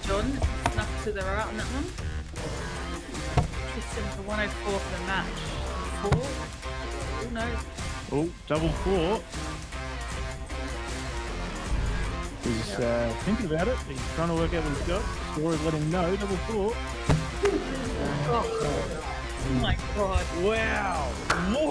John snuck to the right on that one. Tristan for 104 for the match. 4. Oh no. Oh, double 4. He's thinking about it. He's trying to work out what he's got. Scorer's let him know. Double 4. Oh my god. Wow.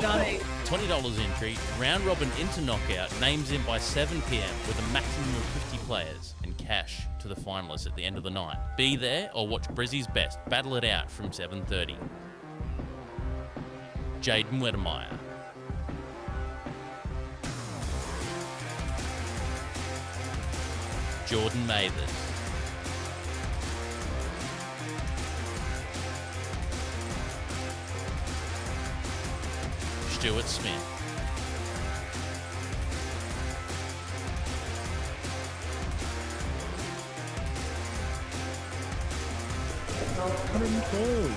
Stunning. $20 entry, round robin into knockout, names in by 7 p.m. with a maximum of 50 players and cash to the finalists at the end of the night. Be there or watch Brizzy's Best battle it out from 7:30. Jaden Wedemeyer. Jordan Mathers. Stuart Smith.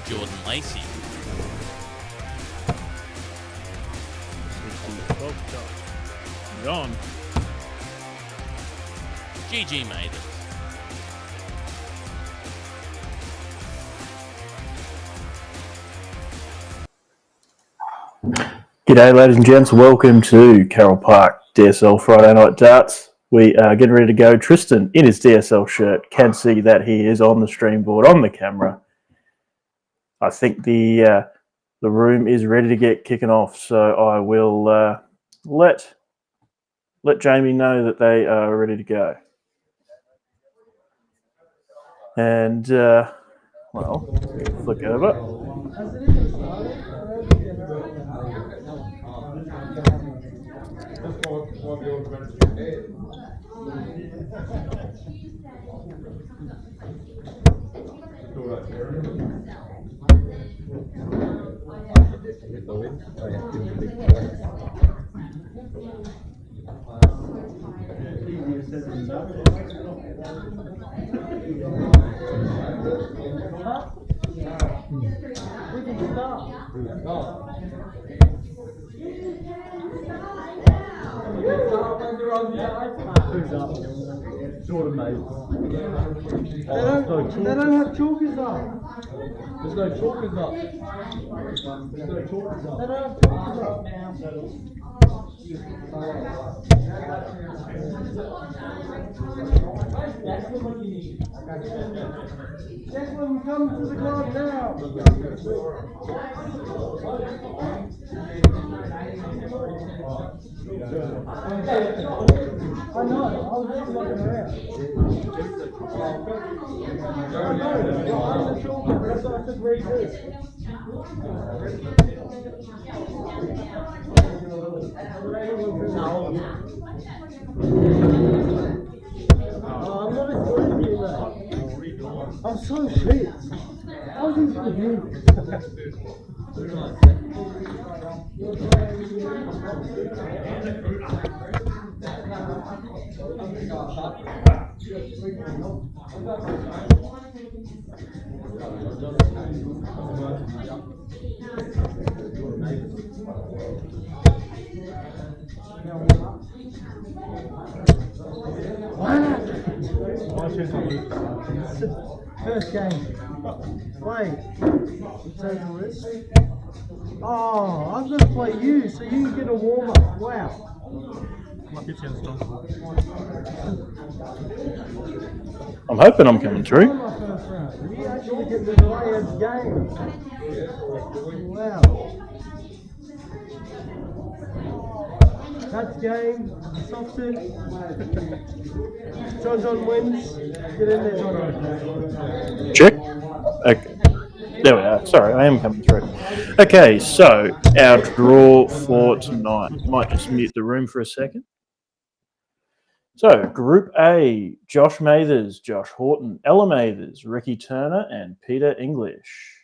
Jordan Lacey. Gone. GG Mathers. G'day ladies and gents, welcome to Carole Park DSL Friday Night Darts. We are getting ready to go. Tristan, in his DSL shirt, can see that he is on the stream board, on the camera. I think the room is ready to get kicking off, so I will let Jamie know that they are ready to go. And, well, flick over. Jordan Mathers. They don't have chalkers up. There's no chalkers up. There's no chalkers up. They don't have chalkers up. Declan, come to the club now. I know, I was just looking around. I know, I'm the children, that's what I said very good. Oh, I'm not enjoying you, mate. I'm so shit. How do you do? First game. Wait. Take a risk. Oh, I'm going to play you, so you can get a warm up. Wow. I'm hoping I'm coming through. You actually get the player's game. Wow. That's game. Softest. John wins. Get in there, John. Check. Okay. There we are. Sorry, I am coming through. Okay, so our draw for tonight. Might just mute the room for a second. So, Group A, Josh Mathers, Josh Horton, Ella Mathers, Ricky Turner, and Peter English.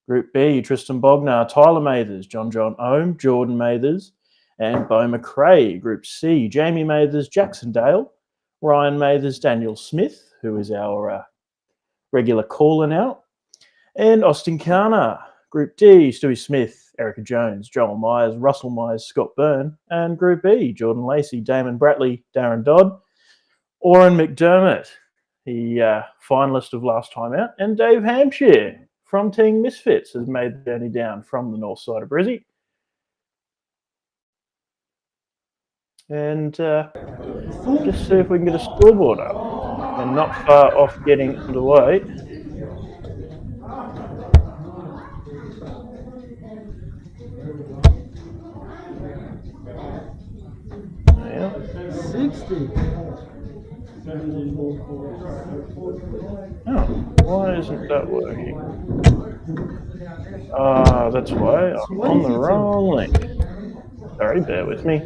Group B, Tristan Bognar, Tyler Mathers, John Ohm, Jordan Mathers, and Beau McRae. Group C, Jamie Mathers, Jackson Dale, Ryan Mathers, Daniel Smith, who is our regular caller now, and Austin Carner. Group D, Stewie Smith, Erica Jones, Joel Myers, Russell Myers, Scott Byrne, and Group E, Jordan Lacey, Damon Bratley, Darren Dodd, Oren McDermott. the finalist of last time out, and Dave Hampshire from Team Misfits has made the journey down from the north side of Brizzy. And just see if we can get a scoreboard up. And not far off getting underway. Yeah. 60. Oh, why isn't that working? That's why I'm on the wrong link. Sorry, bear with me.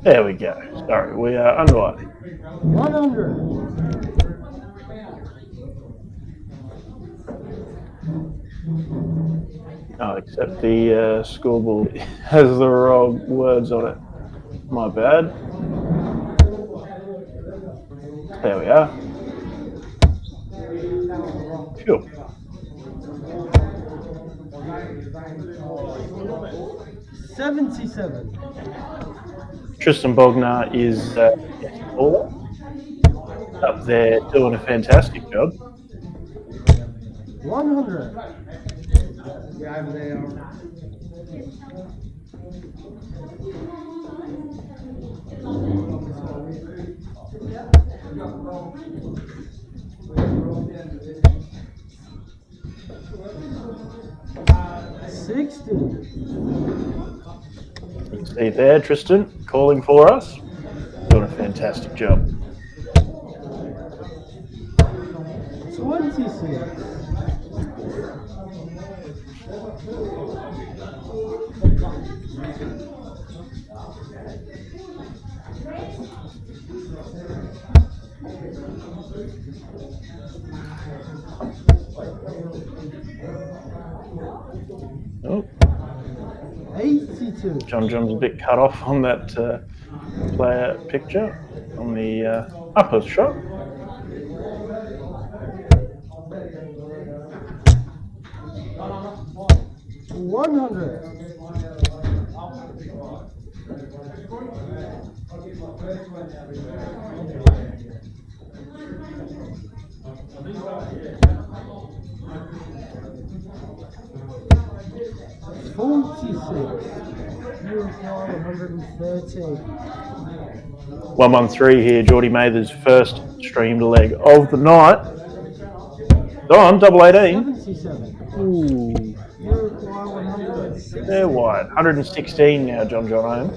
There we go. Sorry, we are underway. 100. Oh, except the scoreboard has the wrong words on it. My bad. There we are. Sure. $77. Tristan Bognar is taller. Up there doing a fantastic job. 100. You can see there, Tristan calling for us. Doing a fantastic job. 26. Oh. 82. John's a bit cut off on that player picture on the upper shot. 100. You require 130. 113 here, Geordie Mather's first streamed leg of the night. Don, double 18. 77. Ooh. You require 160. They're wide. 116 now, John home.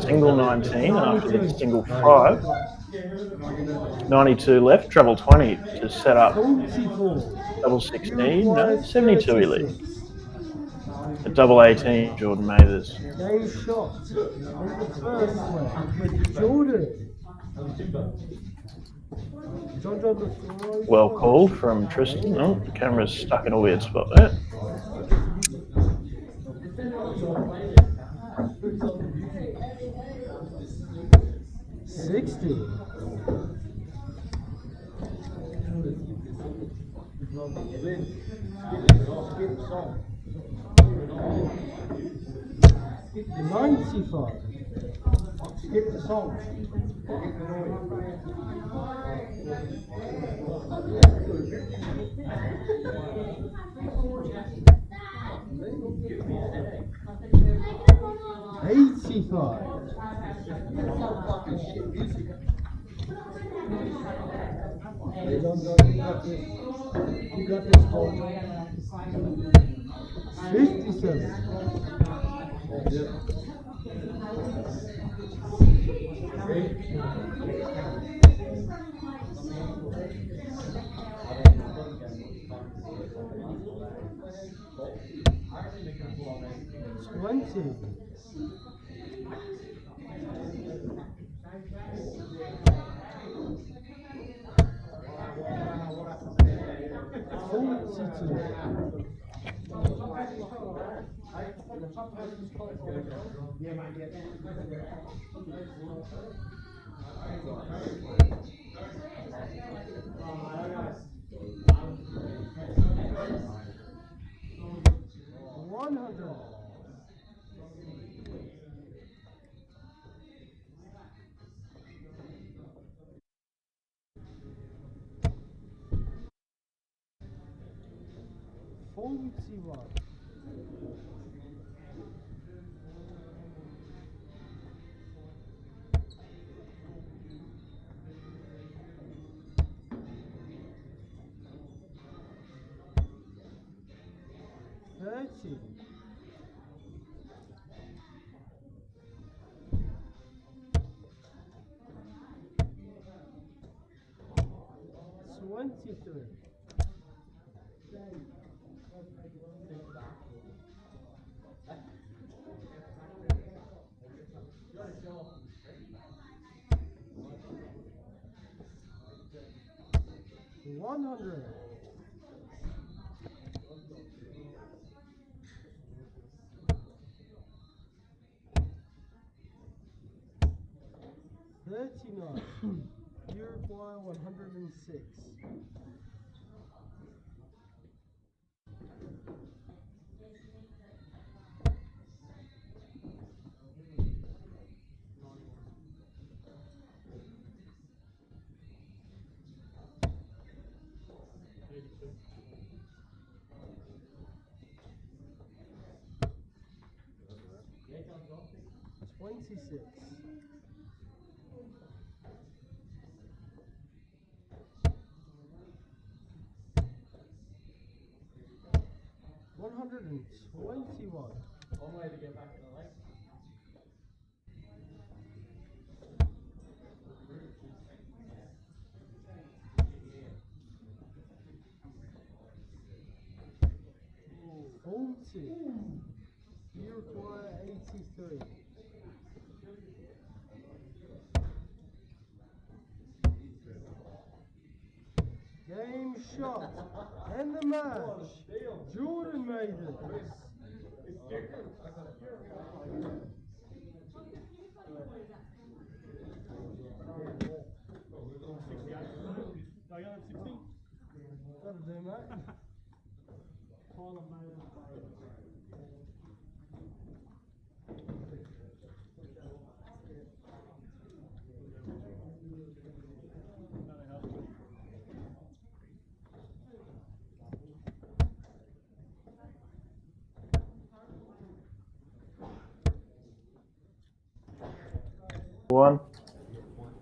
Single 19 after the single 5. 92 left, treble 20 to set up. 44. Double 16, no, 72 he leads. A double 18, Jordan Mathers. They shot on the first one with Jordan. John the throw. Well called from Tristan. Oh, the camera's stuck in a weird spot there. $95. Skip the song. $85. You got this call. 57. $20. Uruguay 106. One way to get back to the lake. Uruguay 83. Game shot and the match. Jordan made it. That'll do, mate. One.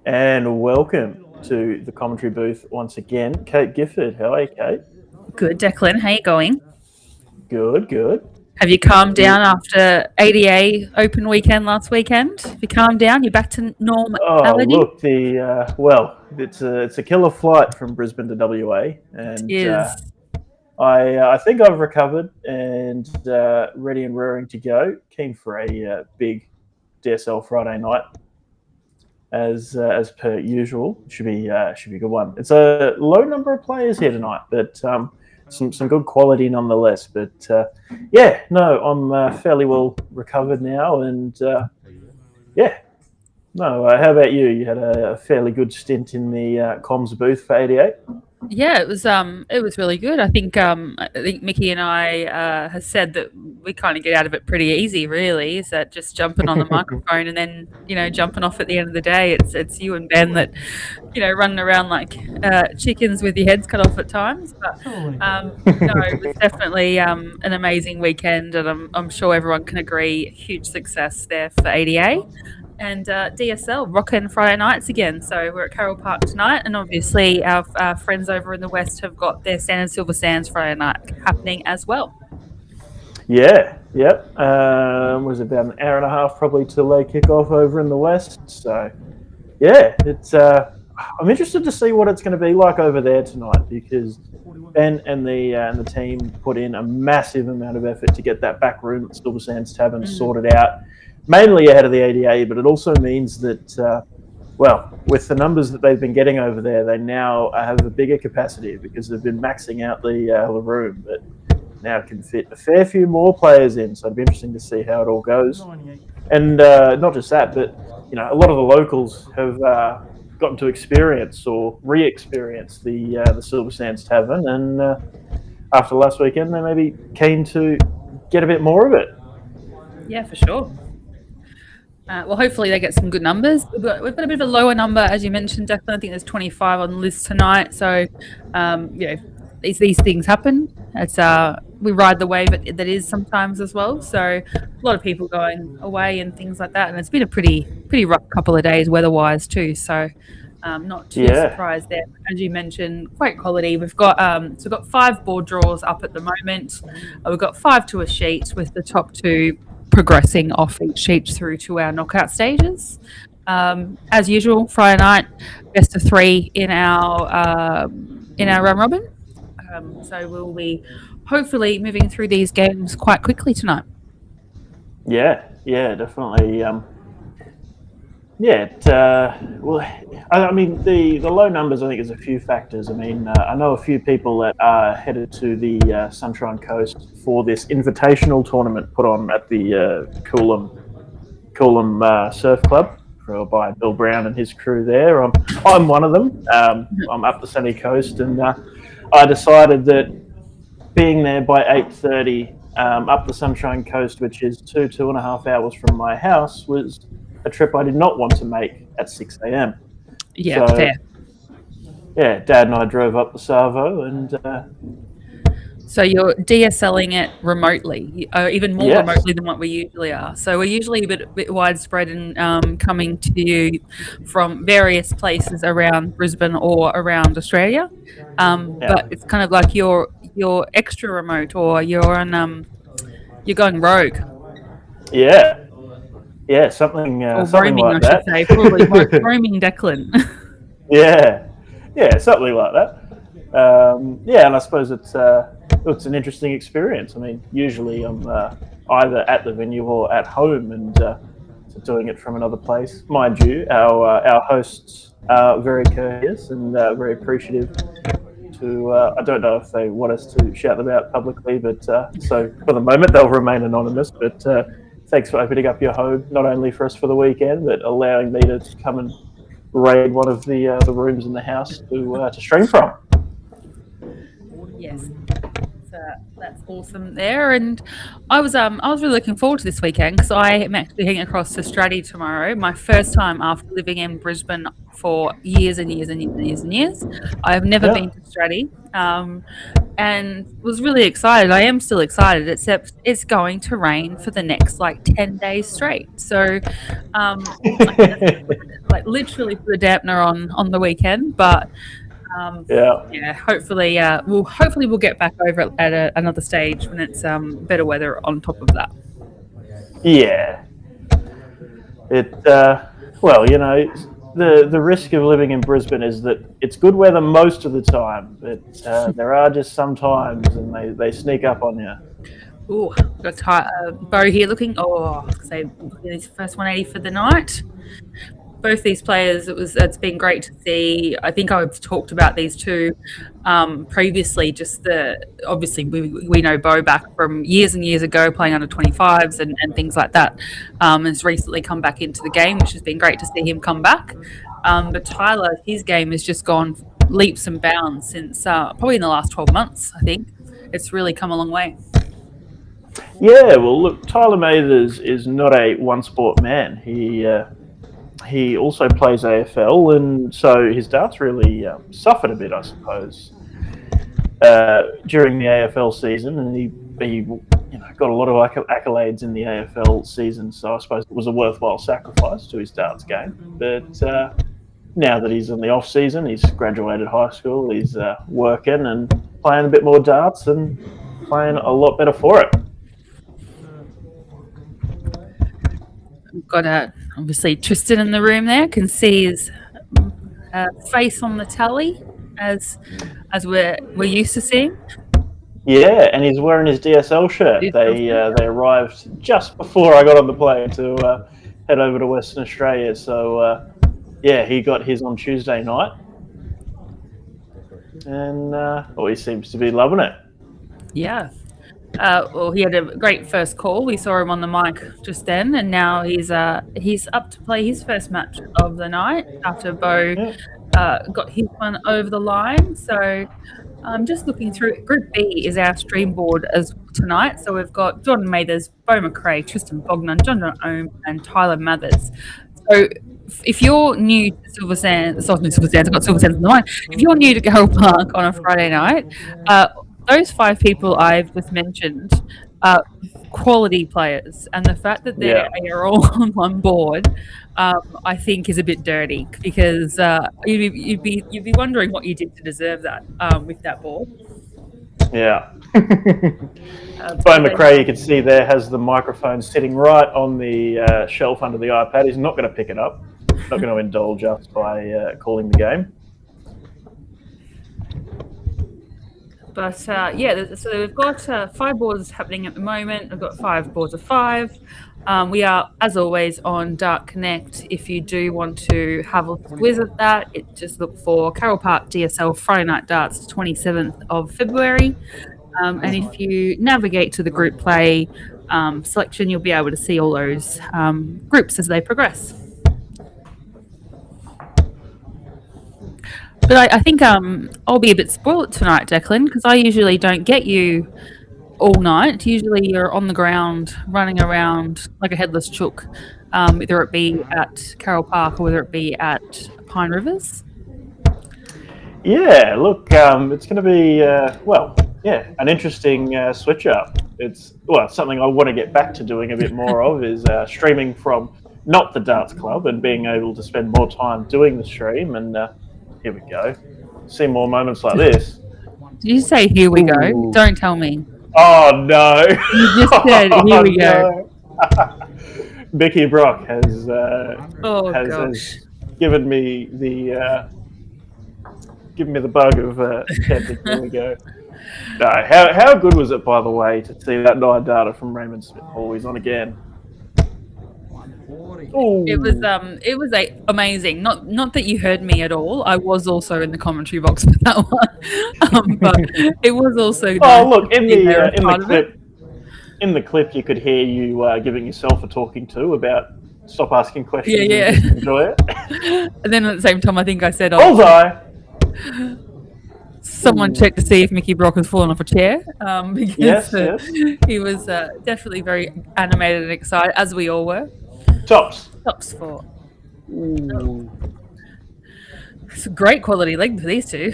And welcome to the commentary booth once again. Kate Gifford, how are you, Kate? Good, Declan. How you going? Good, good. Have you calmed down after ADA open weekend last weekend? Have you calmed down? You're back to normality? Oh, look, it's a killer flight from Brisbane to WA, and It is. I think I've recovered and ready and raring to go. Keen for a big DSL Friday night, as per usual. Should be a good one. It's a low number of players here tonight, but some good quality nonetheless. But I'm fairly well recovered now, and how about you? You had a fairly good stint in the comms booth for 88. Yeah, it was really good. I think Mickey and I has said that we kind of get out of it pretty easy. Really, is that just jumping on the microphone and then jumping off at the end of the day. It's you and Ben that running around like chickens with your heads cut off at times. But no, it was definitely an amazing weekend, and I'm sure everyone can agree. Huge success there for ADA. And DSL rocking Friday nights again. So we're at Carole Park tonight, and obviously our friends over in the West have got their Sand and Silver Sands Friday night happening as well. Yeah, yep. Was about an hour and a half probably till they kick off over in the West. So yeah, it's I'm interested to see what it's going to be like over there tonight, because Ben and the team put in a massive amount of effort to get that back room at Silver Sands Tavern sorted out, mainly ahead of the ADA, but it also means that well, with the numbers that they've been getting over there, they now have a bigger capacity because they've been maxing out the room, but now it can fit a fair few more players in. So it'd be interesting to see how it all goes. And not just that, but a lot of the locals have gotten to experience or re-experience the Silver Sands Tavern, and after last weekend, they may be keen to get a bit more of it. Yeah, for sure. Well, hopefully they get some good numbers. We've got a bit of a lower number, as you mentioned, Declan. I think there's 25 on the list tonight. So, these things happen. It's we ride the wave that is sometimes as well. So a lot of people going away and things like that. And it's been a pretty rough couple of days weather-wise too. So not too surprised there. As you mentioned, great quality. We've got 5 board draws up at the moment. We've got 5 to a sheet with the top 2 progressing off each sheet through to our knockout stages. As usual, Friday night, best of 3 in our round robin. So we'll be hopefully moving through these games quite quickly tonight. Yeah, definitely. I mean, the low numbers, I think, is a few factors. I mean, I know a few people that are headed to the Sunshine Coast for this invitational tournament put on at the Coolum Surf Club by Bill Brown and his crew there. I'm one of them. I'm up the sunny coast, and I decided that being there by 8:30 up the Sunshine Coast, which is 2.5 hours from my house, was a trip I did not want to make at 6 a.m. Yeah, so, fair. Yeah, Dad and I drove up the Savo, and so you're DSLing it remotely, even more remotely than what we usually are. So we're usually a bit widespread in coming to you from various places around Brisbane or around Australia. But it's kind of like you're extra remote, or you're going rogue. Yeah, something or something roaming, like I that. should say, probably roaming Declan. Yeah, something like that. And I suppose it's an interesting experience. I mean, usually I'm either at the venue or at home, and doing it from another place. Mind you, our hosts are very courteous and very appreciative. I don't know if they want us to shout them out publicly, but so for the moment they'll remain anonymous. But thanks for opening up your home, not only for us for the weekend, but allowing me to come and raid one of the rooms in the house to stream from. Yes, so that's awesome there. And I was really looking forward to this weekend because I am actually heading across to Stratty tomorrow. My first time after living in Brisbane for years and years and years and years and years. I have never been to Stratty, and was really excited. I am still excited, except it's going to rain for the next 10 days straight. So, literally put a dampener on the weekend, but. Hopefully we'll get back over it at another stage when it's better weather on top of that. Yeah. The risk of living in Brisbane is that it's good weather most of the time, but there are just some times, and they sneak up on you. Ooh, got Bo here looking his first 180 for the night. Both these players, it's been great to see. I think I've talked about these two previously. Obviously we know Bo back from years and years ago playing under 25s and things like that. Has recently come back into the game, which has been great to see him come back. But Tyler, his game has just gone leaps and bounds since probably in the last 12 months. I think it's really come a long way. Yeah, well, look, Tyler Mathers is not a one-sport man. He also plays AFL, and so his darts really suffered a bit, I suppose, during the AFL season, and he got a lot of accolades in the AFL season, so I suppose it was a worthwhile sacrifice to his darts game. But now that he's in the off-season, he's graduated high school, he's working and playing a bit more darts and playing a lot better for it. We've got obviously Tristan in the room there. Can see his face on the tally as we're used to seeing. Yeah, and he's wearing his DSL shirt. They arrived just before I got on the plane to head over to Western Australia. So yeah, he got his on Tuesday night. And he seems to be loving it. Yeah. Well, he had a great first call. We saw him on the mic just then, and now he's up to play his first match of the night after Bo got his one over the line. So I'm just looking through. Group B is our stream board as tonight. So we've got Jordan Mathers, Bo McRae, Tristan Bognan, John Ohm, and Tyler Mathers. So if you're new to Silver Sands, I've got Silver Sands in the mind. If you're new to Carole Park on a Friday night, those 5 people I've just mentioned are quality players, and the fact that they are all on one board, I think, is a bit dirty because you'd be wondering what you did to deserve that with that board. Yeah. Bo McRae, you can see there, has the microphone sitting right on the shelf under the iPad. He's not going to pick it up. Not going to indulge us by calling the game. But so we've got 5 boards happening at the moment. We've got 5 boards of 5. We are, as always, on Dart Connect. If you do want to have a whiz at that, just look for Carole Park DSL Friday Night Darts, 27th of February. And if you navigate to the group play selection, you'll be able to see all those groups as they progress. But I think I'll be a bit spoiled tonight, Declan, because I usually don't get you all night. Usually you're on the ground, running around like a headless chook, whether it be at Carole Park or whether it be at Pine Rivers. Yeah, look, it's going to be, an interesting switch up. It's something I want to get back to doing a bit more of is streaming from not the Darts Club and being able to spend more time doing the stream. And here we go. See more moments like this. Did you say here we go? Ooh. Don't tell me. Oh, no. You just said here we go. Vicky Brock has given me the bug of chanting, here we go. No, how good was it, by the way, to see that 9 data from Raymond Smith? Oh, he's on again. Ooh. It was amazing. Not that you heard me at all. I was also in the commentary box for that one, but it was also. Oh, look in the clip, you could hear you giving yourself a talking to about stop asking questions. Yeah. And enjoy it. And then at the same time, I think I said, "Bullseye." Someone checked to see if Mickey Brock has fallen off a chair because yes. He was definitely very animated and excited, as we all were. Tops for. Ooh. It's a great quality leg for these two.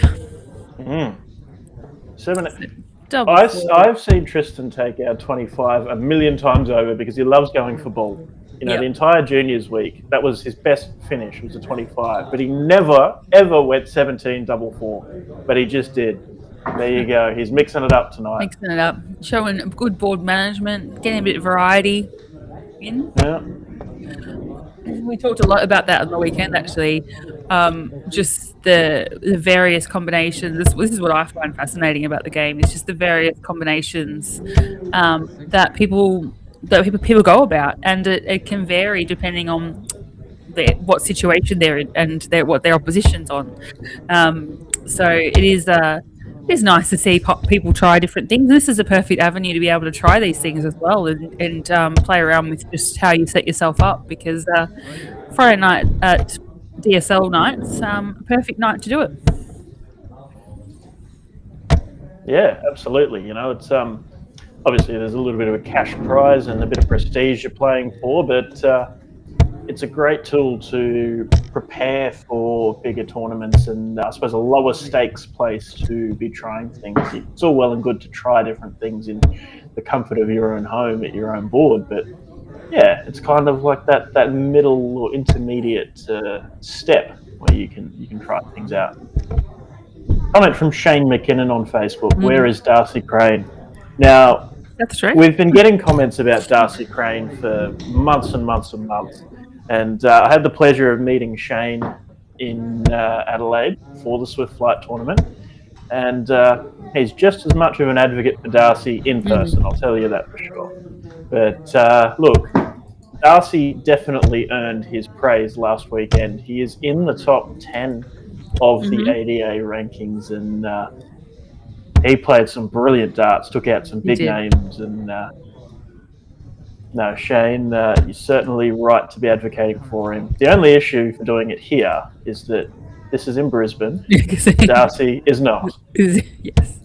7. I've seen Tristan take our 25 a million times over because he loves going for ball. The entire juniors week, that was his best finish, was a 25. But he never, ever went 17 double 4. But he just did. There you go. He's mixing it up tonight. Mixing it up. Showing good board management, getting a bit of variety in. Yeah. We talked a lot about that on the weekend, actually. Just the various combinations. This is what I find fascinating about the game. It's just the various combinations that people go about, and it can vary depending on what situation they're in and what their opposition's on. So it is nice to see people try different things. This is a perfect avenue to be able to try these things as well and play around with just how you set yourself up, because Friday night at DSL nights, perfect night to do it. Yeah, absolutely. It's obviously there's a little bit of a cash prize and a bit of prestige you're playing for, but it's a great tool to prepare for bigger tournaments and I suppose a lower stakes place to be trying things. It's all well and good to try different things in the comfort of your own home at your own board, but yeah, it's kind of like that middle or intermediate step where you can try things out. Comment from Shane McKinnon on Facebook. Where is Darcy Crane? Now, that's true. We've been getting comments about Darcy Crane for months and months and months. And I had the pleasure of meeting Shane in Adelaide for the Swift Flight tournament. And he's just as much of an advocate for Darcy in person, I'll tell you that for sure. But look, Darcy definitely earned his praise last weekend. He is in the top 10 of the ADA rankings, and he played some brilliant darts, took out some big names, and no, Shane, you're certainly right to be advocating for him. The only issue for doing it here is that this is in Brisbane. Darcy is not. Yes.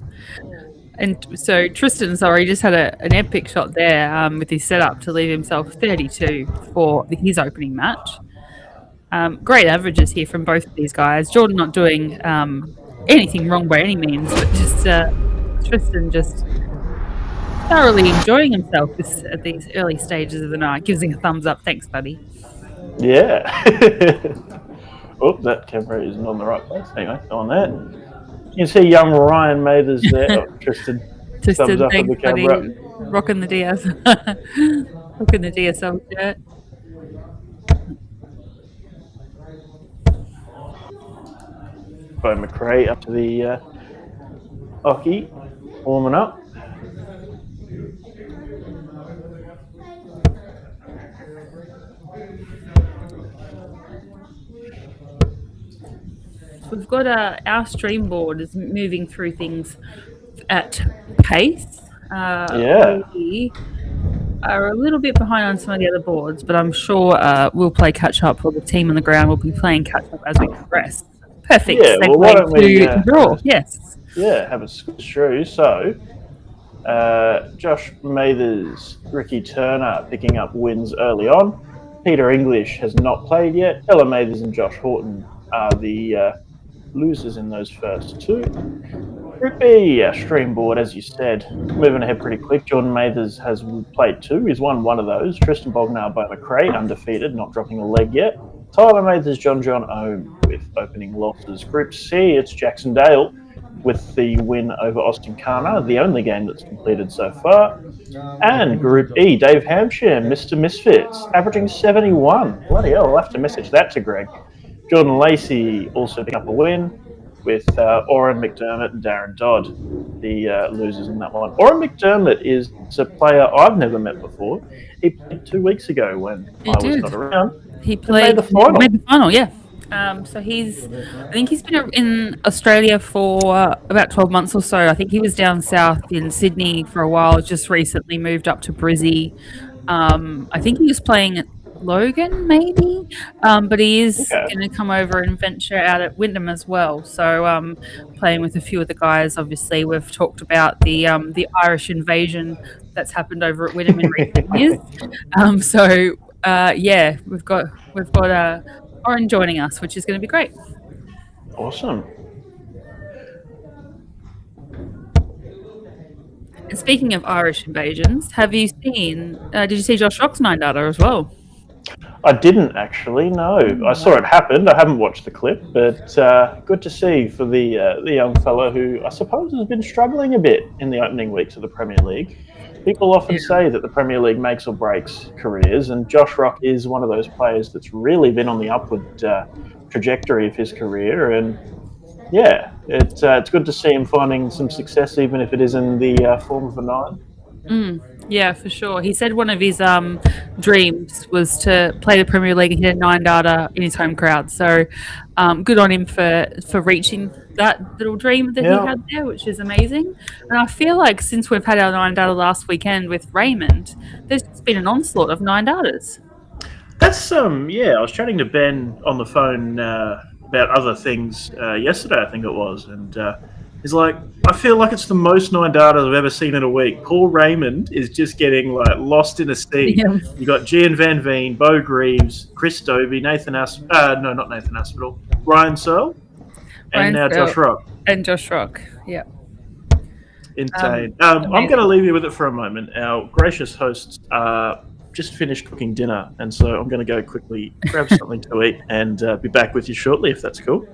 And so Tristan, sorry, just had an epic shot there with his setup to leave himself 32 for his opening match. Great averages here from both of these guys. Jordan not doing anything wrong by any means, but just Tristan just thoroughly enjoying himself at these early stages of the night. Gives him a thumbs up. Thanks, buddy. Yeah. Oh, that camera isn't on the right place. Anyway, on that. You can see young Ryan Mathers there. Oh, Tristan, thumbs up on the camera. Buddy. Rocking the DS. Rocking the DSL shirt. Bo McRae up to the hockey, warming up. We've got our stream board is moving through things at pace. We are a little bit behind on some of the other boards, but I'm sure we'll play catch up, or the team on the ground will be playing catch up as we progress. Perfect. Yeah, well, why don't we draw? Yes. Yeah, have a squish through. So, Josh Mathers, Ricky Turner picking up wins early on. Peter English has not played yet. Ella Mathers and Josh Horton are the losers in those first two. Group B, stream board, as you said, moving ahead pretty quick. Jordan Mathers has played two. He's won one of those. Tristan Bognar, Bo McRae, undefeated, not dropping a leg yet. Tyler Mathers, John Ohm with opening losses. Group C, it's Jacksondale with the win over Austin Kana, the only game that's completed so far. And Group E, Dave Hampshire, Mr. Misfits, averaging 71. Bloody hell, I'll have to message that to Greg. Jordan Lacey also picking up a win with Oren McDermott and Darren Dodd, the losers in that one. Oren McDermott is a player I've never met before. He played 2 weeks ago when I was not around. He played the final. Made the final, yeah. So I think he's been in Australia for about 12 months or so. I think he was down south in Sydney for a while, just recently moved up to Brizzy. I think he was playing at Logan, maybe, but he is going to come over and venture out at Wyndham as well. So playing with a few of the guys. Obviously, we've talked about the Irish invasion that's happened over at Wyndham in recent years. We've got Oren joining us, which is going to be great. Awesome. And speaking of Irish invasions, have you seen? Did you see Josh Rock's 9 data as well? I didn't actually, no. I saw it happen. I haven't watched the clip, but good to see for the young fellow who I suppose has been struggling a bit in the opening weeks of the Premier League. People often say that the Premier League makes or breaks careers, and Josh Rock is one of those players that's really been on the upward trajectory of his career. And yeah, it's good to see him finding some success, even if it is in the form of a 9. Yeah, for sure. He said one of his dreams was to play the Premier League and hit a 9 data in his home crowd. So good on him for reaching that little dream that he had there, which is amazing. And I feel like since we've had our 9 data last weekend with Raymond, there's been an onslaught of 9 datas. That's I was chatting to Ben on the phone about other things yesterday, I think it was, and he's like, I feel like it's the most 9 data I've ever seen in a week. Paul Raymond is just getting lost in a sea. Yeah. You got Gian Van Veen, Bo Greaves, Chris Dovey, Nathan Aspinall, Ryan Searle, and now Josh Rock. And Josh Rock, yeah. Insane. I'm going to leave you with it for a moment. Our gracious hosts just finished cooking dinner, and so I'm going to go quickly grab something to eat and be back with you shortly, if that's cool.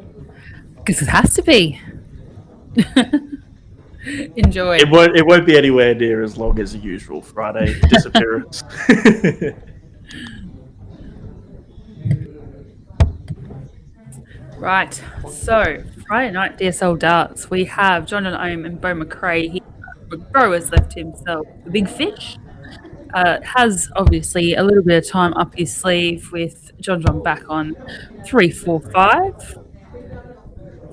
Because it has to be. Enjoy. It won't be anywhere near as long as the usual Friday disappearance. Right. So Friday night DSL darts. We have John Ohm and Bo McRae. Bro has left himself the big fish. has obviously a little bit of time up his sleeve with John back on 3, 4, 5.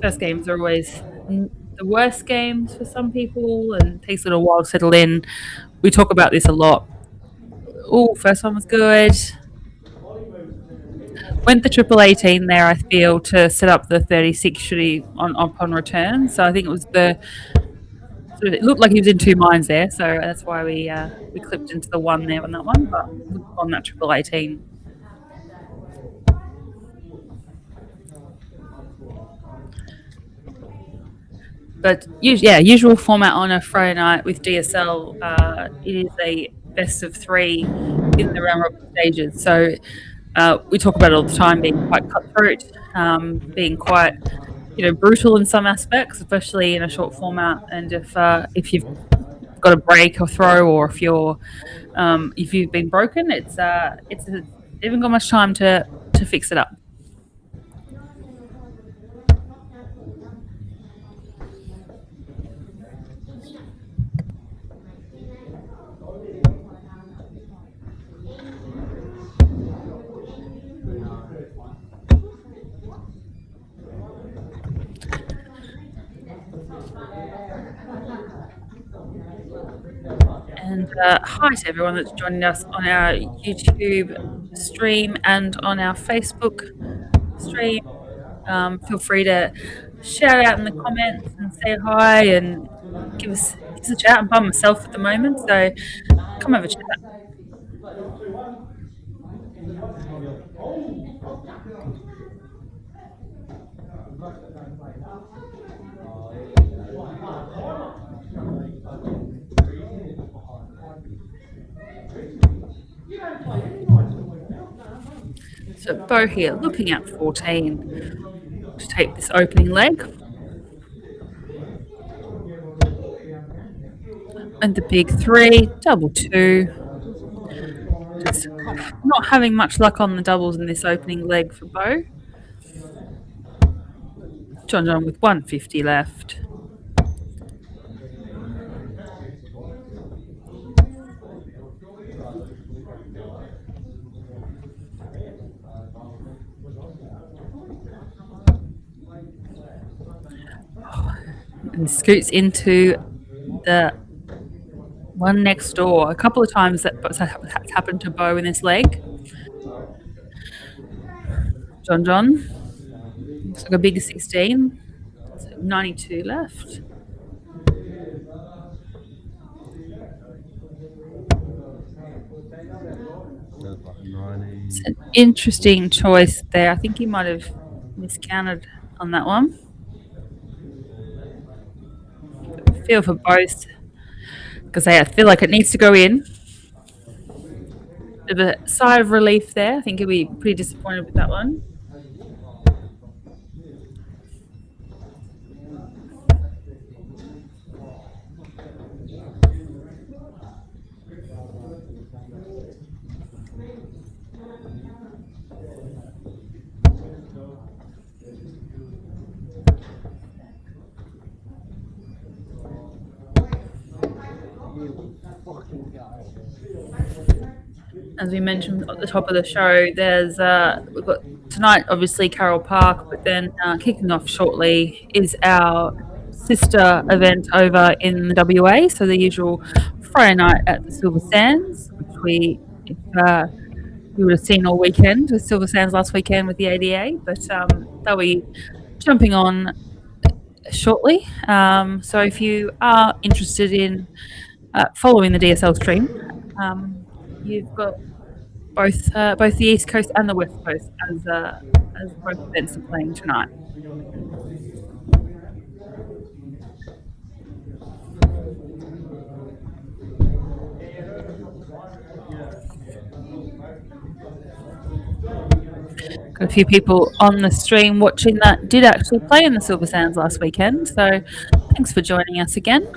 First games are always the worst games for some people, and it takes a little while to settle in. We talk about this a lot. Oh, first one was good. Went the 18 there, I feel, to set up the 36 should he upon return. So I think it was it looked like he was in two minds there, so that's why we clipped into the one there on that one, but on that 18. But usual format on a Friday night with DSL. It is a best of 3 in the round robin stages. So we talk about it all the time, being quite cutthroat, being quite brutal in some aspects, especially in a short format. And if you've got a break or throw, or if you've been broken, it's haven't got much time to fix it up. And hi to everyone that's joining us on our YouTube stream and on our Facebook stream. Feel free to shout out in the comments and say hi and give us a shout. I'm by myself at the moment, so come have a chat. So Bo here, looking at 14 to take this opening leg. And the big 3, double 2. Just not having much luck on the doubles in this opening leg for Bo. John with 150 left. And scoots into the one next door. A couple of times that's happened to Bo in this leg. John. Looks like a big 16. So 92 left. It's an interesting choice there. I think he might have miscounted on that one. Feel for both, because I feel like it needs to go in. Bit of a sigh of relief there. I think he'll be pretty disappointed with that one. As we mentioned at the top of the show, there's we've got tonight, obviously, Carole Park, but then kicking off shortly is our sister event over in the WA. So the usual Friday night at the Silver Sands, which we would have seen all weekend with Silver Sands last weekend with the ADA, but they'll be jumping on shortly. So if you are interested in following the DSL stream, you've got both the East Coast and the West Coast as both events are playing tonight. Got a few people on the stream watching that did actually play in the Silver Sands last weekend, so thanks for joining us again.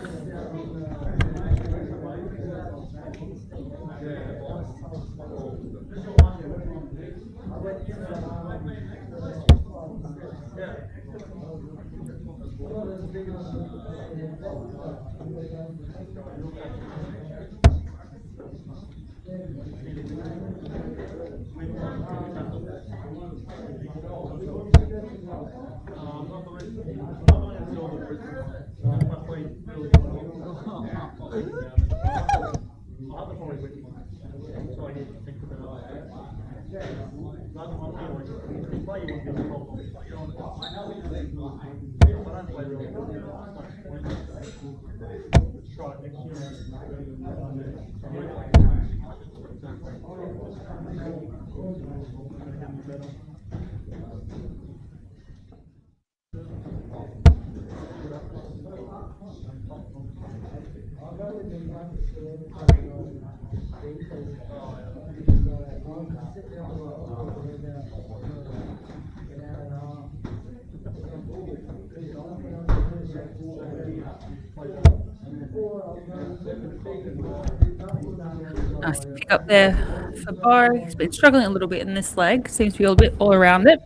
Nice pick up there for Bo. He's been struggling a little bit in this leg. Seems to be a bit all around it.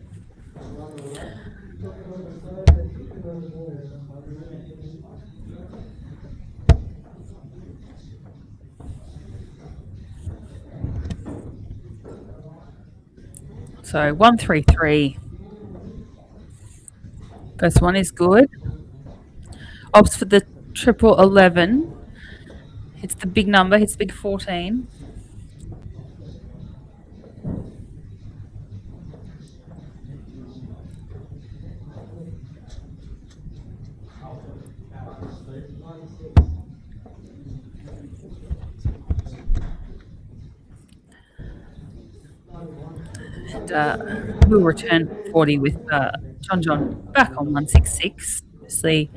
So 1-3-3. First one is good. Opts for the 11. Hits the big number, hits the big 14. And we'll return 40 with John back on 166. Obviously,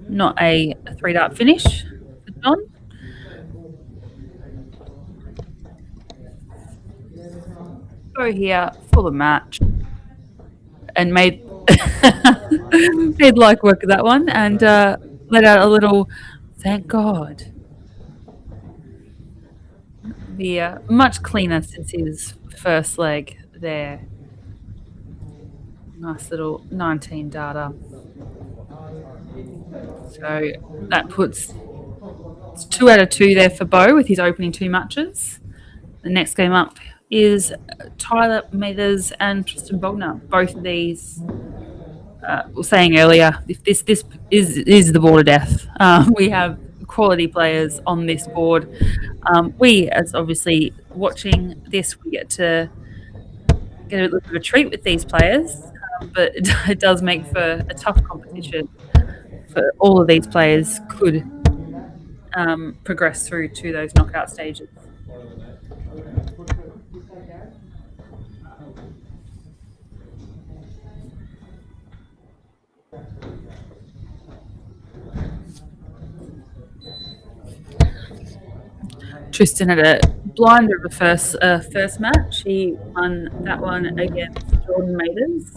not a 3-dart finish for John. Go here for the match and made like work of that one and let out a little thank God. The much cleaner since his first leg there. Nice little 19 data. So that puts 2 out of 2 there for Bo with his opening 2 matches. The next game up is Tyler Mathers and Tristan Bogner. Both of these, was saying earlier, if this is the board of death. We have quality players on this board. We, as obviously watching this, we get to get a little bit of a treat with these players, but it does make for a tough competition. For all of these players could progress through to those knockout stages. Tristan had a blinder of the first match. He won that one against Jordan Mathers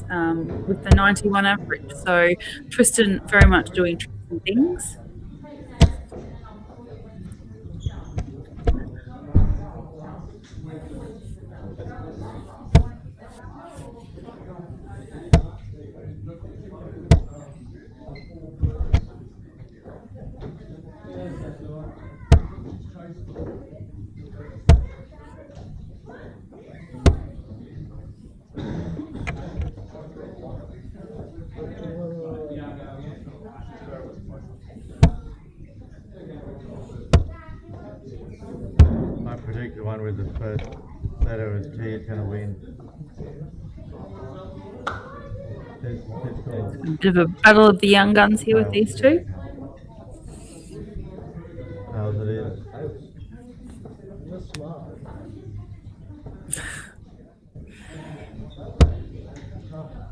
with the 91 average. So Tristan very much doing Tristan things. I predict the one with the first letter is T is going to win. A bit of a battle of the young guns here with these two. How's it is? You're smart.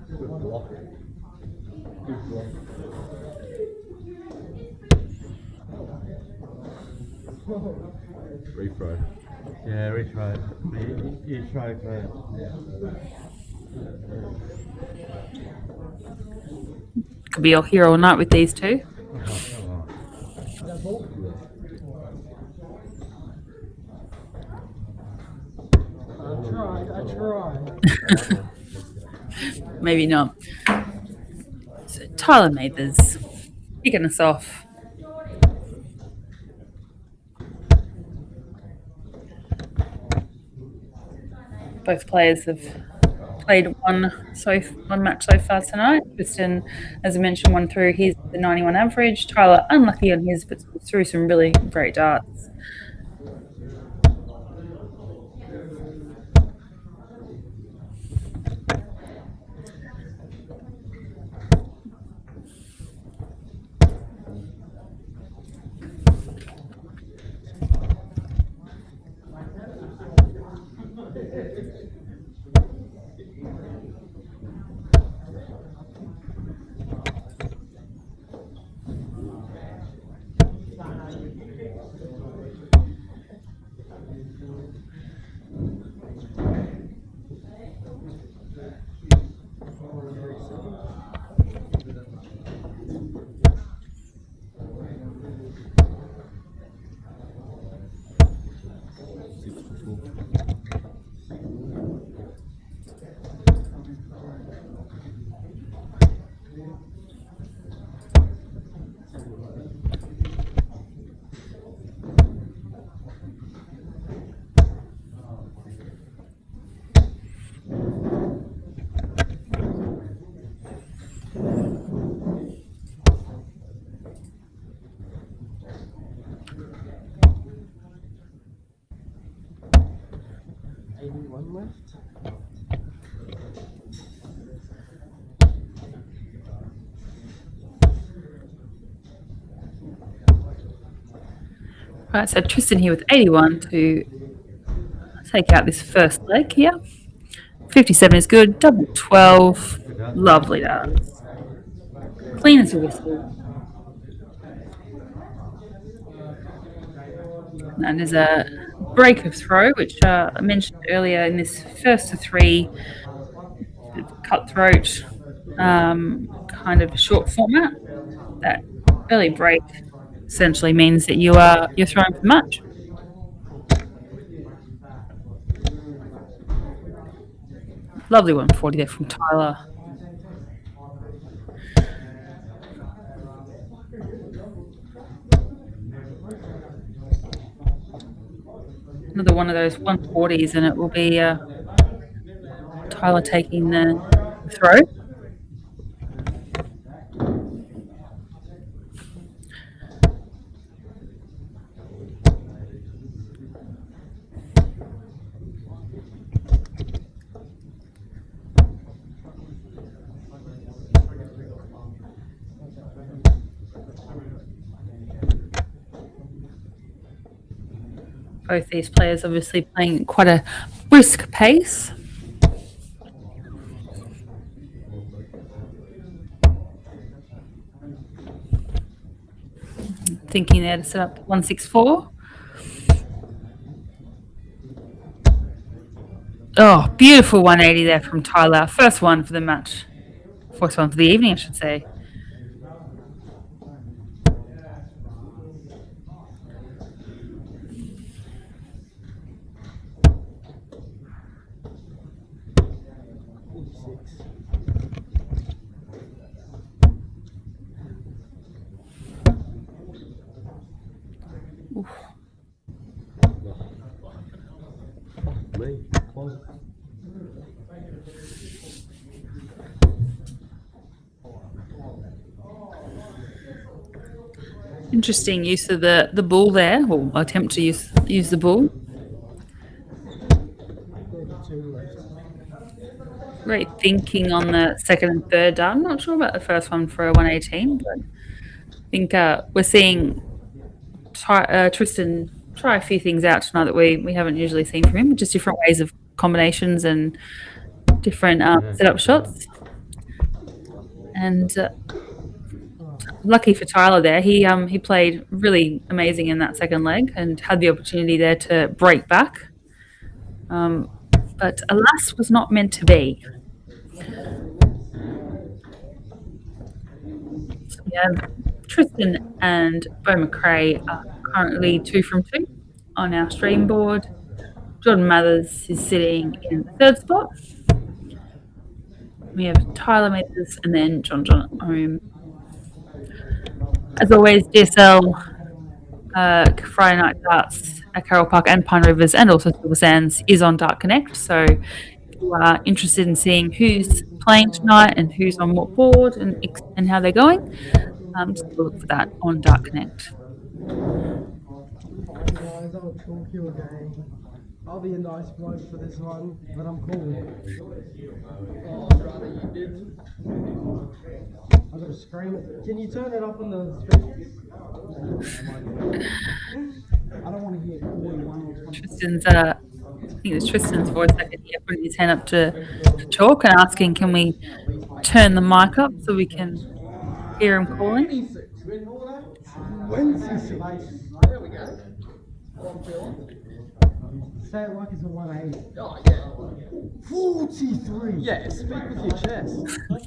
Good block. Good block. Retry. Yeah, retry. You try first. Could be all here all night with these two. I tried. Maybe not. So Tyler Mathers kicking us off. both players have played one match so far tonight. Tristan, as I mentioned, won through the 91 average. Tyler, unlucky on his, but threw some really great darts. Right, so Tristan here with 81 to take out this first leg here. 57 is good. Double 12. Lovely darts. Clean as a whistle. And there's a break of throw, which I mentioned earlier in this first to three cutthroat kind of short format. That early break essentially means that you're throwing for much. Lovely 140 there from Tyler. Another one of those 140s, and it will be Tyler taking the throw. Both these players obviously playing at quite a brisk pace. Thinking there to set up 164. Oh, beautiful 180 there from Tyler. First one for the match. First one for the evening, I should say. Interesting use of the ball there, or attempt to use the ball. Great thinking on the second and third dart. I'm not sure about the first one for a 118, but I think we're seeing Tristan try a few things out tonight that we haven't usually seen from him, just different ways of combinations and different setup shots. And lucky for Tyler there, he played really amazing in that second leg and had the opportunity there to break back. But alas, was not meant to be. So we have Tristan and Bo McRae are currently 2 from 2 on our stream board. Jordan Mathers is sitting in the third spot. We have Tyler Mathers and then John Ohm. As always, DSL Friday Night Darts at Carole Park and Pine Rivers and also Silver Sands is on Dart Connect. So if you are interested in seeing who's playing tonight and who's on what board and how they're going, just have a look for that on Dart Connect. Guys, I'll talk you again. I'll be a nice bloke for this one, but I'm cool. Oh, brother, you did. I gotta scream it. Can you turn it up on the speakers? I don't want to hear 41 or 20. Tristan's, I think it's Tristan's voice I can hear putting his hand up to talk and asking, can we turn the mic up so we can hear him calling? 26. There we go. Say it like it's a 180. Oh, yeah. 43. Yeah, speak with your chest.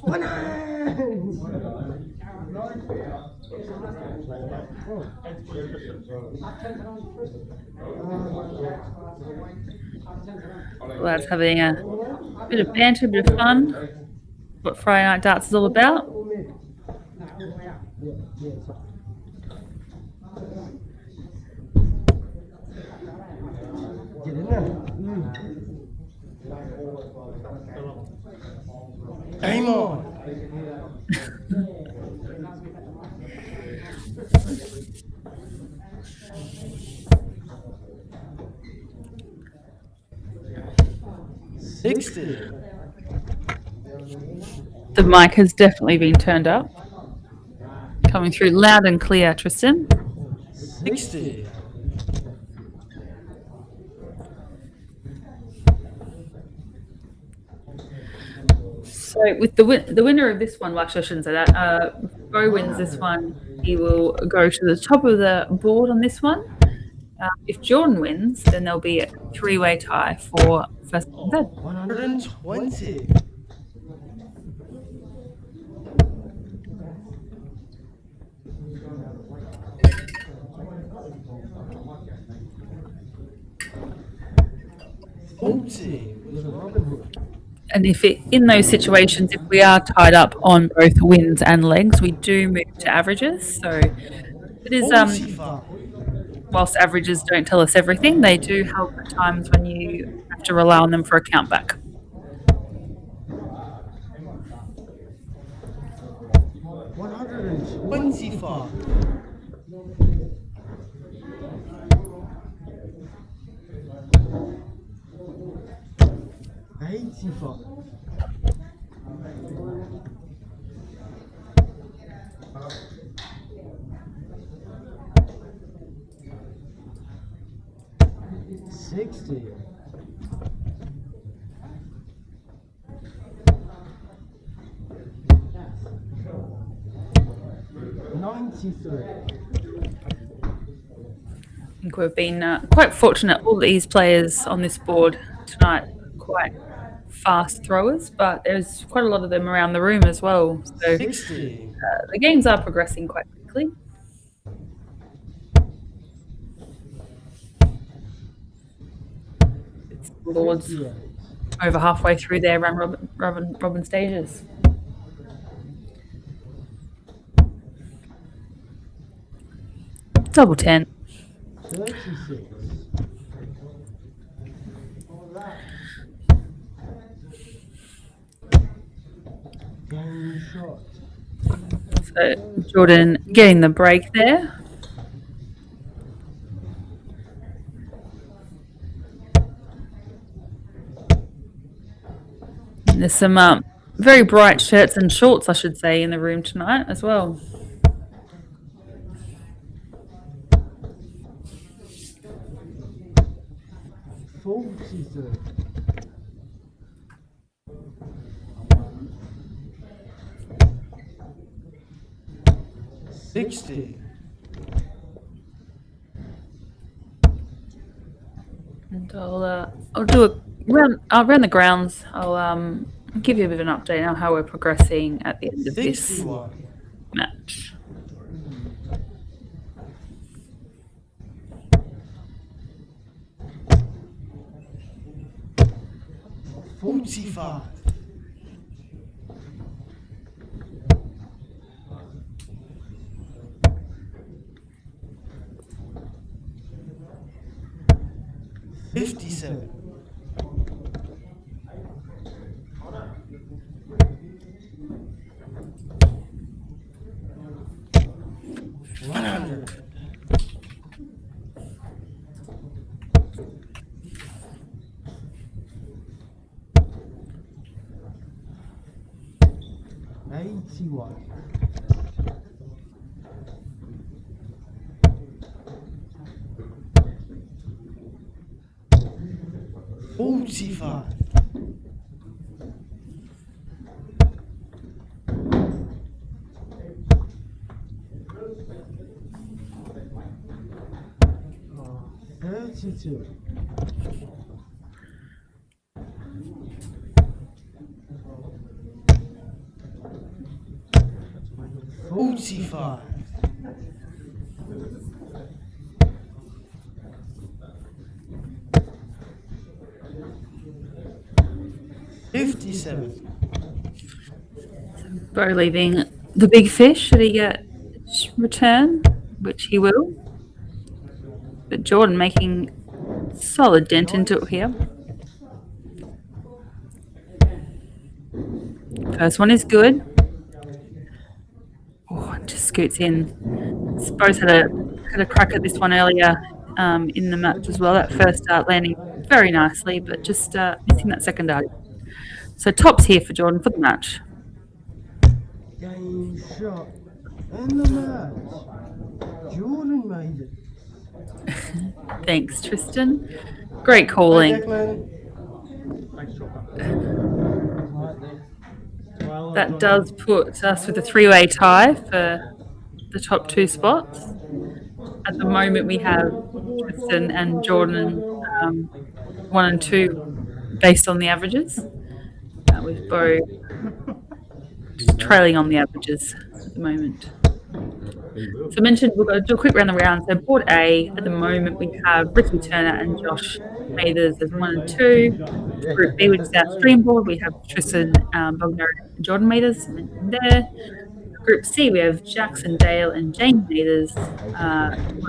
180. Lads having a bit of banter, a bit of fun. What Friday Night Darts is all about. Get in there. Aim on. The mic has definitely been turned up. Coming through loud and clear, Tristan. 60. So with the winner of this one, well, actually I shouldn't say that. Bo wins this one. He will go to the top of the board on this one. If Jordan wins, then there'll be a three-way tie for first and third. 120. And in those situations, if we are tied up on both wins and legs, we do move to averages. So it is whilst averages don't tell us everything, they do help at times when you have to rely on them for a count back. I think we've been quite fortunate. All these players on this board tonight are quite fast throwers, but there's quite a lot of them around the room as well. So the games are progressing quite quickly. It's Lords over halfway through their round robin stages. Double 10. 36. Game shot. So Jordan getting the break there. And there's some very bright shirts and shorts, I should say, in the room tonight as well. And I'll do a around the grounds. I'll give you a bit of an update on how we're progressing at the end of this match. 57. 100. 81. 45. 32. 45. 57. Bo leaving the big fish. Should he get return, which he will. But Jordan making solid dent into it here. First one is good. Oh, it just scoots in. Spose had a crack at this one earlier in the match as well. That first dart landing very nicely, but just missing that second dart. So tops here for Jordan for the match. Game shot. And the match. Jordan made it. Thanks, Tristan. Great calling. That does put us with a three-way tie for the top two spots. At the moment, we have Tristan and Jordan 1 and 2 based on the averages, with Bo just trailing on the averages at the moment. So I mentioned we're going to do a quick round of round. So board A, at the moment, we have Ricky Turner and Josh Mathers as 1 and 2. Group B, which is our stream board, we have Tristan Bogner and Jordan Mathers there. Group C, we have Jackson Dale and James Mathers, 1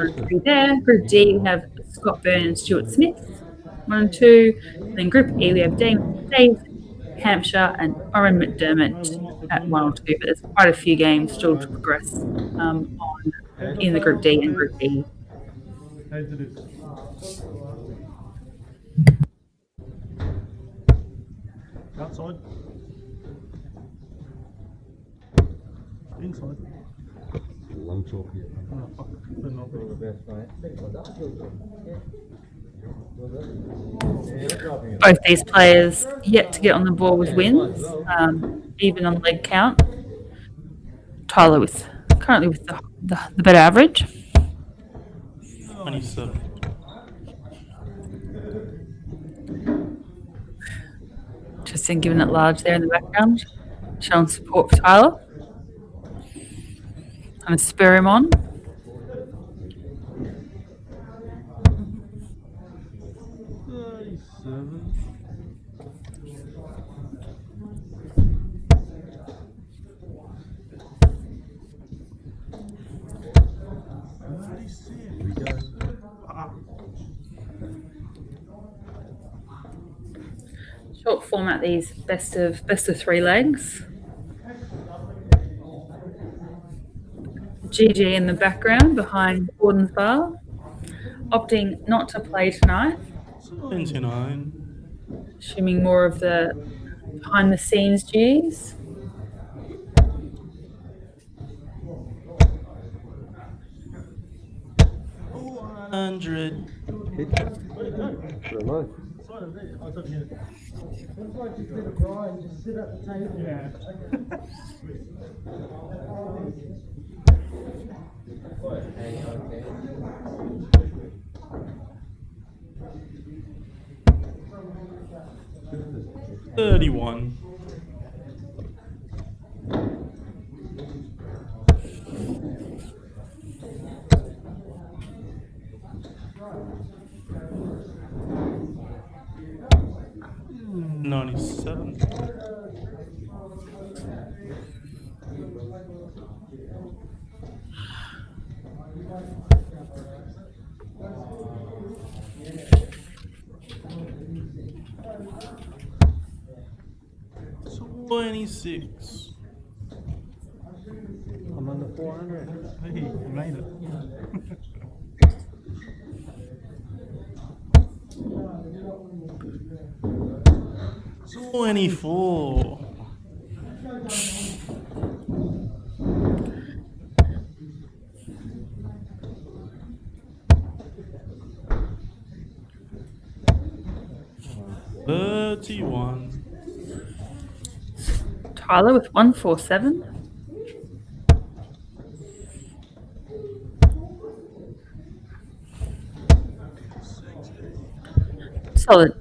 and 3 there. Group D, we have Scott Byrne and Stuart Smith, 1 and 2. And then Group E, we have Dave Hampshire and Oren McDermott at 1 or 2, but there's quite a few games still to progress in the Group D and Group E. Outside. Inside. Lunch off here. Oh, fuck. Better not be. Both these players yet to get on the board with wins, even on leg count. Tyler currently with the better average. 27. Tristan giving it large there in the background, showing support for Tyler. I'm going to spur him on. 37. 36. Short format these best of 3 legs. GG in the background behind Gordon's bar, opting not to play tonight. 29. Assuming more of the behind the scenes duties. $100. Looks like you did a Brian, just sit at the table. Yeah. $31. $97. 26. I'm under 400. Hey, you made it. 24. $31. Tyler with 147. Solid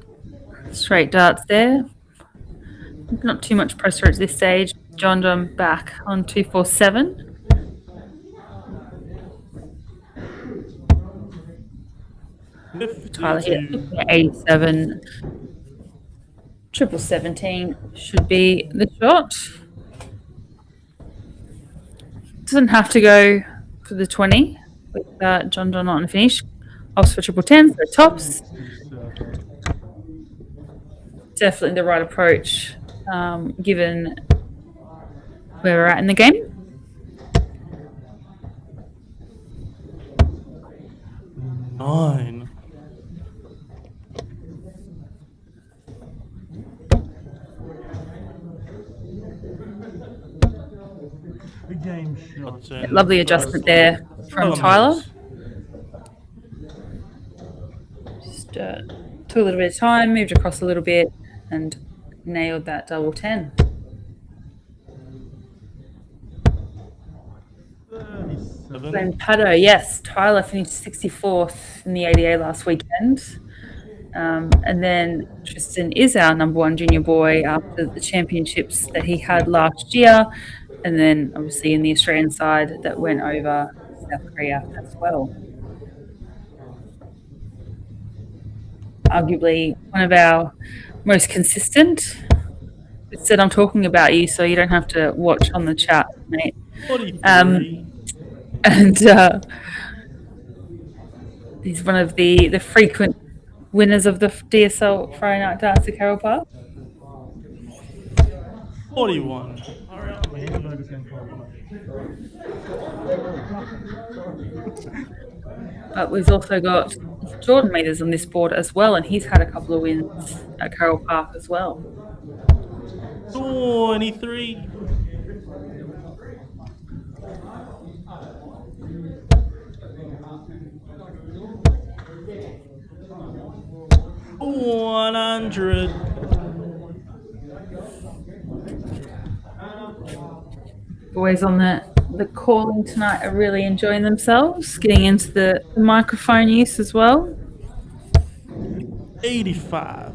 straight darts there. Not too much pressure at this stage. John back on 247. Tyler here 87. 17 should be the shot. Doesn't have to go for the 20 with John on the finish. Ops for 10, so tops. Definitely the right approach, given where we're at in the game. $9. Big game shot. Lovely adjustment there from Tyler. Just took a little bit of time, moved across a little bit, and nailed that double 10. 37. Glenn Paddo, yes. Tyler finished 64th in the ADA last weekend. And then Tristan is our #1 junior boy after the championships that he had last year. And then obviously in the Australian side that went over South Korea as well. Arguably one of our most consistent. It said I'm talking about you, so you don't have to watch on the chat, mate. 43. And he's one of the frequent winners of the DSL Friday Night Dance at Carole Park. 41. We had a load of them. But we've also got Jordan Meters on this board as well, and he's had a couple of wins at Carole Park as well. 23. $100. Boys on the calling tonight are really enjoying themselves, getting into the microphone use as well. 85.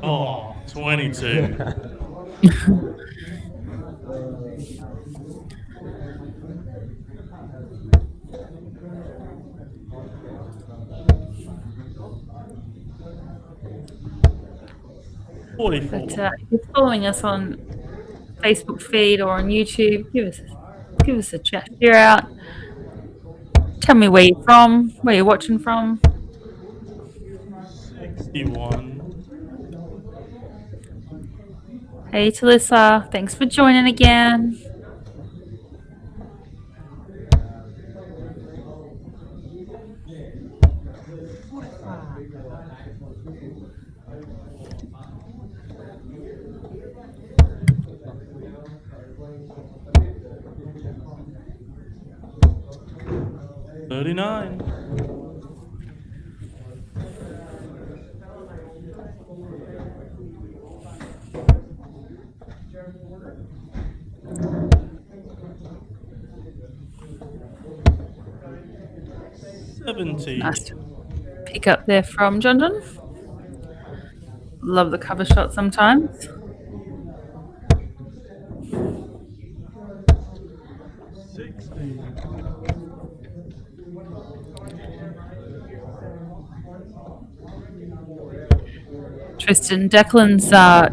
Oh, 22. But if you're following us on Facebook feed or on YouTube, give us a chat. Share out. Tell me where you're from, where you're watching from. 61. Hey Talissa, thanks for joining again. $39. $70. Nice pick up there from John. Love the cover shot sometimes. Tristan, Declan's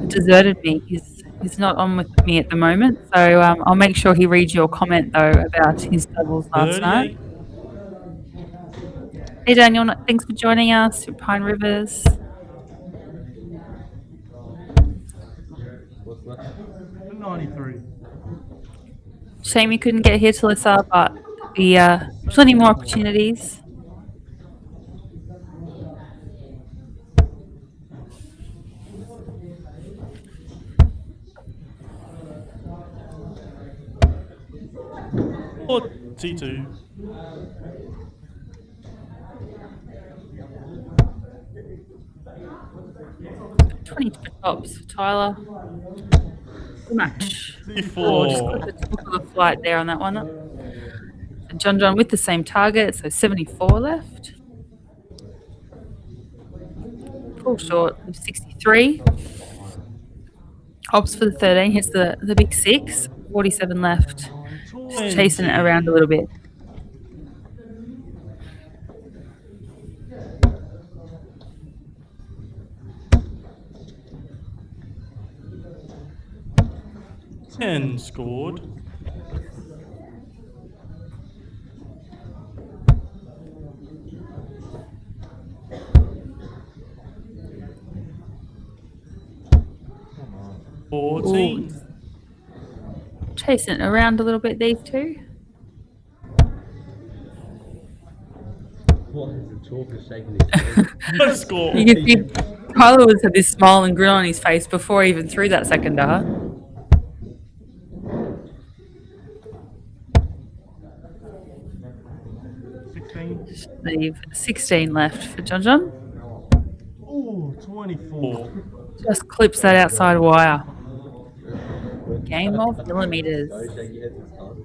deserted me. He's not on with me at the moment, so I'll make sure he reads your comment though about his doubles last night. 38. Hey Daniel, thanks for joining us at Pine Rivers. What's that? 93. Shame you couldn't get here to Lissa, but there'll be plenty more opportunities. T2. Tops for Tyler. Good match. Just T4. got the top of the flight there on that one. And John with the same target, so 74 left. Full short of 63. Ops for the 13 hits the big 6. 47 left. Just chasing it around a little bit. Ten scored. Ooh. 14. Chasing it around a little bit, these two. What is the chalk is shaking his head? No score. You can see Tyler was had this smile and grin on his face before he even threw that second dart. Leave 16 left for John. Ooh, 24. Just clips that outside wire. Game of millimeters. Don't shake your head this time.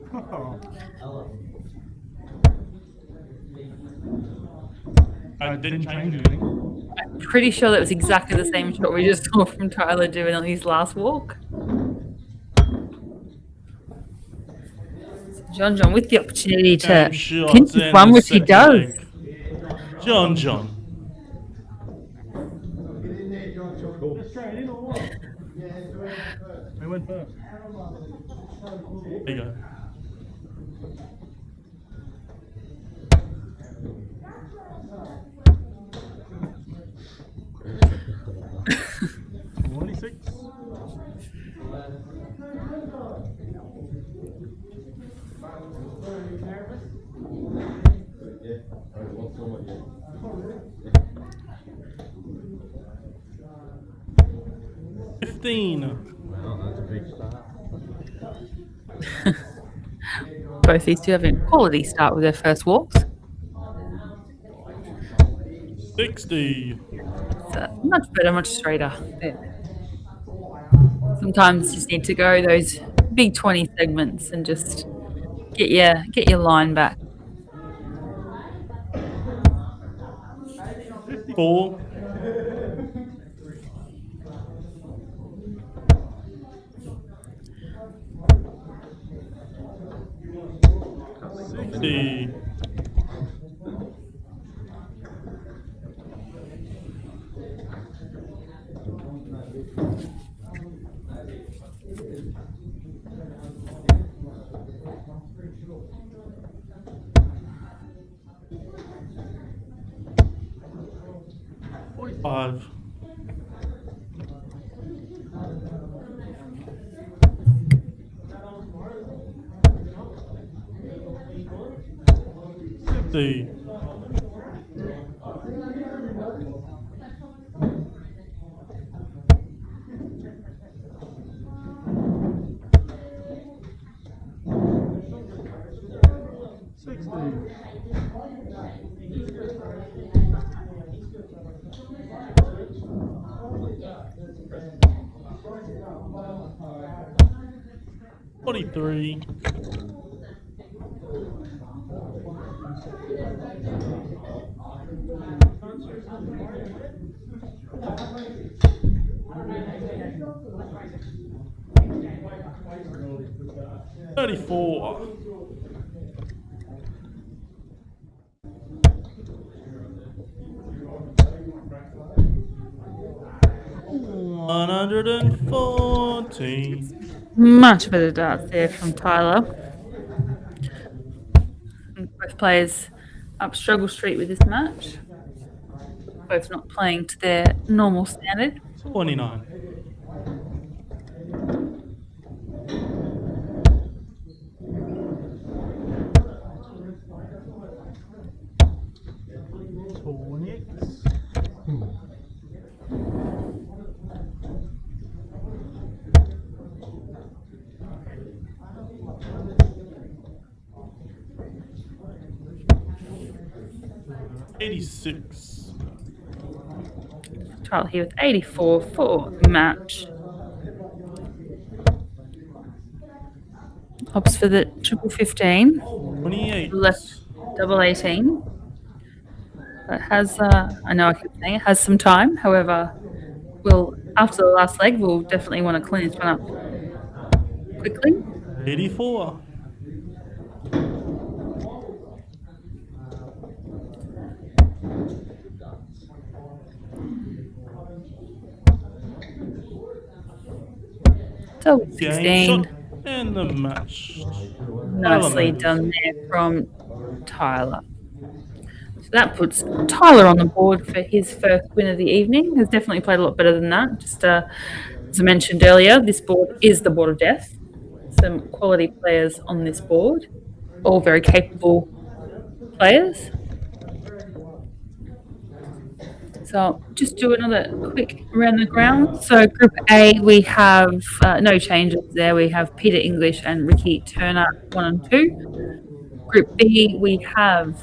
I didn't change anything. I'm pretty sure that was exactly the same shot we just saw from Tyler doing on his last walk. So John with the opportunity to Game shots pinch this and one, the which he second does. leg. John. Straight in or what? Who went first? There you go. Wow, that's a big start. Both these two having a quality start with their first walks. 60. So much better, much straighter. Sometimes you just need to go those big 20 segments and just get your line back. 4. The 45. The 60. $43. $34. $114. Much better darts there from Tyler. And both players up Struggle Street with this match. Both not playing to their normal standard. 29. $86. Trial here with 84 for the match. Hops for the triple 15. 28. Left double 18. But has, I know I keep saying it, has some time. However, after the last leg, we'll definitely want to clean this one up quickly. 84. Double Game 16. shot and the match. Nicely done there from Tyler. So that puts Tyler on the board for his first win of the evening. Has definitely played a lot better than that. Just as I mentioned earlier, this board is the board of death. Some quality players on this board, all very capable players. So I'll just do another quick around the ground. So Group A, we have no changes there. We have Peter English and Ricky Turner, 1 and 2. Group B, we have,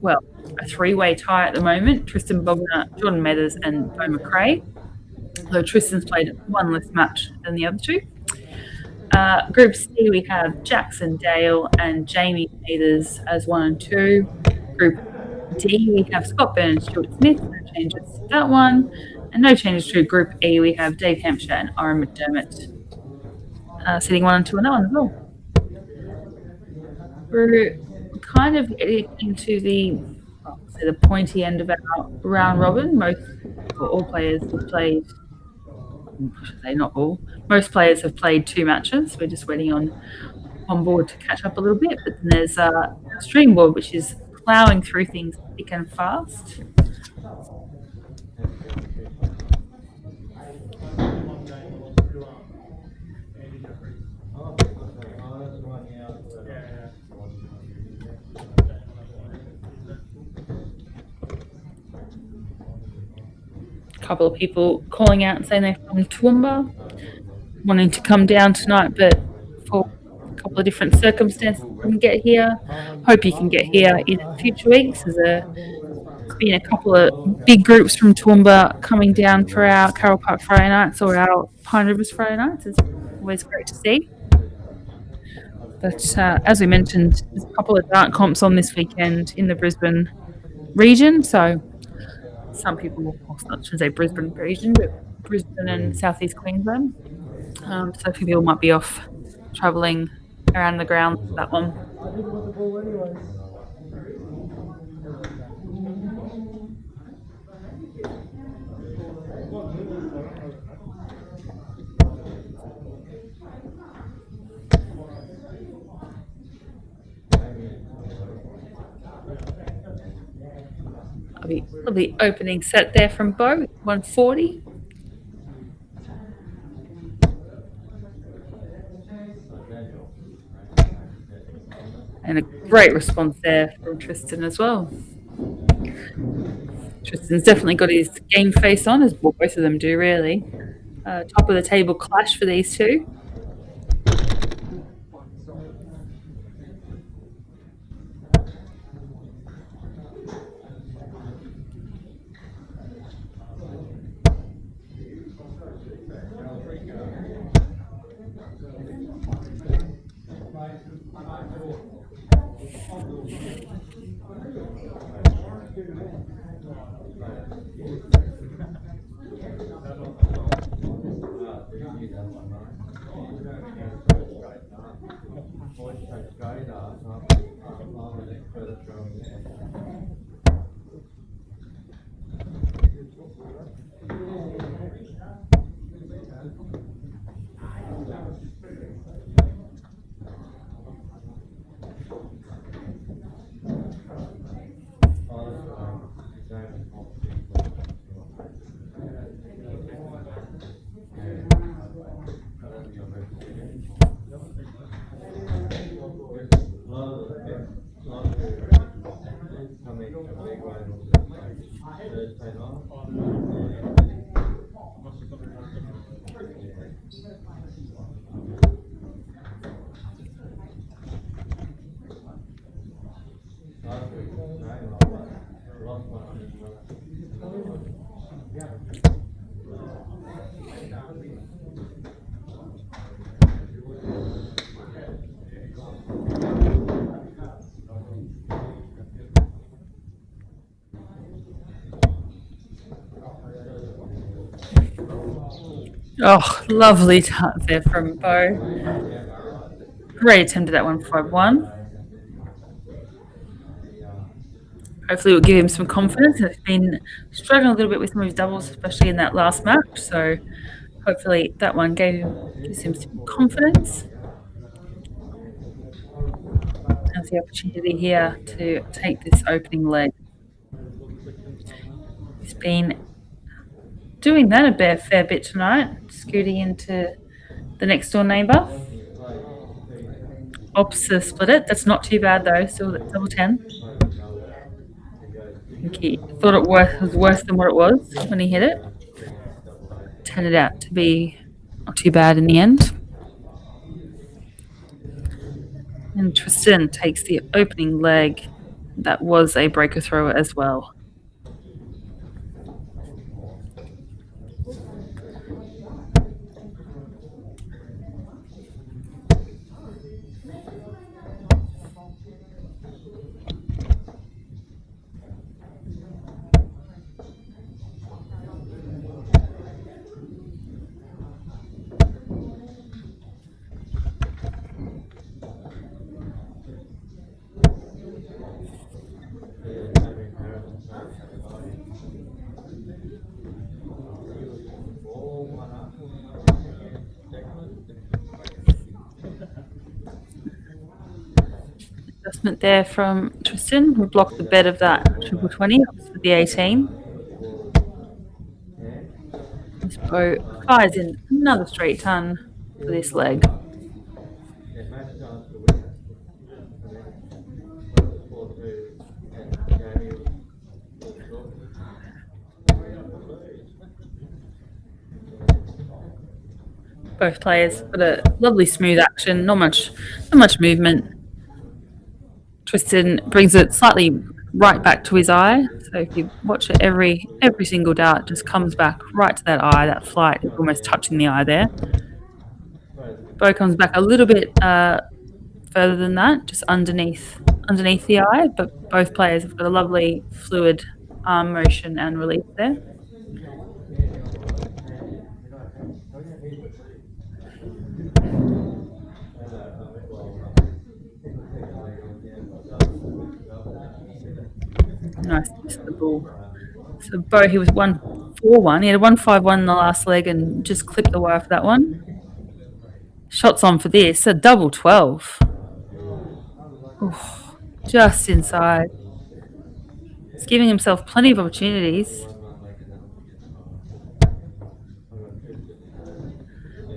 a three-way tie at the moment. Tristan Bogner, Jordan Mathers and Bo McRae. So Tristan's played one less match than the other two. Group C, we have Jackson Dale and Jamie Mathers as 1 and 2. Group D, we have Scott Byrne and Stuart Smith. No changes to that one. And no changes to Group E, we have Dave Hampshire and Oren McDermott sitting 1 and 2 on that one as well. We're kind of into the pointy end of our round robin. All players have played, I should say not all, most players have played 2 matches. We're just waiting on board to catch up a little bit. But then there's a stream board, which is plowing through things thick and fast. A couple of people calling out and saying they're from Toowoomba, wanting to come down tonight, but for a couple of different circumstances couldn't get here. Hope you can get here in future weeks. There's been a couple of big groups from Toowoomba coming down for our Carole Park Friday nights or our Pine Rivers Friday nights. It's always great to see. But as we mentioned, there's a couple of dart comps on this weekend in the Brisbane region. So some people, I shouldn't say Brisbane region, but Brisbane and southeast Queensland. So a few people might be off travelling around the ground for that one. I didn't want the ball anyways. Lovely opening set there from Bo, 140. And a great response there from Tristan as well. Tristan's definitely got his game face on, as both of them do, really. Top of the table clash for these two. Oh, lovely dart there from Bo. Great attempt at that 151. Hopefully, it will give him some confidence. He's been struggling a little bit with some of his doubles, especially in that last match. So, hopefully, that one gives him some confidence. Has the opportunity here to take this opening leg. He's been doing that a fair bit tonight, scooting into the next door neighbour. Opposite split it. That's not too bad though. Still at double 10. I think he thought it was worse than what it was when he hit it. Turned out to be not too bad in the end. And Tristan takes the opening leg. That was a breaker thrower as well. Adjustment there from Tristan, who blocked the bed of that triple 20 for the 18. This bow fires in another straight ton for this leg. Both players got a lovely smooth action, not much movement. Tristan brings it slightly right back to his eye. So if you watch it, every single dart just comes back right to that eye. That flight is almost touching the eye there. Bow comes back a little bit further than that, just underneath the eye. But both players have got a lovely fluid arm motion and release there. Nice miss the ball. So Bo, he was 141. He had a 151 in the last leg and just clipped the wire for that one. Shots on for this, a double 12. Ooh, just inside. He's giving himself plenty of opportunities.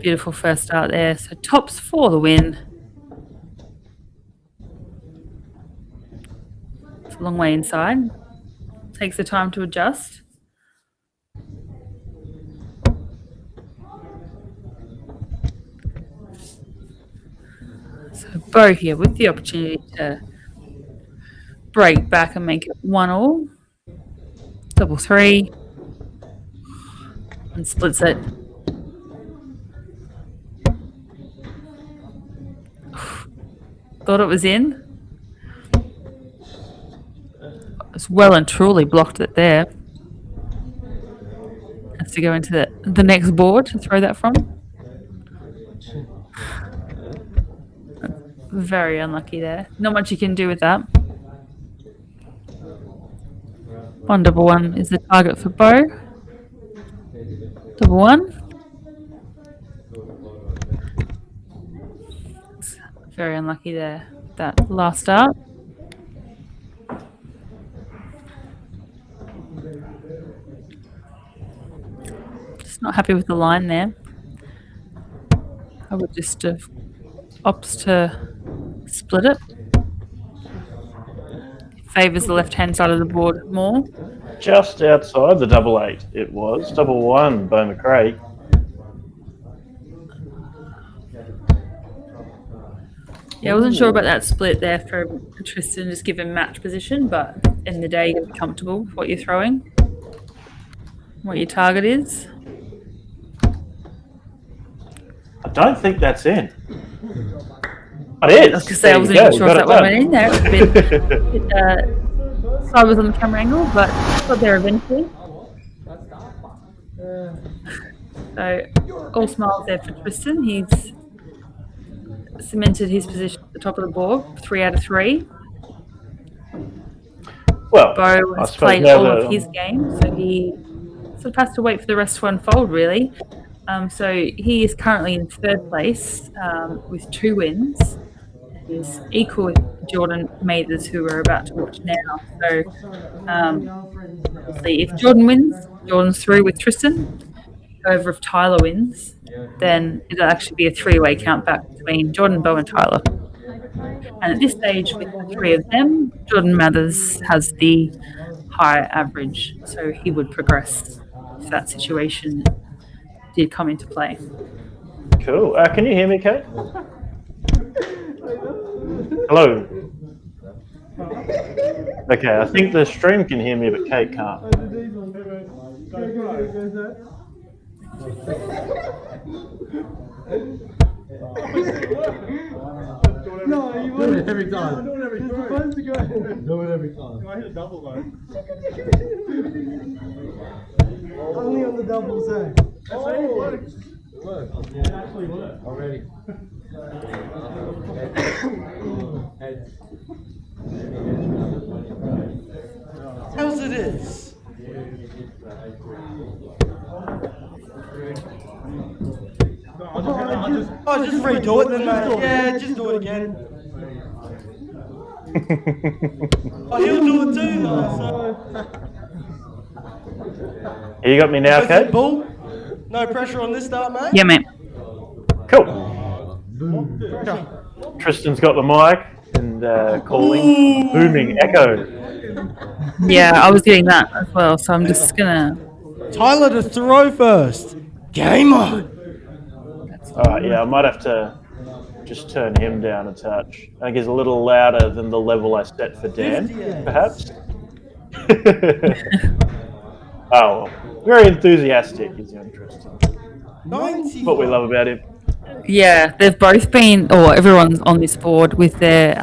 Beautiful first start there. So tops for the win. It's a long way inside. Takes the time to adjust. So Bo here with the opportunity to break back and make it 1-all. Double 3. And splits it. Thought it was in. It's well and truly blocked it there. Has to go into the next board to throw that from. Very unlucky there. Not much you can do with that. 1 double 1 is the target for Bo. Double 1. It's very unlucky there. That last start. Just not happy with the line there. I would just have opts to split it. Favours the left-hand side of the board more. Just outside the 8-8, it was. 1-1, Bo McRae. Yeah, I wasn't sure about that split there for Tristan, just given match position, but in the day, you're comfortable with what you're throwing, what your target is. I don't think that's in. It is. I was going to say, I wasn't even sure if that one went in there. It was a bit sideways on the camera angle, but got there eventually. So, all smiles there for Tristan. He's cemented his position at the top of the board, 3 out of 3. Well, Bo has played all of his games, so he sort of has to wait for the rest to unfold, really. So he is currently in 3rd place with 2 wins. He's equal with Jordan Mathers, who we're about to watch now. So, obviously, if Jordan wins, Jordan's through with Tristan. However, if Tyler wins, then it'll actually be a 3-way count back between Jordan, Bo, and Tyler. And at this stage, with the 3 of them, Jordan Mathers has the higher average, so he would progress if that situation did come into play. Cool. Can you hear me, Kate? Hello. Okay, I think the stream can hear me, but Kate can't. No, you Do it every time. Do it every time. Supposed to go. Do it every time. Can I hit a double though? Only on the double side. Oh, it works. It works. It actually works. Already. How's it is? Just redo it then, mate. Yeah, just do it again. He'll do it too, though. You got me now, Kate? Bull? No pressure on this start, mate? Yeah, mate. Cool. Tristan's got the mic and calling, booming echo. Yeah, I was getting that as well, so I'm just gonna. Tyler to throw first. Game on. Alright, yeah, I might have to just turn him down a touch. I think he's a little louder than the level I set for Dan, perhaps. Oh, well, very enthusiastic is Tristan. 90. What we love about him. Yeah, they've both been, or everyone's on this board with their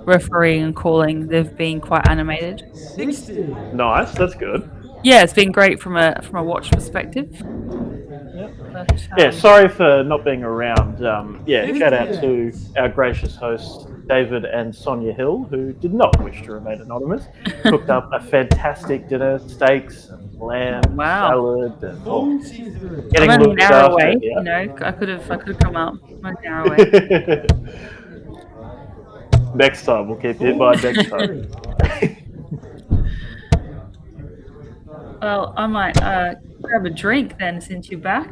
refereeing and calling. They've been quite animated. 60. Nice, that's good. Yeah, it's been great from a watch perspective. But, Yeah, sorry for not being around. Shout out to our gracious hosts, David and Sonia Hill, who did not wish to remain anonymous. Cooked up a fantastic dinner, steaks and lamb, salad, and getting I'm only looked an hour after. away. Yeah. You know, I could have come out. I'm an hour away. Next time, we'll keep it by next time. Well, I might grab a drink then, since you're back,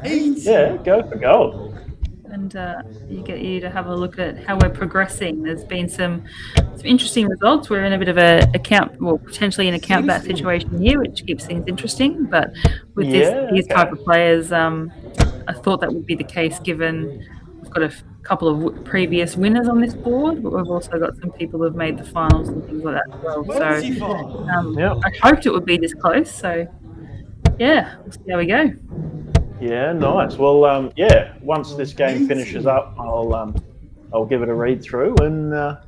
Yeah, go for gold. and get you to have a look at how we're progressing. There's been some interesting results. We're in a bit of potentially an account back situation here, which keeps things interesting. But with these type of players, I thought that would be the case, given we've got a couple of previous winners on this board, but we've also got some people who've made the finals and things like that as well. So I hoped it would be this close. So yeah, we'll see how we go. Yeah, nice. Well, once this game finishes up, I'll give it a read through and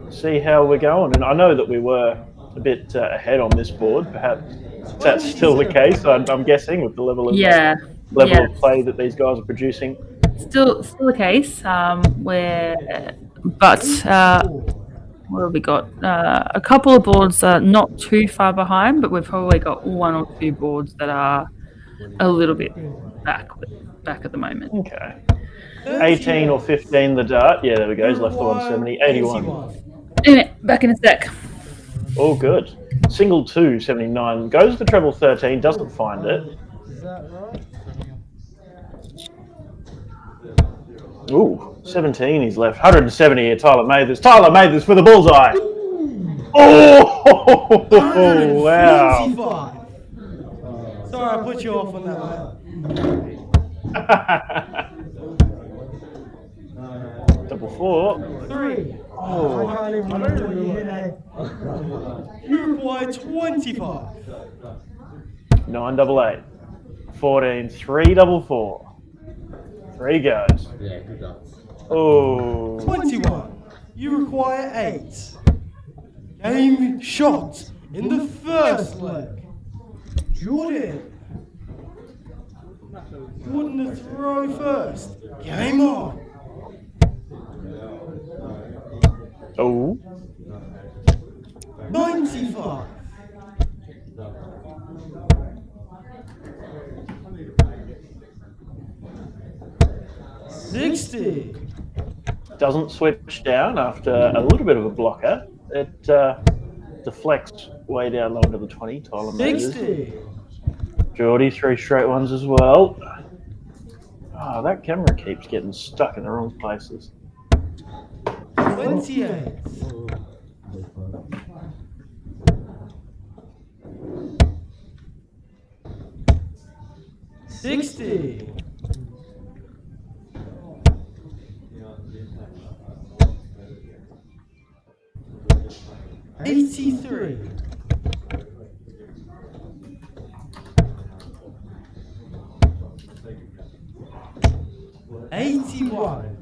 see how we're going. And I know that we were a bit ahead on this board. Perhaps that's still the case. I'm guessing with the level of of play that these guys are producing. Still the case. What have we got? A couple of boards not too far behind, but we've probably got 1 or 2 boards that are a little bit back at the moment. Okay. 18 or 15 the dart. Yeah, there we go. He's left the 170. 81. Anyway, back in a sec. All good. Single 2, 79. Goes to treble 13, doesn't find it. Is that right? Ooh, 17 he's left. 170 here, Tyler Mathers. Tyler Mathers for the bullseye. Oh! Oh, wow. 145. Sorry, I put you off on that one. Double four. 3. Oh. I can't even remember what you hit, eh? You require 25. 9 double 8. 14. 3 double 4. 3 goes. Yeah, good luck. Oh. 21. You require 8. Game shot in the first leg. Jordan. Jordan to throw first. Game on. Oh. 95. 60. Doesn't switch down after a little bit of a blocker. It deflects way down low into the 20. Tyler Mathers. 60. Geordie, 3 straight ones as well. Oh, that camera keeps getting stuck in the wrong places. 28. 60. 83. 81.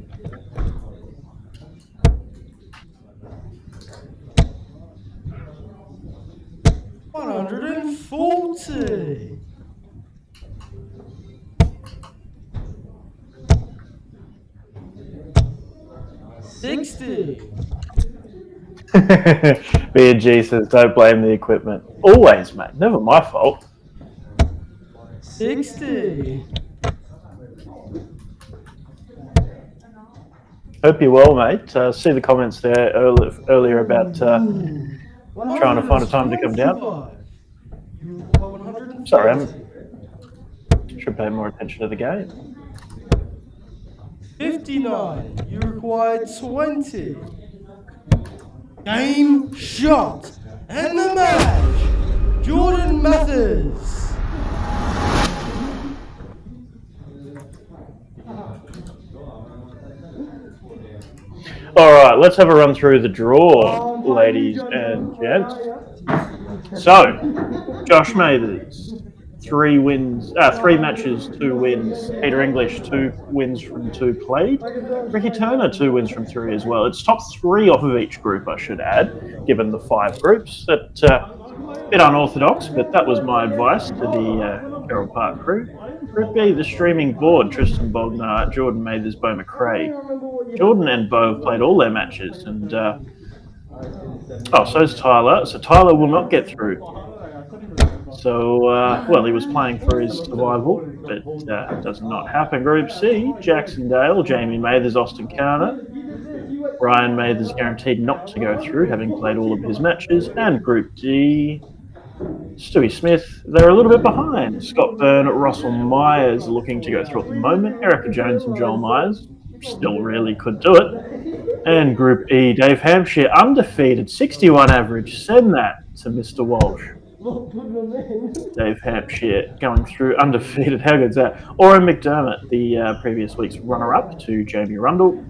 140. 60. B&G says, don't blame the equipment. Always, mate. Never my fault. 60. Hope you're well, mate. See the comments there earlier about trying to find a time to come down. Sorry, I should pay more attention to the game. 59. You require 20. Game shot and the match. Jordan Mathers. All right, let's have a run through the draw, ladies and gents. So, Josh Mathers, 3 matches, 2 wins. Peter English, 2 wins from 2 played. Ricky Turner, 2 wins from 3 as well. It's top 3 off of each group, I should add, given the 5 groups. That bit unorthodox, but that was my advice to the Carole Park crew. Group B, the streaming board, Tristan Bognar, Jordan Mathers, Bo McRae. Jordan and Bo have played all their matches, and so's Tyler. So Tyler will not get through. So, he was playing for his survival, but does not happen. Group C, Jackson Dale, Jamie Mathers, Austin Carter. Ryan Mathers guaranteed not to go through, having played all of his matches. And Group D, Stewie Smith, they're a little bit behind. Scott Byrne, Russell Myers looking to go through at the moment. Erica Jones and Joel Myers still really could do it. And Group E, Dave Hampshire, undefeated, 61 average. Send that to Mr. Walsh. Dave Hampshire going through undefeated. How good's that? Oren McDermott, the previous week's runner-up to Jamie Rundle,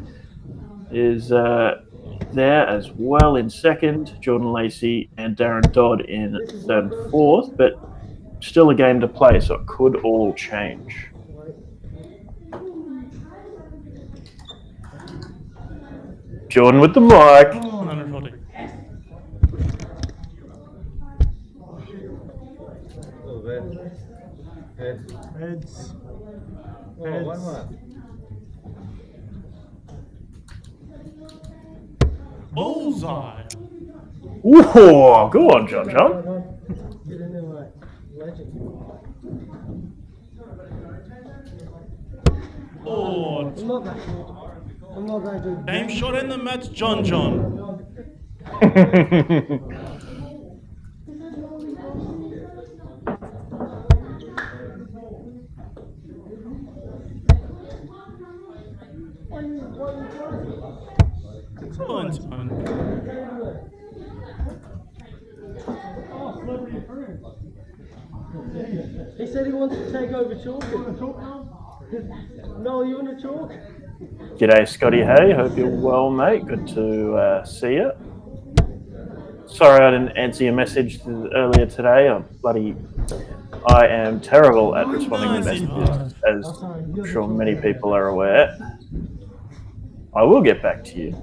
is there as well in second. Jordan Lacey and Darren Dodd in third and fourth, but still a game to play, so it could all change. Jordan with the mic. 140. Heads. Heads. Oh, 1-1. Bullseye. Whoa, go on, John. Get in there, mate. Legend. Lord. I'm not going to. Game shot in the match, John. He said he wants to take over chalk. No, you want to chalk? G'day, Scotty. Hey, hope you're well, mate. Good to see you. Sorry I didn't answer your message earlier today. I am terrible at responding to messages, as I'm sure many people are aware. I will get back to you.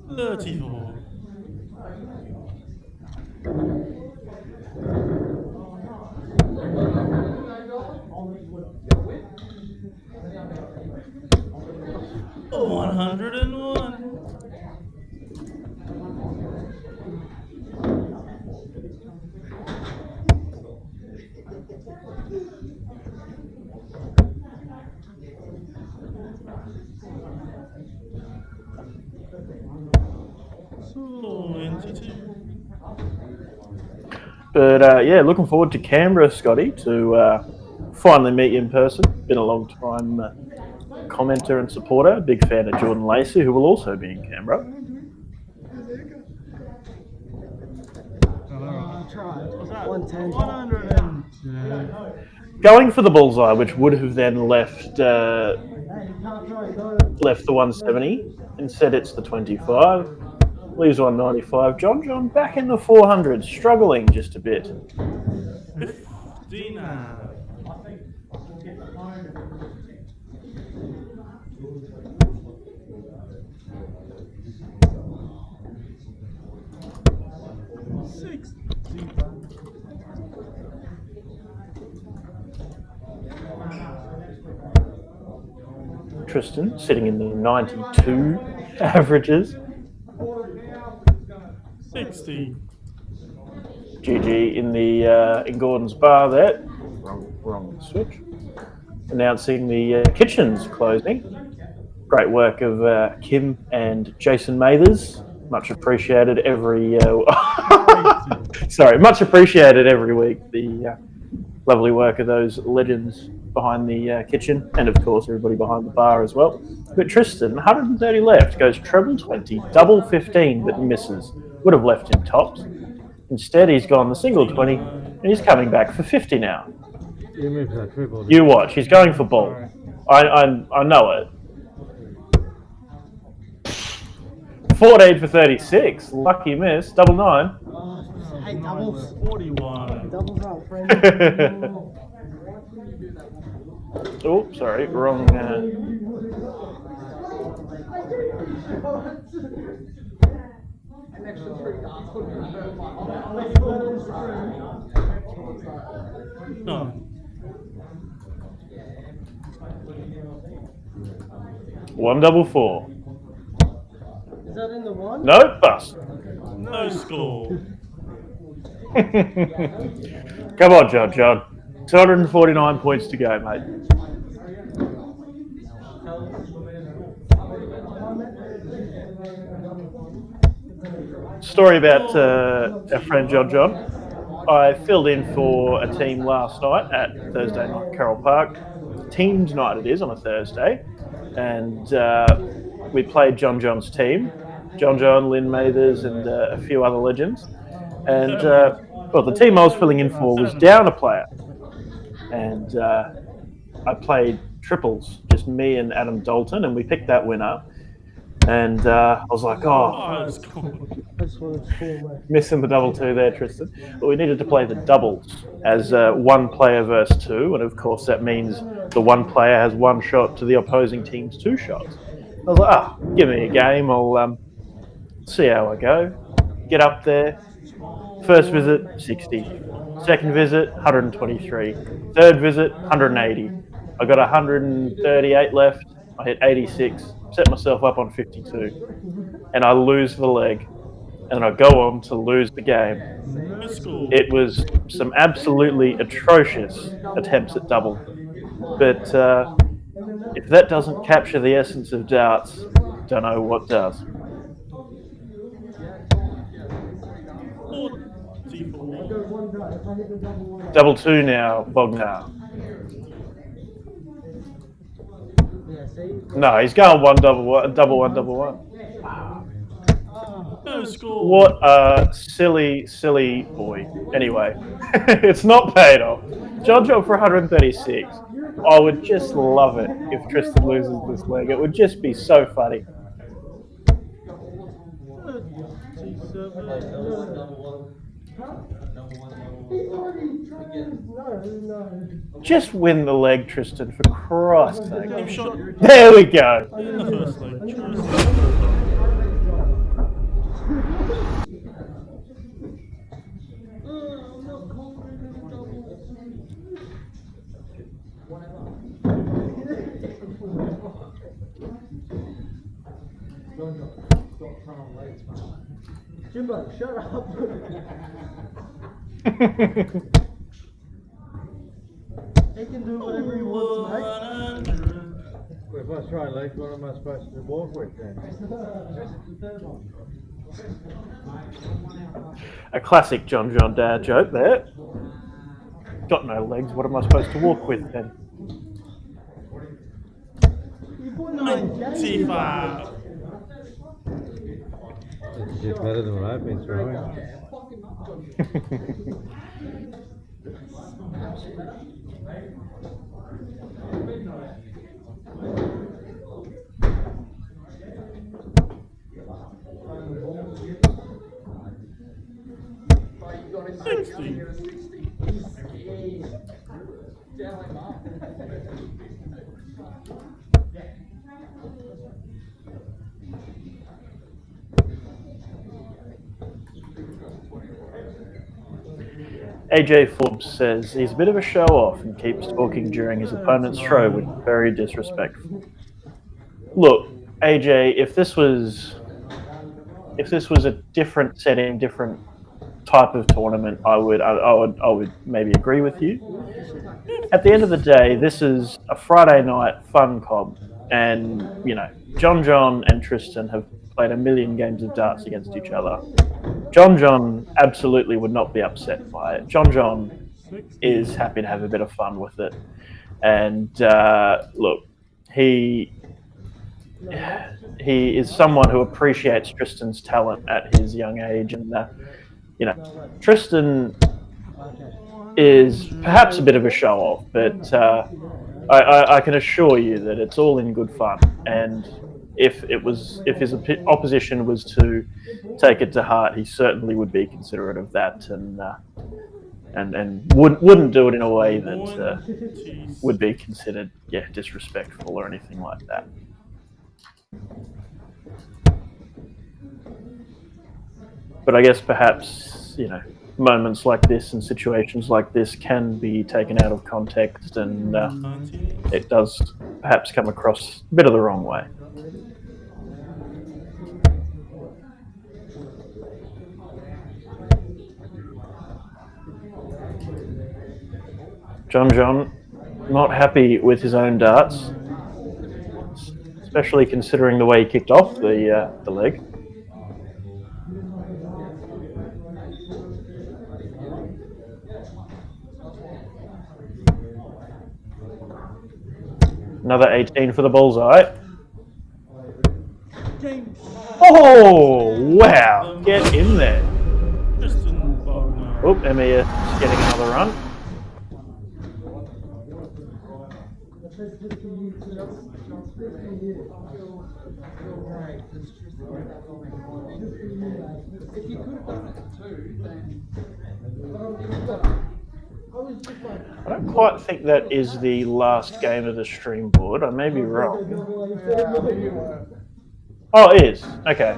$34. $101. But yeah, looking forward to Canberra, Scotty, to finally meet you in person. Been a long time commenter and supporter. Big fan of Jordan Lacey, who will also be in Canberra. What's that? 110. 100. Going for the bullseye, which would have then left the 170. Instead, it's the 25. Leaves 195. John back in the 400s, struggling just a bit. 59. Tristan sitting in the 92 averages. 60. GG in the in Gordon's bar there. Wrong switch. Announcing the kitchen's closing. Great work of Kim and Jason Mathers. Much appreciated every. Much appreciated every week. The lovely work of those legends behind the kitchen, and of course everybody behind the bar as well. But Tristan, 130 left, goes treble 20, double 15, but misses. Would have left him tops. Instead, he's gone the single 20, and he's coming back for 50 now. You move that triple. You watch, he's going for ball. I know it. 14 for 36, lucky miss, double 9. Hey, doubles. 41. Doubles up, friend. Oh, sorry, wrong. No. One double 4. Is that in the one? No, bust. No score. Come on, John. 249 points to go, mate. Story about our friend John. I filled in for a team last night at Thursday night Carole Park. Teams night it is on a Thursday. And we played John's team. John, Lynn Mathers, and a few other legends. And the team I was filling in for was down a player. And I played triples, just me and Adam Dalton, and we picked that winner. And I was like, missing the double 2 there, Tristan. But we needed to play the doubles as one player versus 2. And of course, that means the one player has one shot to the opposing team's 2 shots. I was like, give me a game. I'll see how I go. Get up there. First visit, 60. Second visit, 123. Third visit, 180. I got 138 left. I hit 86. Set myself up on 52. And I lose the leg. And I go on to lose the game. It was some absolutely atrocious attempts at double. But if that doesn't capture the essence of darts, don't know what does. Double 2 now, Bognar. Yes. No, he's going one double one, double one, double one. No score. What a silly, silly boy. Anyway, it's not paid off. John for 136. I would just love it if Tristan loses this leg. It would just be so funny. Just win the leg, Tristan, for Christ's sake. There we go. In the first leg. Jimbo, shut up. He can do whatever he wants, mate. If I try legs, what am I supposed to walk with then? A classic John dad joke there. Got no legs, what am I supposed to walk with then? 95. It's just better than what I've been throwing. 60. AJ Forbes says he's a bit of a show-off and keeps talking during his opponent's throw, which is very disrespectful. Look, AJ, if this was a different setting, different type of tournament, I would maybe agree with you. At the end of the day, this is a Friday night fun comp, and you know, John and Tristan have played a million games of darts against each other. John absolutely would not be upset by it. John is happy to have a bit of fun with it, and look, he is someone who appreciates Tristan's talent at his young age, and you know, Tristan is perhaps a bit of a show-off, but I can assure you that it's all in good fun. And if his opposition was to take it to heart, he certainly would be considerate of that, and wouldn't do it in a way that would be considered disrespectful or anything like that. But I guess perhaps, you know, moments like this and situations like this can be taken out of context, and it does perhaps come across a bit of the wrong way. John, not happy with his own darts, especially considering the way he kicked off the leg. Another 18 for the bullseye. Oh, wow. Get in there. Oop, Emir getting another run. I don't quite think that is the last game of the stream board. I may be wrong. Oh, it is. Okay.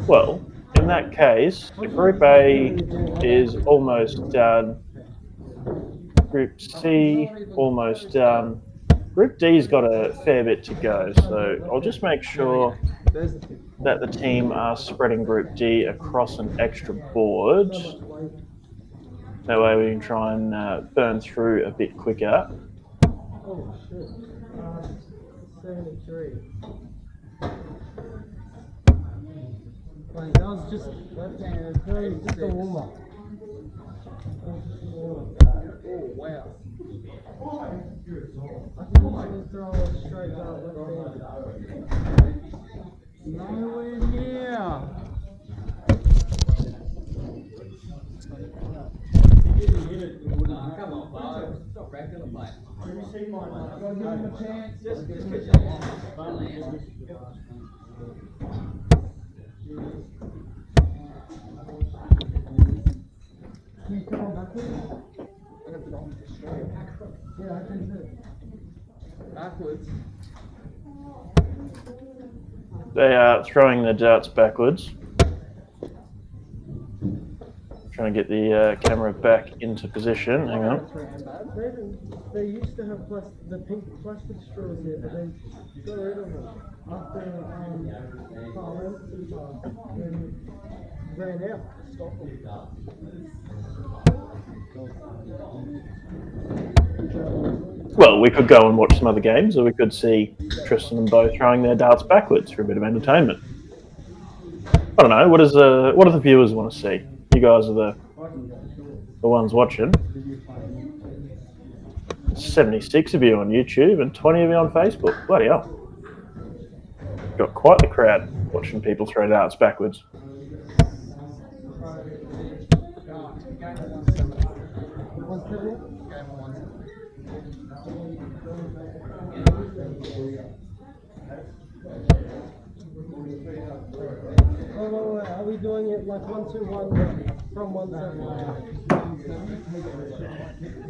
Well, in that case, Group A is almost done. Group C, almost done. Group D's got a fair bit to go, so I'll just make sure that the team are spreading Group D across an extra board. That way we can try and burn through a bit quicker. Oh shit. 73. Wait, that was just left-handed. Just a warm-up. Oh, wow. I can usually throw it straight out left-handed. Nowhere near. Come on, bro. Stop wrecking the plate. Let me see mine. Gotta give him a chance. Just get that one. Can you come on backwards? I got the on. Yeah, I can too. Backwards. They are throwing their darts backwards. Trying to get the camera back into position. Hang on. They used to have the pink plastic straws here, but they got rid of them after Carole ran out. Stopped them. Well, we could go and watch some other games, or we could see Tristan and Bo throwing their darts backwards for a bit of entertainment. I don't know. What do the viewers want to see? You guys are the ones watching. 76 of you on YouTube and 20 of you on Facebook. Bloody hell. Got quite the crowd watching people throw darts backwards. Are we doing it like 1-2-1 from 1-7?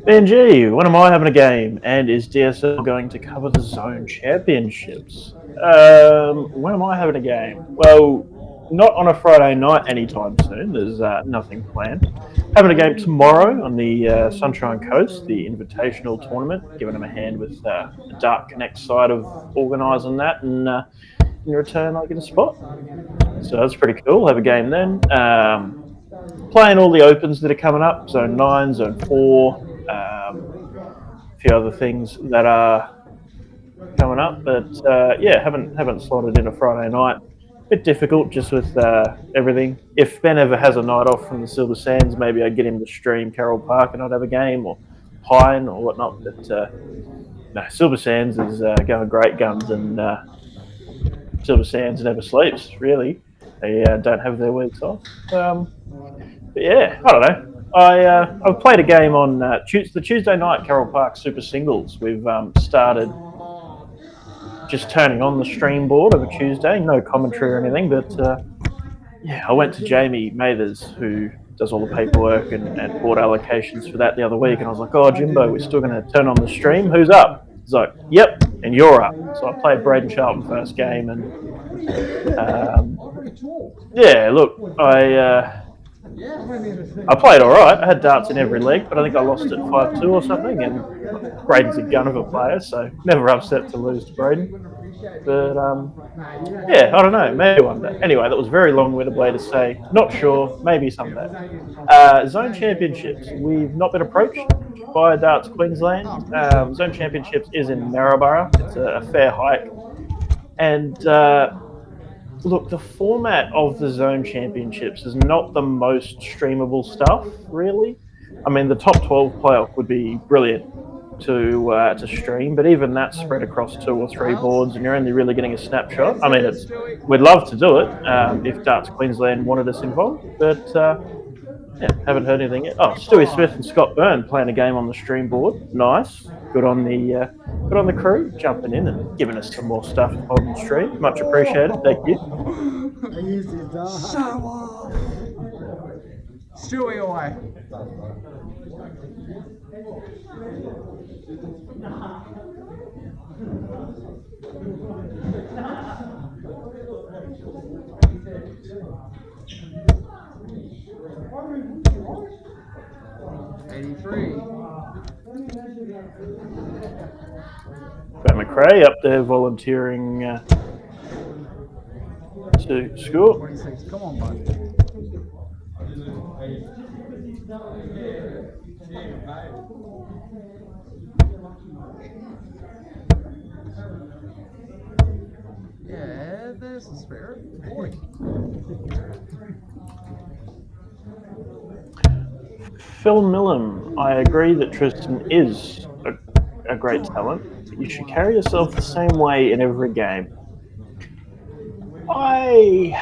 BNG, when am I having a game? And is DSL going to cover the Zone Championships? When am I having a game? Well, not on a Friday night anytime soon. There's nothing planned. Having a game tomorrow on the Sunshine Coast, the Invitational Tournament, giving them a hand with the Dart Connect side of organising that, and in return I get a spot. So that's pretty cool. Have a game then. Playing all the opens that are coming up, Zone 9, Zone 4, a few other things that are coming up, but yeah, haven't slotted in a Friday night. Bit difficult just with everything. If Ben ever has a night off from the Silver Sands, maybe I'd get him to stream Carole Park and I'd have a game, or Pine or whatnot. But no, Silver Sands is going great guns, and Silver Sands never sleeps, really. They don't have their weeks off. But yeah, I don't know. I've played a game on the Tuesday night Carole Park Super Singles. We've started just turning on the stream board of a Tuesday, no commentary or anything, but yeah, I went to Jamie Mathers, who does all the paperwork and board allocations for that the other week, and I was like, oh, Jimbo, we're still going to turn on the stream. Who's up? He's like, yep, and you're up. So I played Braden Charlton first game, and yeah, look, I played all right. I had darts in every leg, but I think I lost at 5-2 or something, and Braden's a gun of a player, so never upset to lose to Braden. But yeah, I don't know, maybe one day. Anyway, that was a very long-winded way to say, not sure, maybe someday. Zone Championships, we've not been approached by Darts Queensland. Zone Championships is in Maryborough. It's a fair hike. And look, the format of the Zone Championships is not the most streamable stuff, really. I mean, the top 12 playoff would be brilliant to stream, but even that's spread across 2 or 3 boards, and you're only really getting a snapshot. I mean, we'd love to do it if Darts Queensland wanted us involved, but yeah, haven't heard anything yet. Oh, Stewie Smith and Scott Byrne playing a game on the stream board. Nice. Good on the crew, jumping in and giving us some more stuff on the stream. Much appreciated. Thank you. Show off! Stewie away. Got McRae up there volunteering to score. 26, come on, bud. Yeah, there's the spirit. Boy. Phil Millam, I agree that Tristan is a great talent, but you should carry yourself the same way in every game. I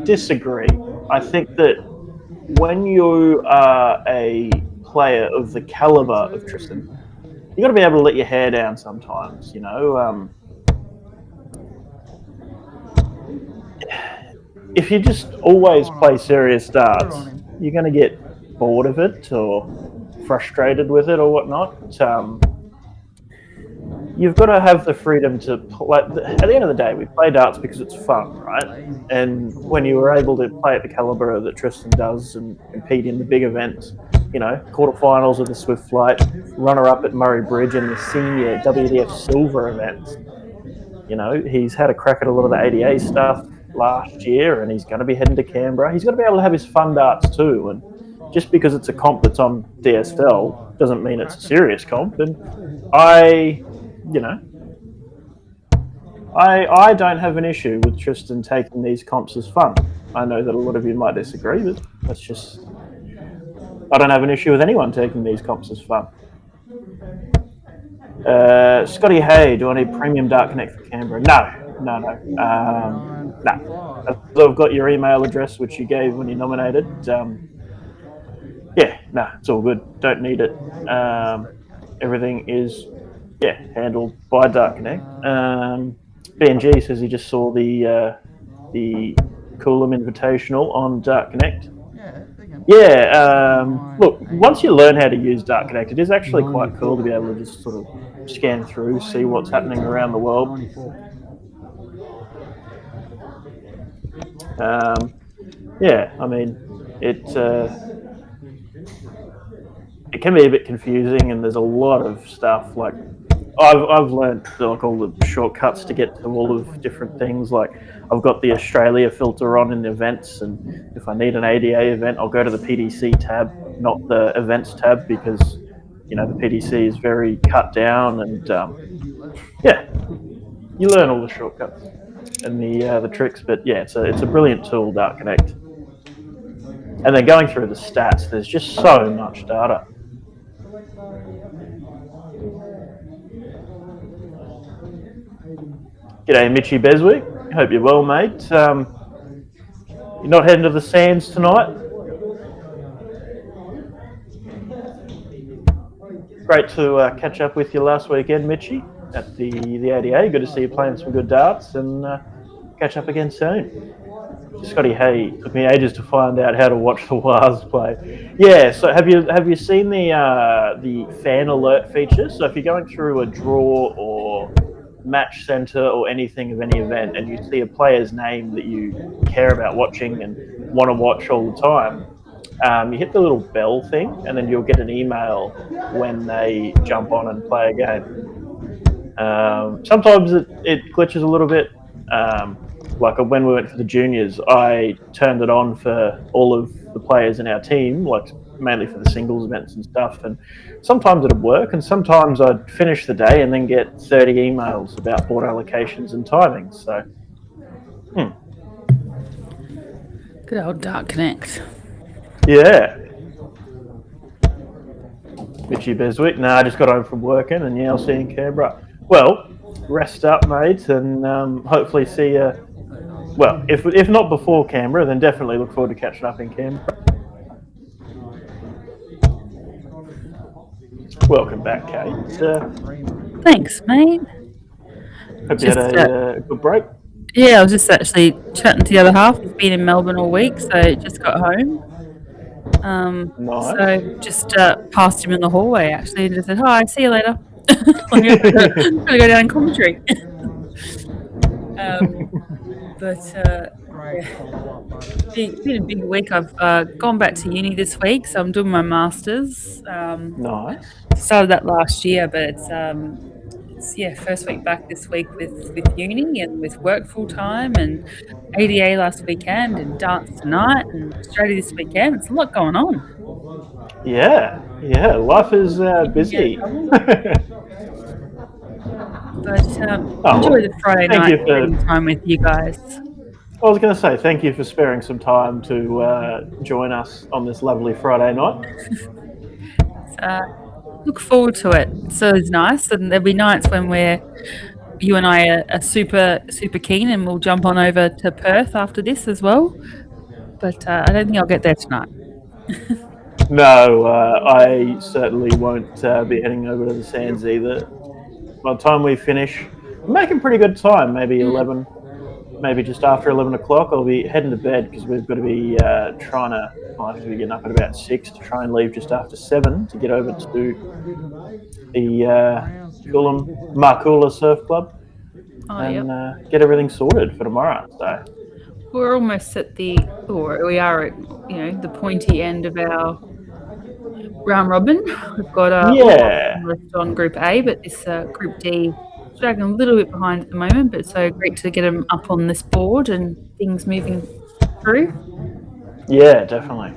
disagree. I think that when you are a player of the caliber of Tristan, you got to be able to let your hair down sometimes. If you just always play serious darts, you're going to get bored of it or frustrated with it or whatnot. You've got to have the freedom to play. At the end of the day, we play darts because it's fun, right? And when you were able to play at the caliber that Tristan does and compete in the big events, quarterfinals of the Swift Flight, runner-up at Murray Bridge and the senior WDF Silver events. He's had a crack at a lot of the ADA stuff last year, and he's going to be heading to Canberra. He's got to be able to have his fun darts too, and just because it's a comp that's on DSL doesn't mean it's a serious comp. And I don't have an issue with Tristan taking these comps as fun. I know that a lot of you might disagree, but I don't have an issue with anyone taking these comps as fun. Scotty Hay, do I need premium Dart Connect for Canberra? No. I've got your email address, which you gave when you nominated. It's all good. Don't need it. Everything is handled by Dart Connect. BNG says he just saw the Coolum Invitational on Dart Connect. Look, once you learn how to use Dart Connect, it is actually quite cool to be able to just sort of scan through, see what's happening around the world. It can be a bit confusing, and there's a lot of stuff. Like I've learned all the shortcuts to get to all of different things. Like I've got the Australia filter on in the events, and if I need an ADA event, I'll go to the PDC tab, not the events tab, because the PDC is very cut down, and you learn all the shortcuts and the tricks. But it's a brilliant tool, Dart Connect. And then going through the stats, there's just so much data. G'day, Mitchy Beswick. Hope you're well, mate. You're not heading to the Sands tonight? Great to catch up with you last weekend, Mitchy, at the ADA. Good to see you playing some good darts, and catch up again soon. Scotty Hay, took me ages to find out how to watch the Wars play. Yeah, so have you seen the fan alert feature? So if you're going through a draw or match center or anything of any event, and you see a player's name that you care about watching and want to watch all the time, you hit the little bell thing, and then you'll get an email when they jump on and play a game. Sometimes it glitches a little bit. Like when we went for the juniors, I turned it on for all of the players in our team, like mainly for the singles events and stuff. And sometimes it'd work, and sometimes I'd finish the day and then get 30 emails about board allocations and timings. So, Good old Dart Connect. Yeah. Mitchy Beswick. I just got home from working, and I'll see you in Canberra. Well, rest up, mate, and hopefully see you. Well, if not before Canberra, then definitely look forward to catching up in Canberra. Welcome back, Kate. Thanks, mate. Hope you had a good break. Yeah, I was just actually chatting to the other half. He's been in Melbourne all week, so just got home. Nice. So just passed him in the hallway, actually, and just said, hi, see you later. I'm going to go down and commentary. Been a big week. I've gone back to uni this week, so I'm doing my masters. Nice. Started that last year, but it's first week back this week with uni and with work full time, and ADA last weekend, and dance tonight, and Australia this weekend. It's a lot going on. Yeah, life is busy. But enjoy the Friday night time with you guys. I was going to say thank you for sparing some time to join us on this lovely Friday night. Look forward to it. So it's nice, and there'll be nights when you and I are super keen, and we'll jump on over to Perth after this as well. But I don't think I'll get there tonight. No, I certainly won't be heading over to the Sands either. By the time we finish, we're making pretty good time. Maybe 11, maybe just after 11 o'clock, I'll be heading to bed because we've got to be I'll have to be getting up at about 6 to try and leave just after 7 to get over to the Coolum Marcoola Surf Club and get everything sorted for tomorrow. So we're almost at we are at the pointy end of our round robin. We've got left on Group A, but this Group D is dragging a little bit behind at the moment. But it's so great to get them up on this board and things moving through. Yeah, definitely.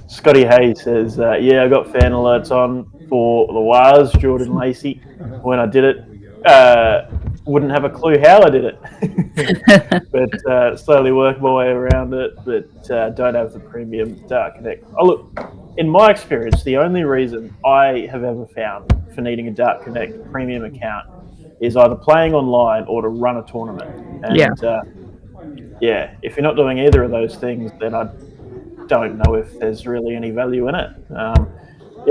Scotty Hayes says, I got fan alerts on for the wires, Jordan Lacey. When I did it, wouldn't have a clue how I did it. But slowly worked my way around it, but don't have the premium Dart Connect. Oh, look, in my experience, the only reason I have ever found for needing a Dart Connect premium account is either playing online or to run a tournament. And if you're not doing either of those things, then I don't know if there's really any value in it.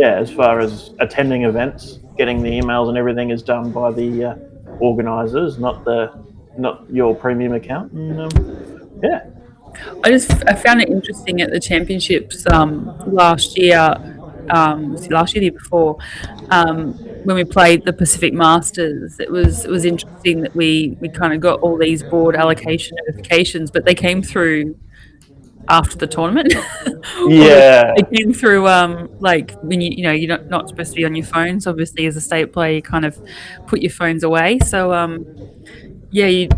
As far as attending events, getting the emails and everything is done by the organisers, not your premium account. I found it interesting at the championships last year, the year before, when we played the Pacific Masters. It was interesting that we kind of got all these board allocation notifications, but they came through after the tournament. They came through like when you're not supposed to be on your phones. Obviously, as a state player, you kind of put your phones away. So you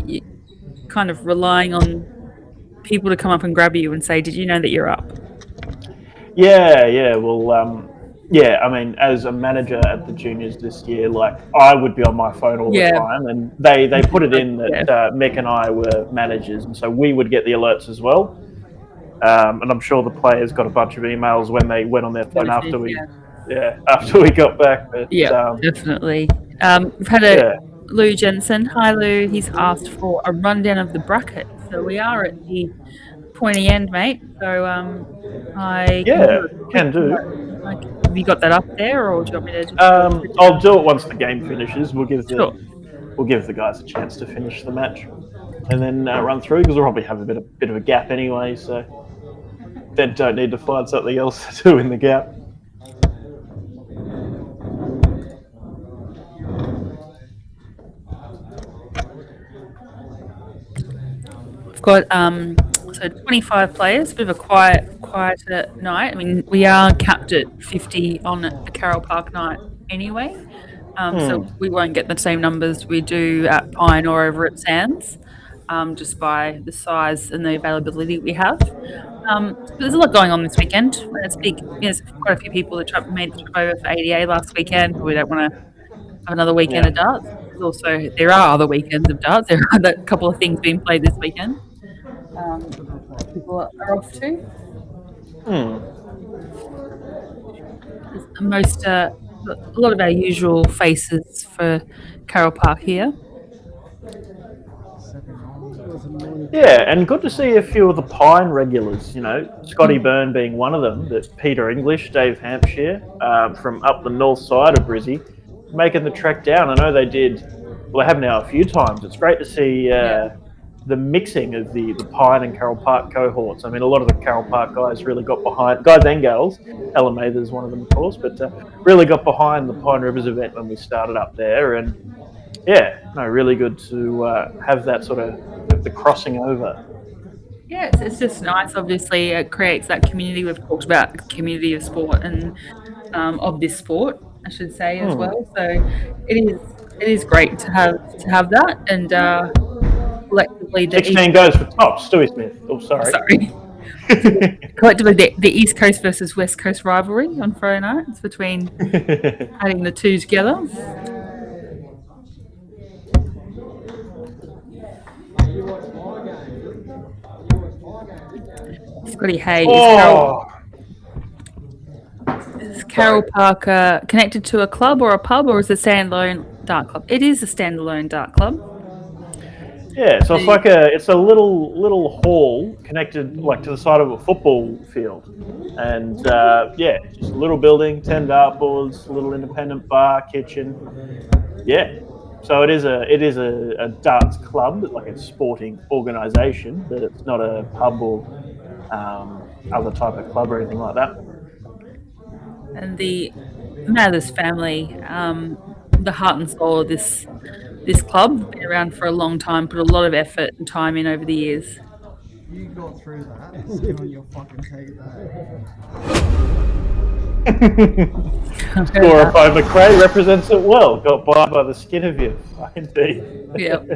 kind of relying on people to come up and grab you and say, "Did you know that you're up?" Well, I mean, as a manager at the juniors this year, like I would be on my phone all the time, and they put it in that Mick and I were managers, and so we would get the alerts as well. And I'm sure the players got a bunch of emails when they went on their phone after we got back. But, definitely. We've had Lou Jensen. Hi, Lou. He's asked for a rundown of the bracket. So we are at the pointy end, mate. So can do. Have you got that up there, or do you want me to? I'll do it once the game finishes. We'll give the guys a chance to finish the match, and then run through because we'll probably have a bit of a gap anyway. So then don't need to find something else to do in the gap. We've got 25 players, a bit of a quieter night. I mean, we are capped at 50 on the Carole Park night anyway, so we won't get the same numbers we do at Pine or over at Sands, just by the size and the availability we have. There's a lot going on this weekend. It's big. There's quite a few people that made the trip over for ADA last weekend. We don't want to have another weekend of darts. Also, there are other weekends of darts. There are a couple of things being played this weekend. People are off too. A lot of our usual faces for Carole Park here. Yeah, and good to see a few of the Pine regulars, Scotty Byrne being one of them, but Peter English, Dave Hampshire, from up the north side of Brizzy, making the trek down. I know they have now a few times. It's great to see the mixing of the Pine and Carole Park cohorts. I mean, a lot of the Carole Park guys really got behind, guys and girls, Ella Mather's one of them, of course, but really got behind the Pine Rivers event when we started up there. And really good to have that sort of the crossing over. Yeah, it's just nice. Obviously, it creates that community. We've talked about the community of sport and of this sport, I should say, as well. So it is great to have that, and collectively, 16 goes for tops. Stewie Smith. Oh, sorry. Collectively, the East Coast versus West Coast rivalry on Friday night. It's between adding the two together. Scotty Hay. Oh, Is Carole Parker connected to a club or a pub, or is it a standalone dart club? It is a standalone dart club. yeah. So it's like it's a little hall connected like to the side of a football field, and yeah, just a little building, 10 dartboards, a little independent bar, kitchen. Yeah. So it is a darts club, like a sporting organisation, but it's not a pub or other type of club or anything like that. And the Mathers family, the heart and soul of this club, been around for a long time, put a lot of effort and time in over the years. You got through that. Skin on your fucking tape Scorer by McRae represents it well. Got by the skin of your fucking teeth. Yep.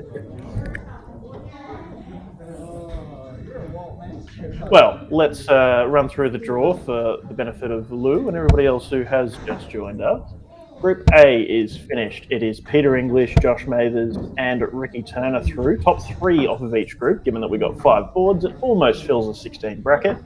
Well, let's run through the draw for the benefit of Lou and everybody else who has just joined us. Group A is finished. It is Peter English, Josh Mathers, and Ricky Turner through. Top 3 off of each group, given that we got 5 boards. It almost fills a 16 bracket.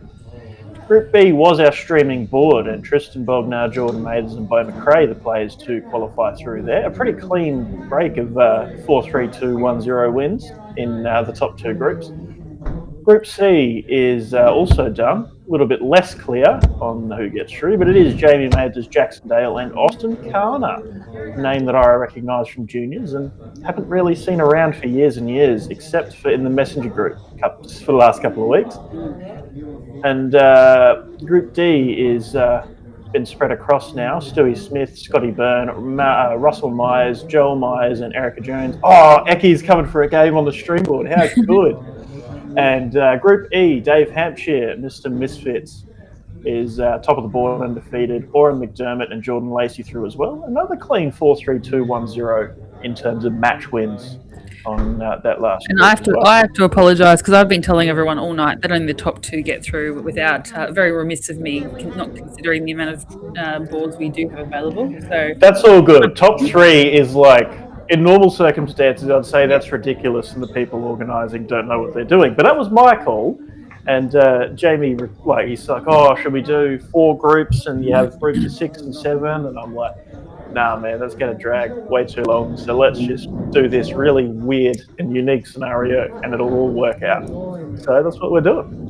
Group B was our streaming board, and Tristan Bognar, Jordan Mathers, and Bo McRae, the players to qualify through there. A pretty clean break of 4-3-2-1-0 wins in the top 2 groups. Group C is also done. A little bit less clear on who gets through, but it is Jamie Mathers, Jackson Dale, and Austin Carner, a name that I recognise from juniors and haven't really seen around for years and years, except for in the messenger group for the last couple of weeks. And Group D is been spread across now. Stewie Smith, Scotty Byrne, Russell Myers, Joel Myers, and Erica Jones. Oh, Ecky's coming for a game on the stream board. How good. And Group E, Dave Hampshire, Mr. Misfits, is top of the board undefeated. Oren McDermott and Jordan Lacey through as well. Another clean 4-3-2-1-0 in terms of match wins on that last. And I have to apologise because I've been telling everyone all night that only the top 2 get through without very remiss of me not considering the amount of boards we do have available. So that's all good. Top 3 is like, in normal circumstances, I'd say that's ridiculous and the people organising don't know what they're doing. But that was my call. And Jamie, he's like, oh, should we do 4 groups and you have groups of 6 and 7? And I'm like, nah, man, that's going to drag way too long. So let's just do this really weird and unique scenario and it'll all work out. So that's what we're doing.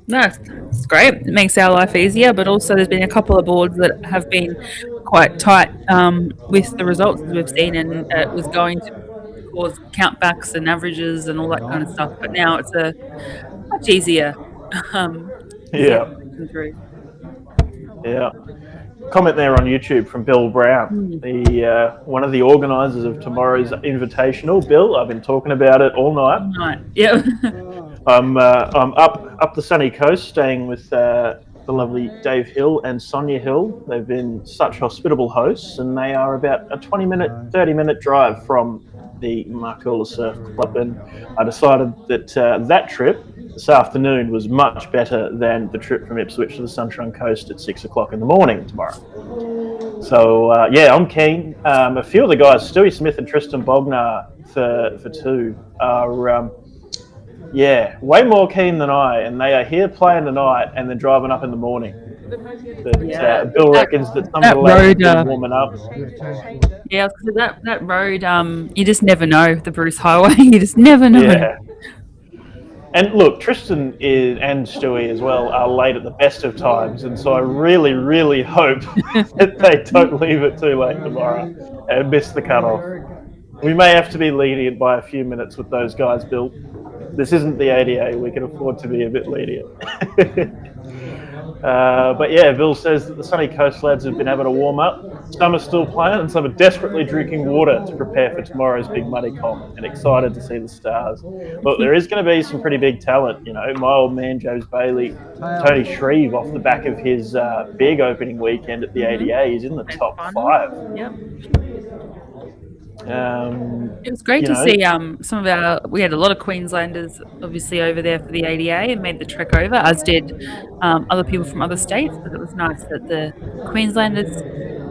No, it's great. It makes our life easier, but also there's been a couple of boards that have been quite tight with the results that we've seen, and it was going to cause countbacks and averages and all that kind of stuff. But now it's a much easier. Yeah. Comment there on YouTube from Bill Brown, the one of the organisers of tomorrow's Invitational. Bill, I've been talking about it all night. Yeah. I'm up the sunny coast, staying with the lovely Dave Hill and Sonia Hill. They've been such hospitable hosts, and they are about a 30-minute drive from the Markula Surf Club. And I decided that that trip this afternoon was much better than the trip from Ipswich to the Sunshine Coast at 6 o'clock in the morning tomorrow. So I'm keen. A few of the guys, Stewie Smith and Tristan Bognar for 2, are way more keen than I, and they are here playing tonight and then driving up in the morning. But Bill reckons that some of the lads are warming up. Yeah, that road, you just never know, the Bruce Highway. You just never know. Yeah. And look, Tristan and Stewie as well are late at the best of times, and so I really, really hope that they don't leave it too late tomorrow and miss the cutoff. We may have to be lenient by a few minutes with those guys, Bill. This isn't the ADA. We can afford to be a bit lenient. But yeah, Bill says that the Sunny Coast lads have been able to warm up. Some are still playing and some are desperately drinking water to prepare for tomorrow's big muddy comp and excited to see the stars. Look, there is going to be some pretty big talent. You know, my old man, James Bailey, Tony Shreve, off the back of his big opening weekend at the ADA, is in the top 5. Yep. It was great to see some of we had a lot of Queenslanders obviously over there for the ADA and made the trek over, as did other people from other states, but it was nice that the Queenslanders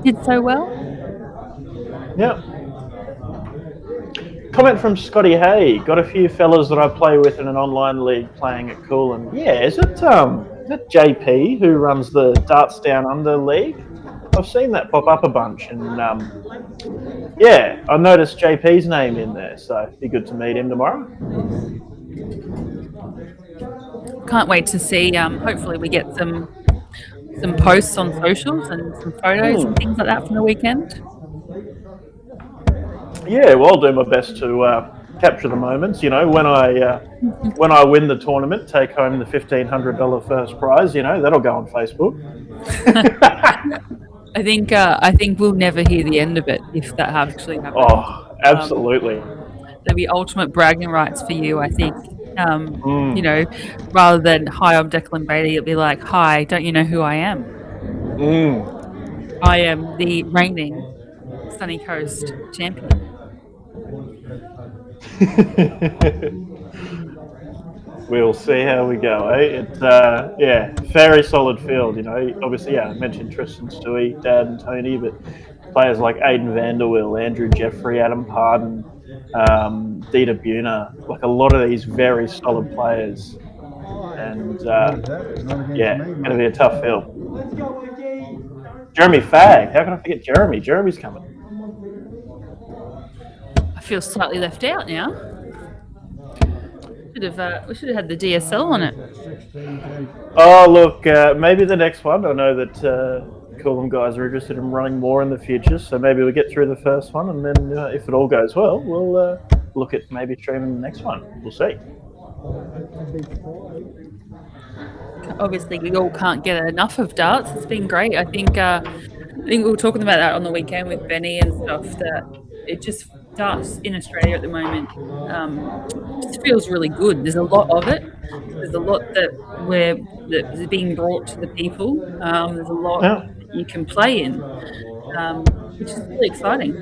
did so well. Yeah. Comment from Scotty Hay. Got a few fellas that I play with in an online league playing at Cool. And yeah, is it JP who runs the Darts Down Under League? I've seen that pop up a bunch. And yeah, I noticed JP's name in there. So it'd be good to meet him tomorrow. Can't wait to see. Hopefully, we get some posts on socials and some photos and things like that from the weekend. Yeah, well, I'll do my best to capture the moments. You know, when I win the tournament, take home the $1,500 first prize. You know, that'll go on Facebook. I think we'll never hear the end of it if that actually happens. Oh, absolutely. There'll be ultimate bragging rights for you, I think. You know, rather than "Hi, I'm Declan Beatty," it'll be like, "Hi, don't you know who I am? I am the reigning Sunny Coast champion." We'll see how we go, eh? It's yeah, very solid field. You know, obviously, yeah, I mentioned Tristan Stewie, Dad, and Tony, but players like Aidan Vanderwill, Andrew Jeffrey, Adam Pardon, Dieter Buhner, like a lot of these very solid players, and yeah, going to be a tough field. Jeremy Fagg, how can I forget Jeremy? Jeremy's coming. I feel slightly left out now. We should have had the DSL on it. Oh, look, maybe the next one. I know that Coolum guys are interested in running more in the future, so maybe we get through the first one, and then if it all goes well, we'll look at maybe streaming the next one. We'll see. Obviously, we all can't get enough of darts. It's been great. I think we were talking about that on the weekend with Benny and stuff, that it just darts in Australia at the moment just feels really good. There's a lot of it. There's a lot that is being brought to the people. There's a lot that you can play in, which is really exciting.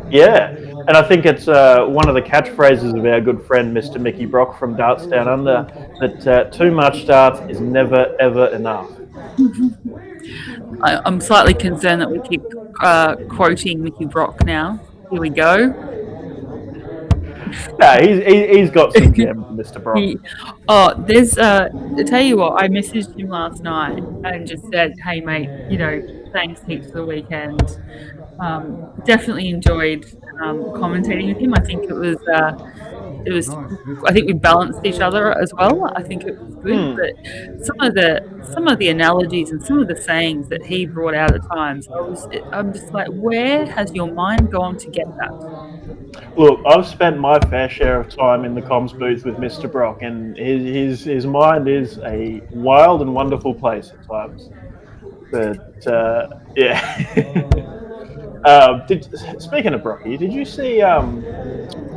Yeah, and I think it's one of the catchphrases of our good friend Mr. Mickey Brock from Darts Down Under, that too much darts is never, ever enough. I'm slightly concerned that we keep quoting Mickey Brock now. Here we go. No, he's got some gems, Mr. Brock. There's I tell you what, I messaged him last night and just said, "Hey mate, you know, thanks heaps for the weekend. Definitely enjoyed commentating with him. I think it was I think we balanced each other as well. I think it was good, but some of the analogies and some of the sayings that he brought out at times, I'm just like, where has your mind gone to get that? Look, I've spent my fair share of time in the comms booth with Mr. Brock, and his mind is a wild and wonderful place at times. But yeah. Speaking of Brocky, did you see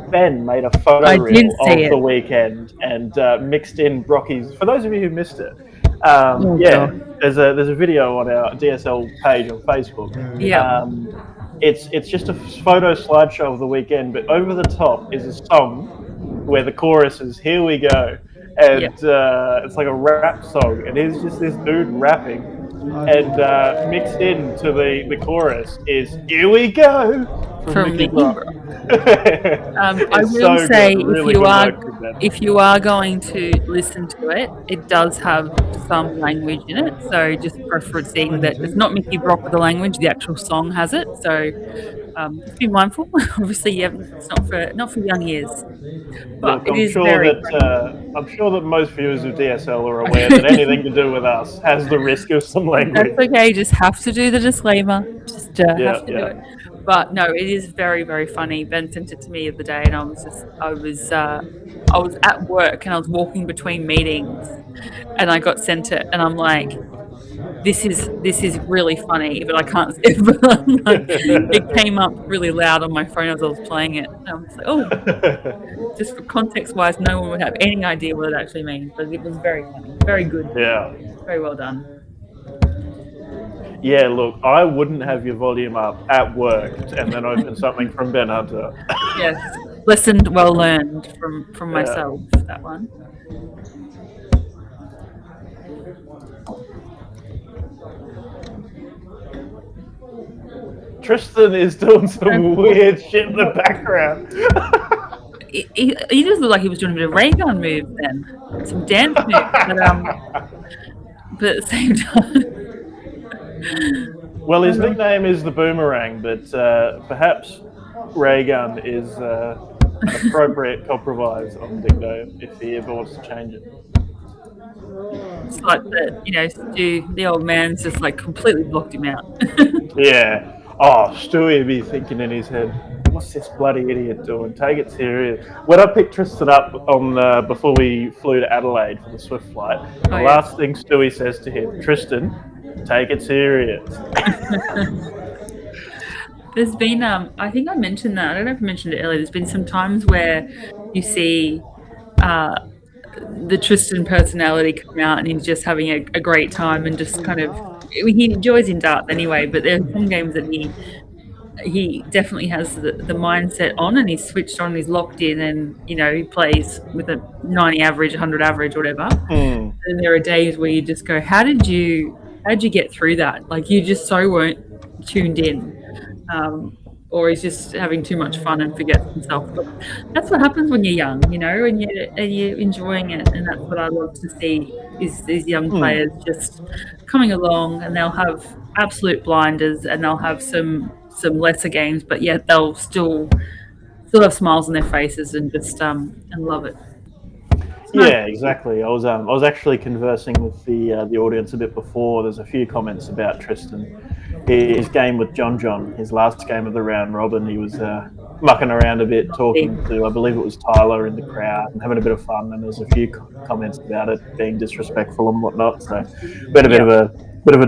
Ben made a photo reel of the weekend and mixed in Brocky's? For those of you who missed it, there's a video on our DSL page on Facebook. Yeah. It's just a photo slideshow of the weekend, but over the top is a song where the chorus is "Here We Go," and it's like a rap song, and it's just this dude rapping, and mixed into the chorus is "Here We Go" from Mickey Brock. I will say, if you are going to listen to it, it does have some language in it. So just preferencing that it's not Mickey Brock with the language; the actual song has it. So just be mindful. Obviously, it's not for young ears. But Look, it is very. I'm sure that most viewers of DSL are aware that anything to do with us has the risk of some language. That's okay. Just have to do the disclaimer. Just have to do it. But no, it is very, very funny. Ben sent it to me the other day, and I was at work and I was walking between meetings, and I got sent it, and I'm like, this is really funny, but I can't. It came up really loud on my phone as I was playing it. And I was like, oh, just for context-wise, no one would have any idea what it actually means, but it was very funny, very good. Yeah, very well done. Yeah, look, I wouldn't have your volume up at work and then open something from Ben Hunter. Yes, listened, well learned from myself, that one. Tristan is doing some weird shit in the background. He just looked like he was doing a bit of ray gun moves then, some dance moves, but at the same time. Well, his nickname is the Boomerang, but perhaps Raygun is an appropriate compromise on Dicto if he ever wants to change it. It's like Stu, the old man's just like completely blocked him out. Yeah. Oh, Stewie would be thinking in his head, what's this bloody idiot doing? Take it serious. When I picked Tristan up on before we flew to Adelaide for the Swift flight, the last thing Stewie says to him, Tristan, take it serious. There's been, I think I mentioned that. I don't know if I mentioned it earlier. There's been some times where you see the Tristan personality come out and he's just having a great time and just kind of, he enjoys in darts anyway, but there are some games that he definitely has the mindset on and he's switched on, he's locked in, and he plays with a 90 average, 100 average, whatever. And there are days where you just go, how'd you get through that? Like, you just so weren't tuned in. Or he's just having too much fun and forgets himself. But that's what happens when you're young, and you're enjoying it. And that's what I love to see is these young players just coming along, and they'll have absolute blinders, and they'll have some lesser games, but yet they'll still have smiles on their faces and just and love it. Yeah, exactly. I was actually conversing with the audience a bit before. There's a few comments about Tristan. His game with John, his last game of the round robin, he was mucking around a bit, talking to, I believe it was Tyler in the crowd, and having a bit of fun. And there's a few comments about it being disrespectful and whatnot. So, bit of a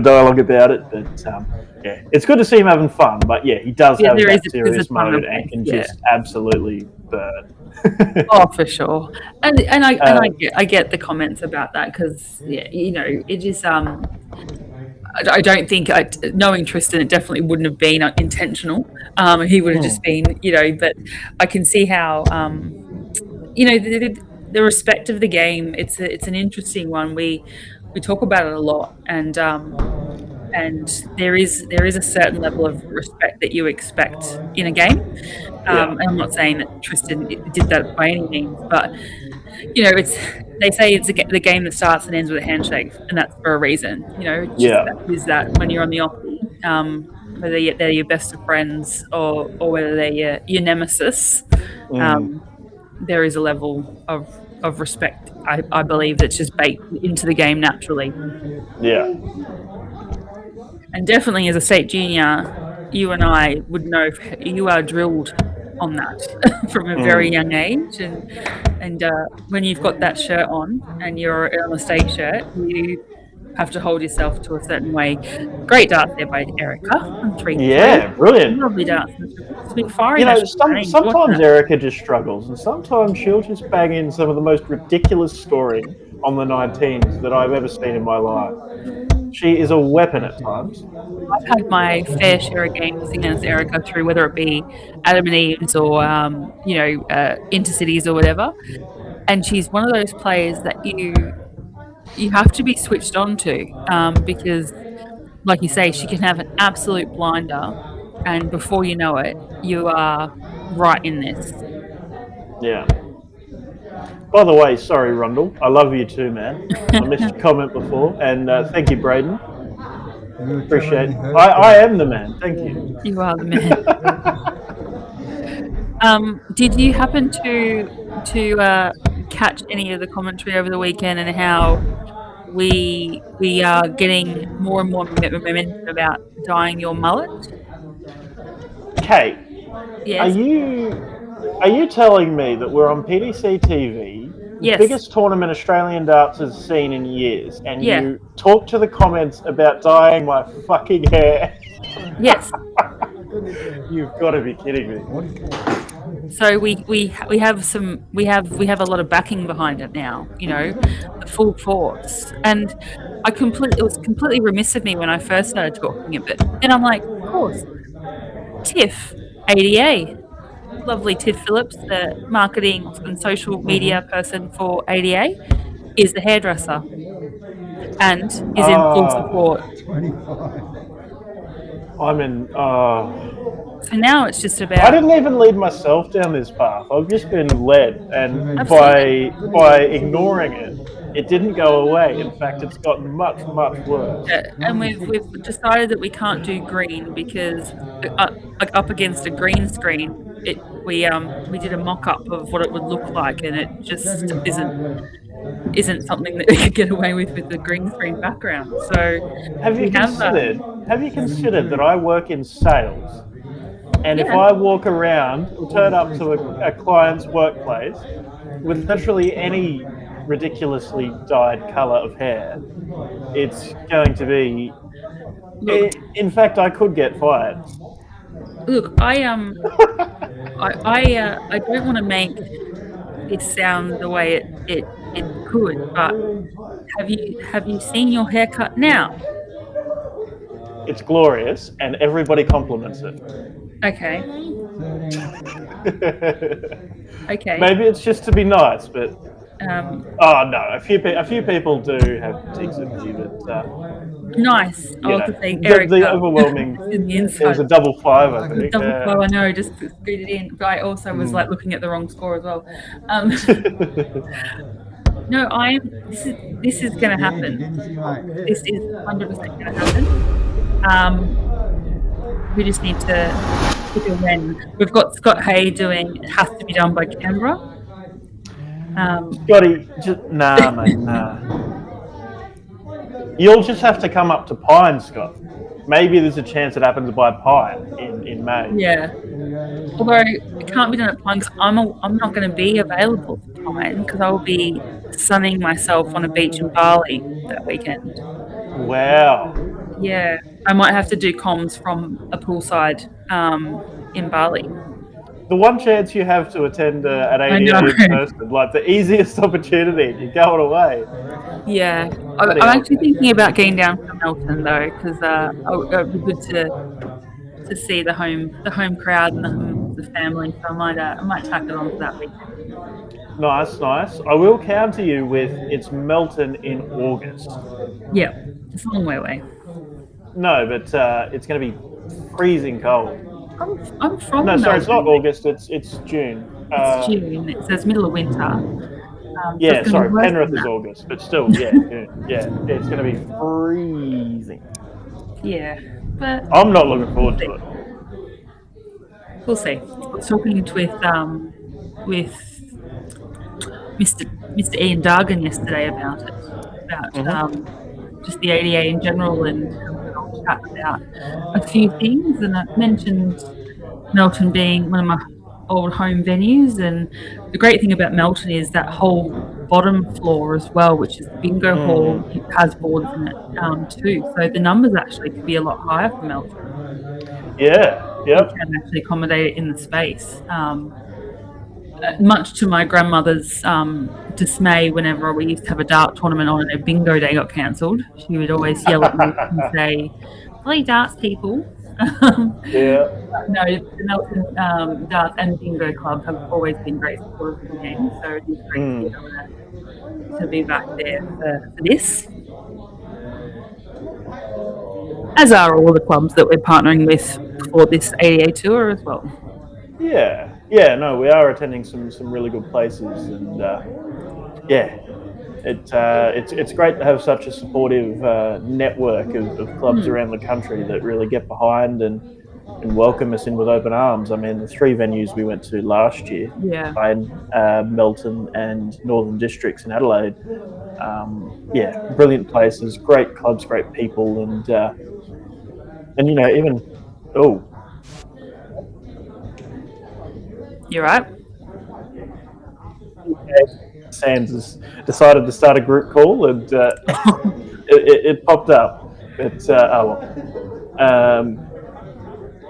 dialogue about it. But yeah, it's good to see him having fun. But yeah, he does have that serious mode and can just absolutely burn. Oh, for sure. And I get the comments about that because it just I don't think, knowing Tristan, it definitely wouldn't have been intentional. He would have just been, but I can see how, the respect of the game. It's an interesting one. We talk about it a lot, and there is a certain level of respect that you expect in a game. And I'm not saying that Tristan did that by any means, but they say it's the game that starts and ends with a handshake, and that's for a reason. Is that when you're on the offie, whether they're your best of friends or whether they're your nemesis, there is a level of respect, I believe, that's just baked into the game naturally. Yeah. And definitely as a state junior, you and I would know you are drilled on that from a very young age, and when you've got that shirt on and you're on a state shirt, you have to hold yourself to a certain way. Great dance there by Erica on 3. Yeah, brilliant. Lovely dance. It's been fiery. Sometimes Erica just struggles, and sometimes she'll just bang in some of the most ridiculous scoring on the 19s that I've ever seen in my life. She is a weapon at times. I've had my fair share of games against Erica through, whether it be Adam and Eve's or Intercities or whatever. And she's one of those players that you have to be switched on to, because, like you say, she can have an absolute blinder, and before you know it, you are right in this. Yeah. By the way, sorry, Rundle. I love you too, man. I missed your comment before, and thank you, Braden. Appreciate it. I am the man. Thank you. You are the man. Did you happen to catch any of the commentary over the weekend and how we are getting more and more momentum about dyeing your mullet? Kate, yes. Are you telling me that we're on PDC TV, the biggest tournament Australian darts has seen in years, and you talk to the comments about dyeing my fucking hair? Yes. You've got to be kidding me. So we have a lot of backing behind it now, the full force. And it was completely remiss of me when I first started talking of it. And I'm like, of course, Tiff, ADA. Lovely Tiff Phillips, the marketing and social media person for ADA, is the hairdresser and is in full support. I'm in. So now it's just I about didn't even lead myself down this path. I've just been led, and Absolutely. by ignoring it, it didn't go away. In fact, it's gotten much worse. and we've decided that we can't do green because like up against a green screen, we did a mock up of what it would look like, and it just isn't something that we could get away with the green screen background. So Have you we have considered that I work in sales? And if Yeah. I walk around or turn up to a client's workplace with literally any ridiculously dyed colour of hair, it's going to be. In fact, I could get fired. Look, I don't want to make this sound the way it could, but have you seen your haircut now? It's glorious, and everybody compliments it. Okay. Okay. Maybe it's just to be nice, but Oh no, a few people do have critiques of me, but nice. you know, say the Eric overwhelming. in the It was inside. a double 5, I think. Double flow, I know, just screwed it in. But I also was like looking at the wrong score as well. No, this is going to happen. This is 100% going to happen. We just need to pick a when. We've got Scott Hay doing It Has to Be Done by Canberra. Scotty, nah, mate, nah. You'll just have to come up to Pine, Scott. Maybe there's a chance it happens by Pine in May. Yeah. Although it can't be done at Pine because I'm not going to be available for Pine because I will be sunning myself on a beach in Bali that weekend. Wow. Yeah. I might have to do comms from a poolside in Bali. The one chance you have to attend an I know. ADA in person, like the easiest opportunity, you're going away. Yeah. I'm actually thinking about getting down to Melton though because it would be good to see the home crowd and the family. So I might tack it on for that weekend. Nice. I will counter you with it's Melton in August. Yeah. It's a long way away. No, but it's going to be freezing cold. I'm from No, sorry, Melbourne. it's not August. It's June. It's June. It says middle of winter. Yeah, so sorry, Penrith is that. August, but still, yeah, June. Yeah, it's going to be freezing. Yeah, but I'm not looking forward to it. We'll see. I was talking with Mr. Ian Dargan yesterday about it, just the ADA in general, and chat about a few things. And I mentioned Melton being one of my old home venues, and the great thing about Melton is that whole bottom floor as well, which is the bingo hall. It has boards in it too, so the numbers actually could be a lot higher for Melton. Yeah, yep. We can actually accommodate it in the space. Much to my grandmother's dismay, whenever we used to have a dart tournament on and a bingo day got cancelled, she would always yell at me and say, "Play darts, people." Yeah. No, the Melton darts and bingo club have always been great supporters of the game, so it is great to be back there for this. As are all the clubs that we're partnering with for this ADA tour as well. Yeah, no, we are attending some really good places, and it's great to have such a supportive network of clubs around the country that really get behind and welcome us in with open arms. I mean, the 3 venues we went to last year, Pine, Melton and Northern Districts in Adelaide, brilliant places, great clubs, great people, and you know, even You're right. Sands has decided to start a group call, and it popped up. It's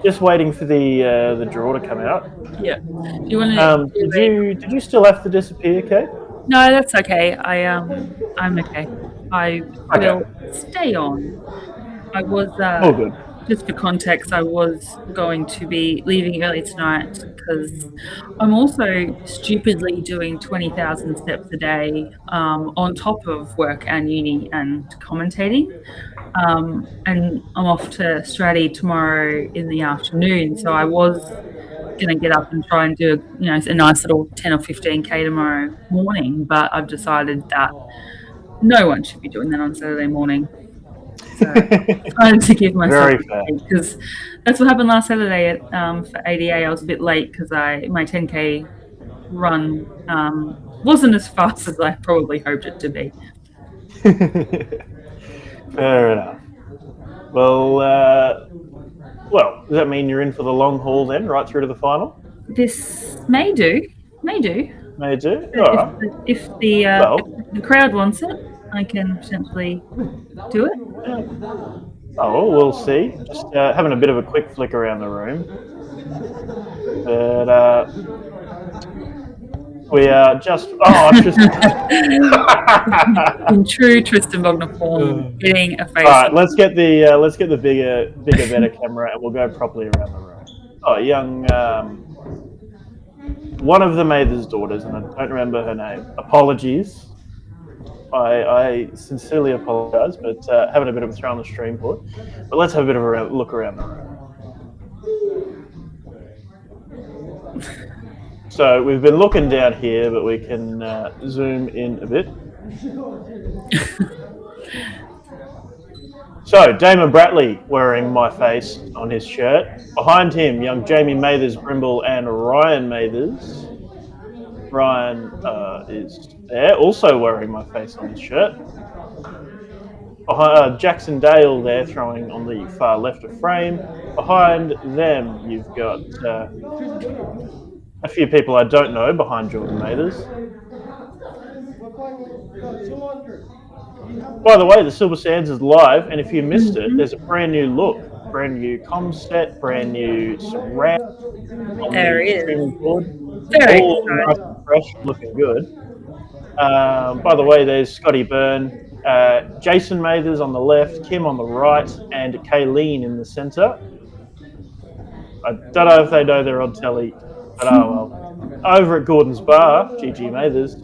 just waiting for the draw to come out. Yeah. Do you want to? Did you still have to disappear, Kate? No, that's okay. I'm okay. I will stay on. I was. Oh, good. just for context, I was going to be leaving early tonight because I'm also stupidly doing 20,000 steps a day on top of work and uni and commentating. And I'm off to Stratty tomorrow in the afternoon. So I was going to get up and try and do a nice little 10 or 15K tomorrow morning, but I've decided that no one should be doing that on Saturday morning. So I decided to give myself Very a fair. break, because that's what happened last Saturday for ADA. I was a bit late because my 10K run wasn't as fast as I probably hoped it to be. Fair enough. Well, does that mean you're in for the long haul then, right through to the final? This may do. May do? All right. If the crowd wants it, I can potentially do it. Oh, we'll see. Just having a bit of a quick flick around the room. But we are just... Oh, in true Tristan Bogner form, getting a face. All right, let's get the bigger, better camera, and we'll go properly around the room. Oh, young... one of the Mather's daughters, and I don't remember her name. Apologies. I sincerely apologise, but having a bit of a throw on the stream put. But let's have a bit of a look around the room. So we've been looking down here, but we can zoom in a bit. So Damon Bratley wearing my face on his shirt. Behind him, young Jamie Mathers Brimble and Ryan Mathers. Ryan is there, also wearing my face on his shirt. Behind, Jackson Dale there, throwing on the far left of frame. Behind them, you've got a few people I don't know behind Jordan Mathers. By the way, the Silver Sands is live, and if you missed it, there's a brand new look, brand new comm set, brand new surround. There he is. Very nice and fresh, looking good. By the way, there's Scotty Byrne, Jason Mathers on the left, Kim on the right, and Kayleen in the centre. I don't know if they know they're on telly, but oh well. Over at Gordon's Bar, GG Mathers.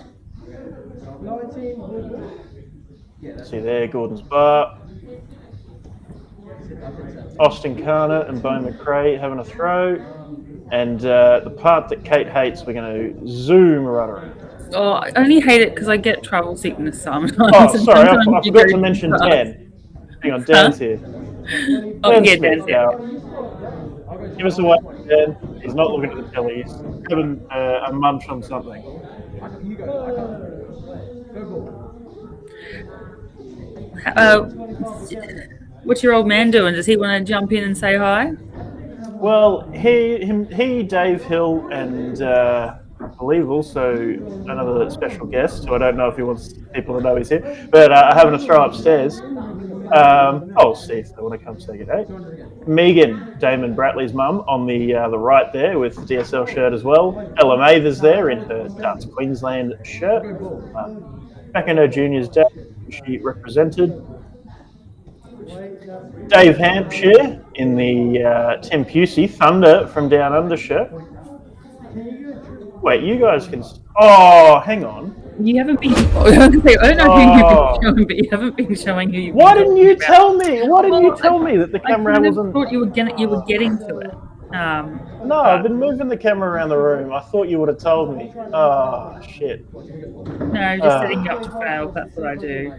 See there, Gordon's Bar. Austin Carner and Bo McRae having a throw. And the part that Kate hates, we're going to zoom right around. Oh, I only hate it because I get travel sickness sometimes. Oh, sorry, I forgot to mention Dan. Hang on, Dan's here. Oh, Dan yeah, Smith, Dan's here. Give us a wave, Dan. He's not looking at the telly. He's having a munch on something. What's your old man doing? Does he want to jump in and say hi? Well, he, Dave Hill, and I believe also another special guest, who I don't know if he wants people to know he's here, but having a throw upstairs. I'll see if they want to come say good day. Megan, Damon Bratley's mum, on the right there with the DSL shirt as well. Ella Mathers there in her Darts Queensland shirt. Back in her juniors day, she represented. Dave Hampshire in the Tim Pusey Thunder from Down Under shirt. Wait, you guys can... Oh, hang on. You haven't been... I don't know who you've been showing, but you haven't been showing who you've been Why didn't you tell me? Why didn't you tell me that the camera wasn't... I thought you were getting to it. No, I've been moving the camera around the room. I thought you would have told me. Oh, shit. No, just setting you up to fail. That's what I do.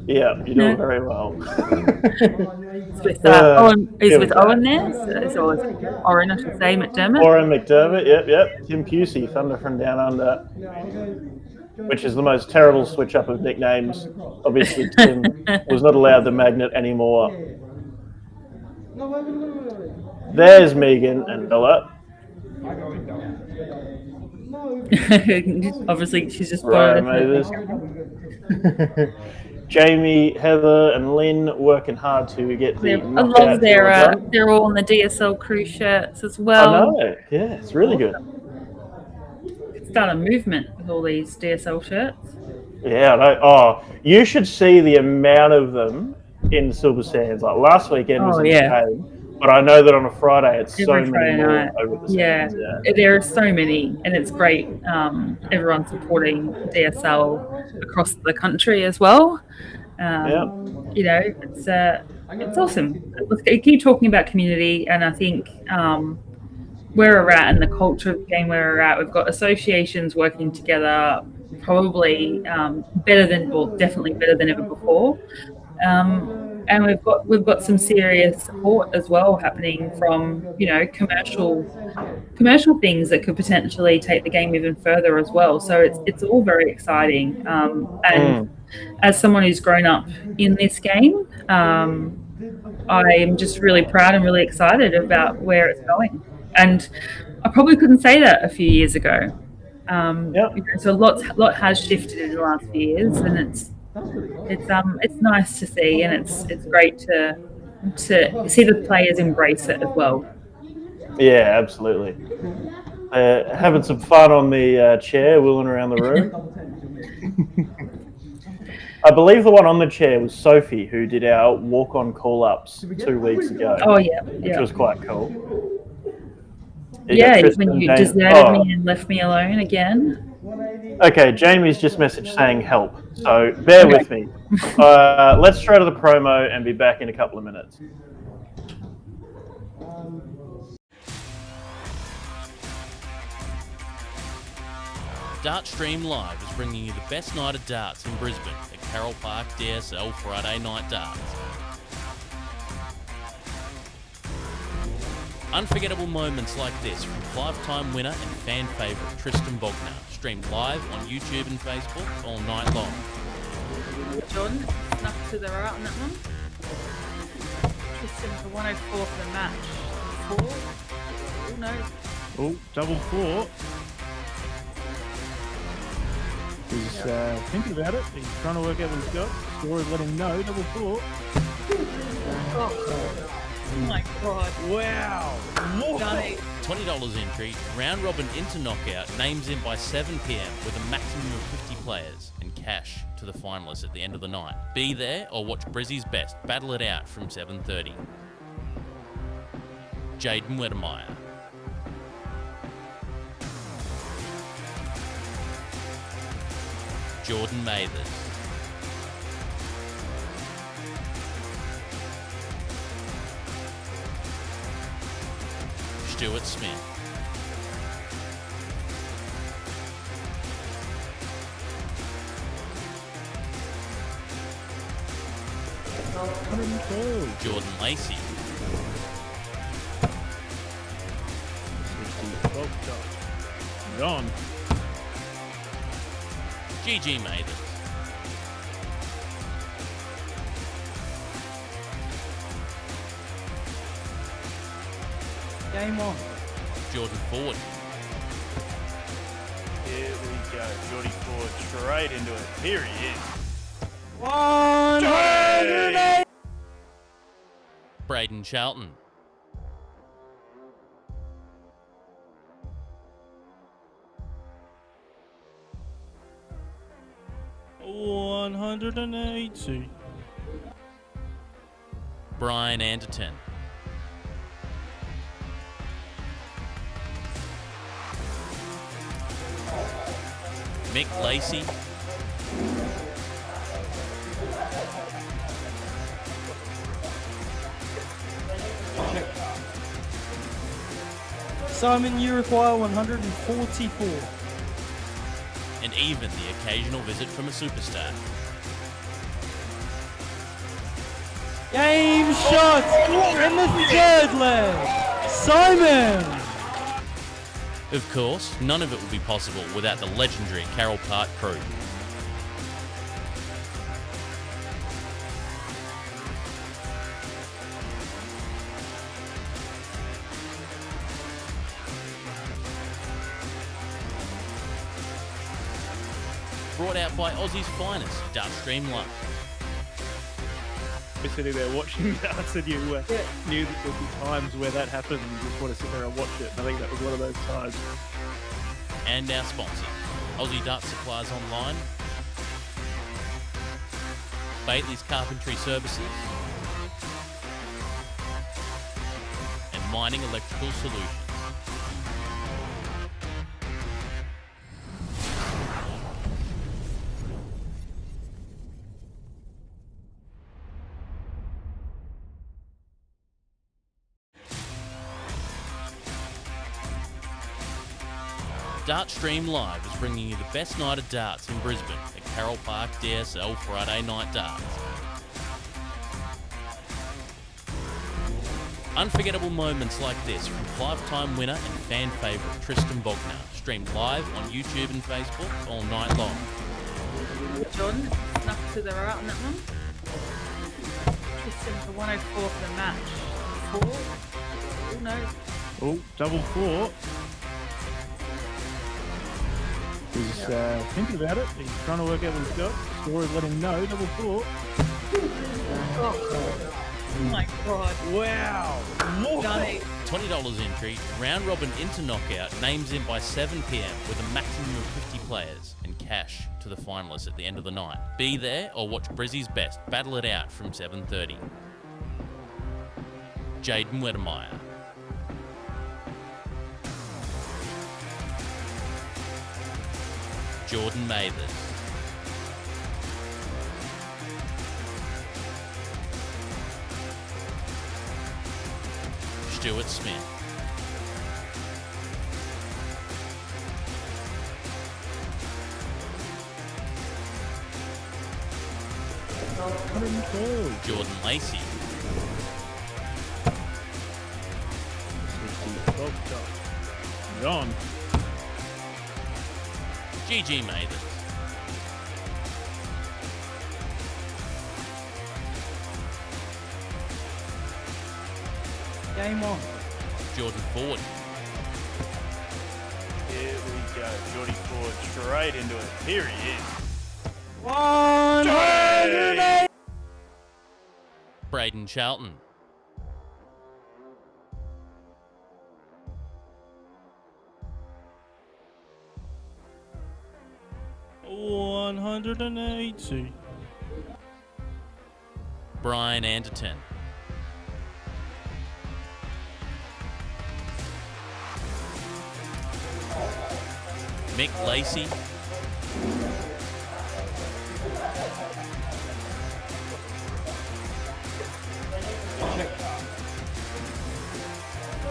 Yeah, you're doing very well. It's with Owen. Is with Owen there? So it's Oren, I should say, McDermott. Oren McDermott, yep. Tim Pusey, Thunder from Down Under. Which is the most terrible switch up of nicknames. Obviously, Tim was not allowed the magnet anymore. There's Megan and Bella. Obviously, she's just Ryan Mathers. Jamie, Heather, and Lynn working hard to get the. I love they're all on the DSL crew shirts as well. I know, yeah, it's really good. Start a movement with all these DSL shirts. Yeah, I know. Oh, you should see the amount of them in Silver Sands. Like last weekend was Oh, yeah. insane, but I know that on a Friday it's so Every many Friday more night. over the Yeah, sands. Yeah. there are so many, and it's great. Everyone supporting DSL across the country as well. You know, it's awesome. Let's keep talking about community, and I think where we're at and the culture of the game where we're at, we've got associations working together, probably better than, well, definitely better than ever before. And we've got some serious support as well happening from, you know, commercial things that could potentially take the game even further as well. So it's all very exciting. And as someone who's grown up in this game, I'm just really proud and really excited about where it's going. And I probably couldn't say that a few years ago. So a lot has shifted in the last few years, and it's nice to see, and it's great to see the players embrace it as well. Yeah, absolutely. Having some fun on the chair, wheeling around the room. I believe the one on the chair was Sophie, who did our walk-on call-ups 2 weeks ago. Oh yeah, which was quite cool. When you deserted me and left me alone again. Okay, Jamie's just messaged saying help, so bear with me. Let's throw to the promo and be back in a couple of minutes. Dartstream Live is bringing you the best night of darts in Brisbane at Carole Park DSL Friday Night Darts. Unforgettable moments like this from five-time winner and fan favourite Tristan Bognar, streamed live on YouTube and Facebook all night long. Jordan snuck to the right on that one. Tristan for 104 for the match. 4? Oh no. Oh, double 4. He's thinking about it. He's trying to work out what he's got. Score is letting him know. Double 4. Oh my god. Wow. Stunning. $20 entry, round robin into knockout, names in by 7 p.m. with a maximum of 50 players, and cash to the finalists at the end of the night. Be there or watch Brizzy's Best battle it out from 7:30. Jaden Wedemeyer. Jordan Mathers. Stuart Smith. Jordan Lacey. Gone. GG Mathers. Game on. Jordan Ford. Here we go. Jordy Ford straight into it. Here he is. 108. Braden Charlton. $180. Brian Anderton. Mick Lacey. Simon Uruguay 144. And even the occasional visit from a superstar. Game shot in the third leg. Simon. Of course, none of it would be possible without the legendary Carole Park crew. Brought out by Aussie's finest, Dartstream Live. You're sitting there watching darts and you knew that there'd be times where that happened and you just want to sit there and watch it. And I think that was one of those times. And our sponsor, Aussie Dart Supplies Online, Bailey's Carpentry Services, mining electrical solutions. Dart Stream Live is bringing you the best night of darts in Brisbane at Carole Park DSL Friday Night Darts. Unforgettable moments like this from five-time winner and fan favourite Tristan Bognar, streamed live on YouTube and Facebook all night long. Jordan snuck to the right on that one. Tristan for 104 for the match. 4? Oh no. Oh, double 4. He's thinking about it. He's trying to work out what he's got. Scorers let him know. Double 4. Oh my god. Wow. Stunning. $20 entry, round robin into knockout, names in by 7 p.m. with a maximum of 50 players, and cash to the finalists at the end of the night. Be there or watch Brizzy's Best battle it out from 7:30. Jaden Wedemeyer. Jordan Mathers. Stuart Smith. Jordan Lacey. Gone. GG Mathers. Game on. Jordan Ford. Here we go. Geordie Ford straight into it. Here he is. 108. Braden Charlton. $180. Brian Anderton. Mick Lacey.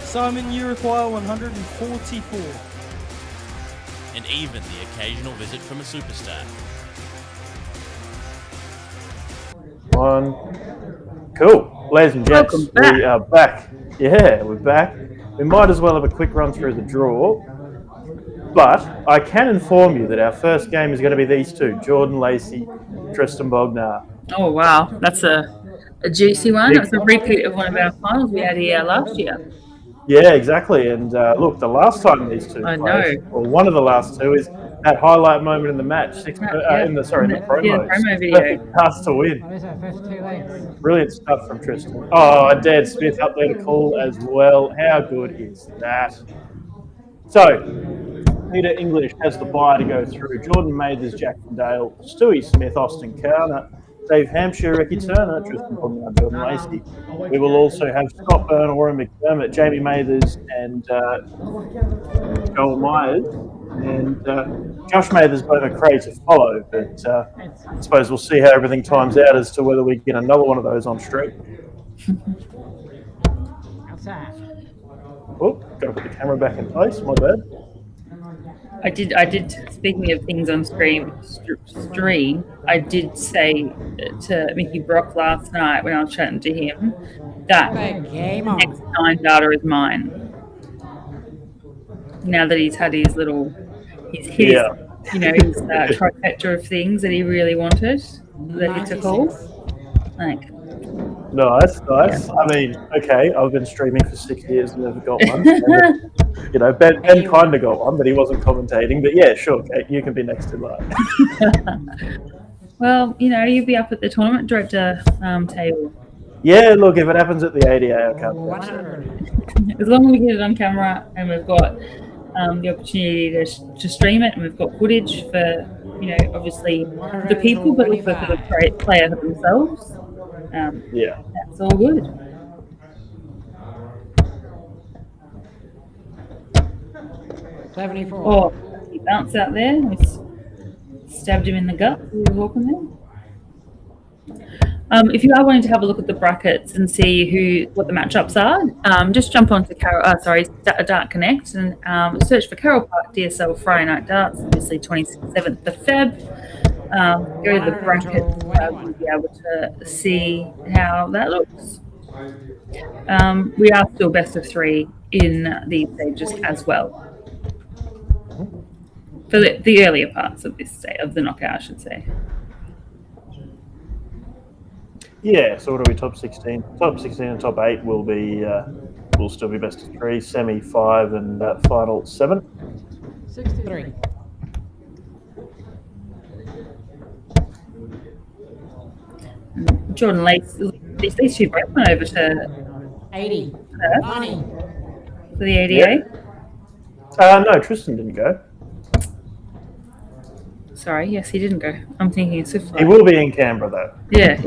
Simon, you require 144. And even the occasional visit from a superstar. One. Cool. Ladies and gents, Welcome back. we are back. Yeah, we're back. We might as well have a quick run through the draw. But I can inform you that our first game is going to be these two, Jordan Lacey, Tristan Bognar. Oh wow, that's a juicy one. That's a repeat of one of our finals we had here last year. Yeah, exactly. And look, the last time these two I played, know. or one of the last two, is that highlight moment in the match, in the promo. Yeah, the promo video. Perfect pass to win. Brilliant stuff from Tristan. Oh, and Dan Smith up there to call as well. How good is that? So, Peter English has the bye to go through. Jordan Mathers, Jackson Dale, Stewie Smith, Austin Carner, Dave Hampshire, Ricky Turner, Tristan Bognar, Jordan Lacey. We will also have Scott Byrne, Warren McDermott, Jamie Mathers, and Joel Myers. And Josh Mathers both are crazy to follow, but I suppose we'll see how everything times out as to whether we get another one of those on stream. Oh, got to put the camera back in place, my bad. I did. Speaking of things on stream, I did say to Mickey Brock last night when I was chatting to him that next 9 data is mine. Now that he's had his little, his trifecta of things that he really wanted that he took all. Like, Nice. Yeah. I mean, okay, I've been streaming for 6 years and never got one. And, Ben kind of got one, but he wasn't commentating. But yeah, sure, Kate, you can be next in line. Well, you'll be up at the tournament director table. Yeah, look, if it happens at the 80 Cup. As long as we get it on camera and we've got the opportunity to stream it, and we've got footage for, obviously the people, but also for the player themselves. Yeah. That's all good. 74. Oh, he bounced out there. We stabbed him in the gut. He was walking there. If you are wanting to have a look at the brackets and see what the matchups are, just jump onto Dart Connect and search for Carole Park DSL Friday Night Darts, obviously 27th of Feb. Go to the brackets, you'll be able to see how that looks. We are still best of 3 in these stages as well. For the earlier parts of this stage, of the knockout, I should say. Yeah, so what are we, top 16? Top 16 and top 8 will still be best of 3, semi 5 and final 7. 63. Jordan Lace, these two both went over to 80. Perth 90. for the ADA. No, Tristan didn't go. Sorry, yes, he didn't go. I'm thinking of Swift. He will be in Canberra, though. Yeah.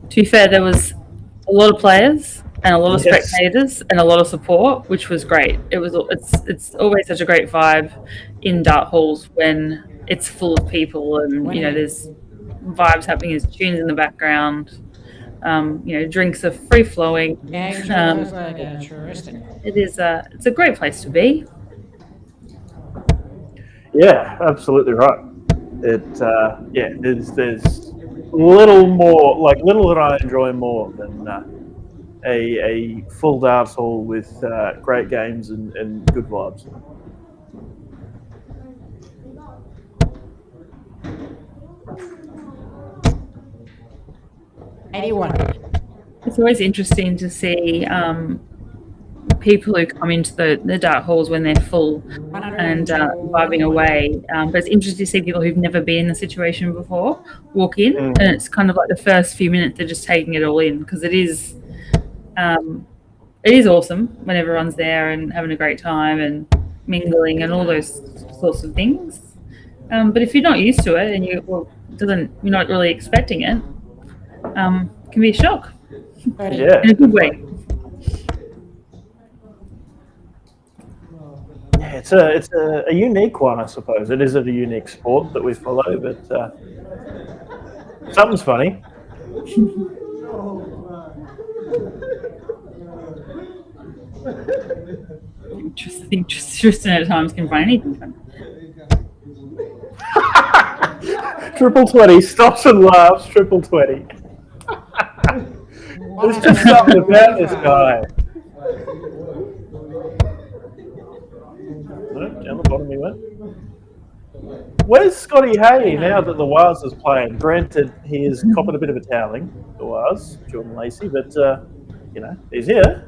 To be fair, there was a lot of players and a lot of Yes. spectators and a lot of support, which was great. It's always such a great vibe in dart halls when it's full of people and there's vibes happening, there's tunes in the background. Drinks are free flowing. Yeah, it was like touristic. It's a great place to be. Yeah, absolutely right. There's little that I enjoy more than a full dance hall with great games and good vibes. It's always interesting to see people who come into the dart halls when they're full and vibing away. But it's interesting to see people who've never been in the situation before walk in, and it's kind of like the first few minutes they're just taking it all in, because it is awesome when everyone's there and having a great time and mingling and all those sorts of things. But if you're not used to it and you're not really expecting it, it can be a shock. Yeah. In a good way. Yeah, it's a unique one, I suppose. It is a unique sport that we follow, but something's funny. Tristan at times can find anything funny. Triple 20, stops and laughs, triple 20. There's just something about this guy. Down the bottom he went. Where's Scotty Hay now that the Waz is playing? Granted, he is copping a bit of a toweling, the Waz, Jordan Lacey, but, he's here.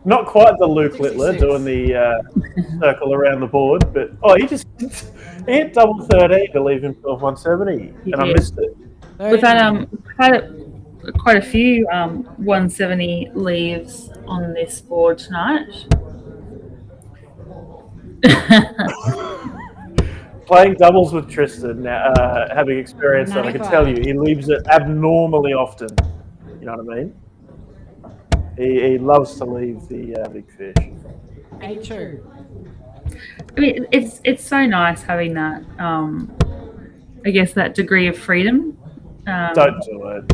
Not quite the Luke Littler 66. doing the circle around the board, but he hit double 13 to leave himself 170, and I missed it. We've had quite a few 170 leaves on this board tonight. Playing doubles with Tristan, having experienced that, I can tell you, he leaves it abnormally often. You know what I mean? He loves to leave the big fish. 82. I mean, it's so nice having that, I guess, that degree of freedom. Don't do it.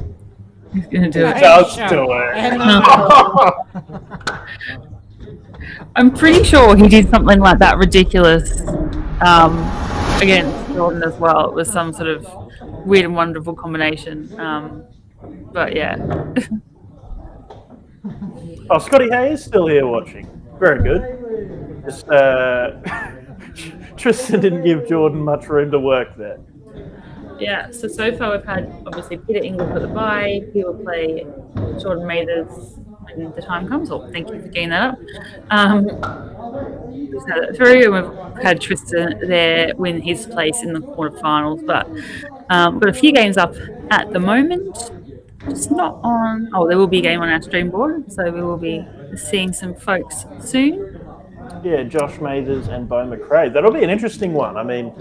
He's going to do it. Just do it. I'm pretty sure he did something like that ridiculous against Jordan as well. It was some sort of weird and wonderful combination. But yeah. Oh, Scotty Hay is still here watching. Very good. Just, Tristan didn't give Jordan much room to work there. Yeah, so far we've had, obviously, Peter Inglis at the bye. He will play Jordan Mathers when the time comes. Oh, thank you for getting that up. We've had it through, and we've had Tristan there win his place in the quarterfinals. But we've got a few games up at the moment. Just not on... Oh, there will be a game on our stream board, so we will be seeing some folks soon. Yeah, Josh Mathers and Bo McRae. That'll be an interesting one. I mean,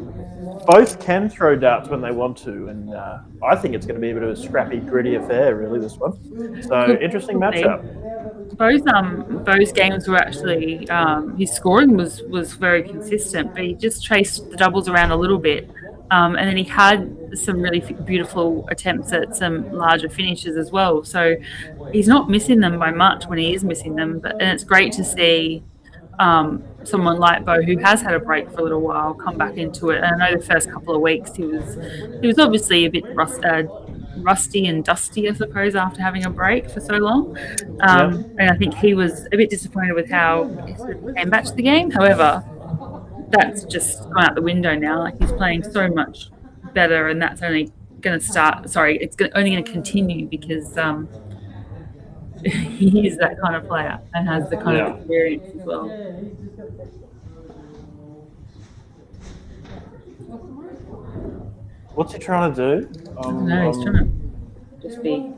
both can throw darts when they want to, and I think it's going to be a bit of a scrappy, gritty affair, really, this one. So, interesting matchup. Bo's games were actually his scoring was very consistent, but he just chased the doubles around a little bit, and then he had some really beautiful attempts at some larger finishes as well. So he's not missing them by much when he is missing them, and it's great to see someone like Bo, who has had a break for a little while, come back into it. And I know the first couple of weeks he was obviously a bit rusty and dusty, I suppose, after having a break for so long. And I think he was a bit disappointed with how he came back to the game. However, that's just gone out the window now. Like, he's playing so much better, and that's only going to start. Sorry, it's only going to continue because he is that kind of player and has the kind of experience as well. What's he trying to do? No, he's trying to just be.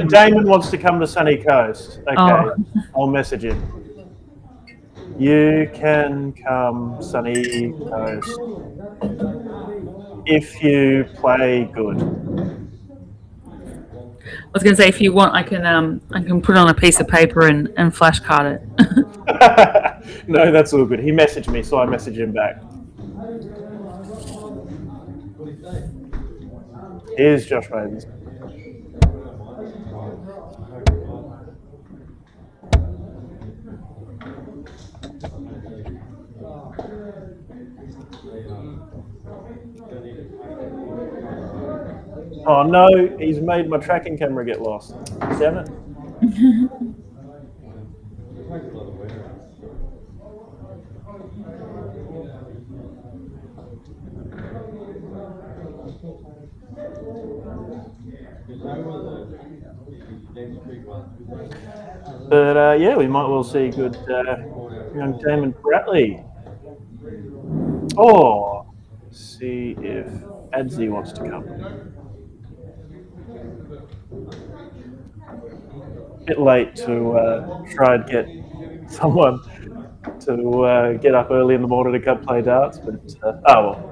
Damon wants to come to Sunny Coast. Okay, I'll message him. You can come Sunny Coast if you play good. I was going to say, if you want, I can put it on a piece of paper and flashcard it. No, that's all good. He messaged me, so I messaged him back. Here's Josh Mathers. Oh no, he's made my tracking camera get lost. Damn it. But yeah, we might well see good young Damon Bradley. Or see if Adzi wants to come. Bit late to try and get someone to get up early in the morning to come play darts, but oh well.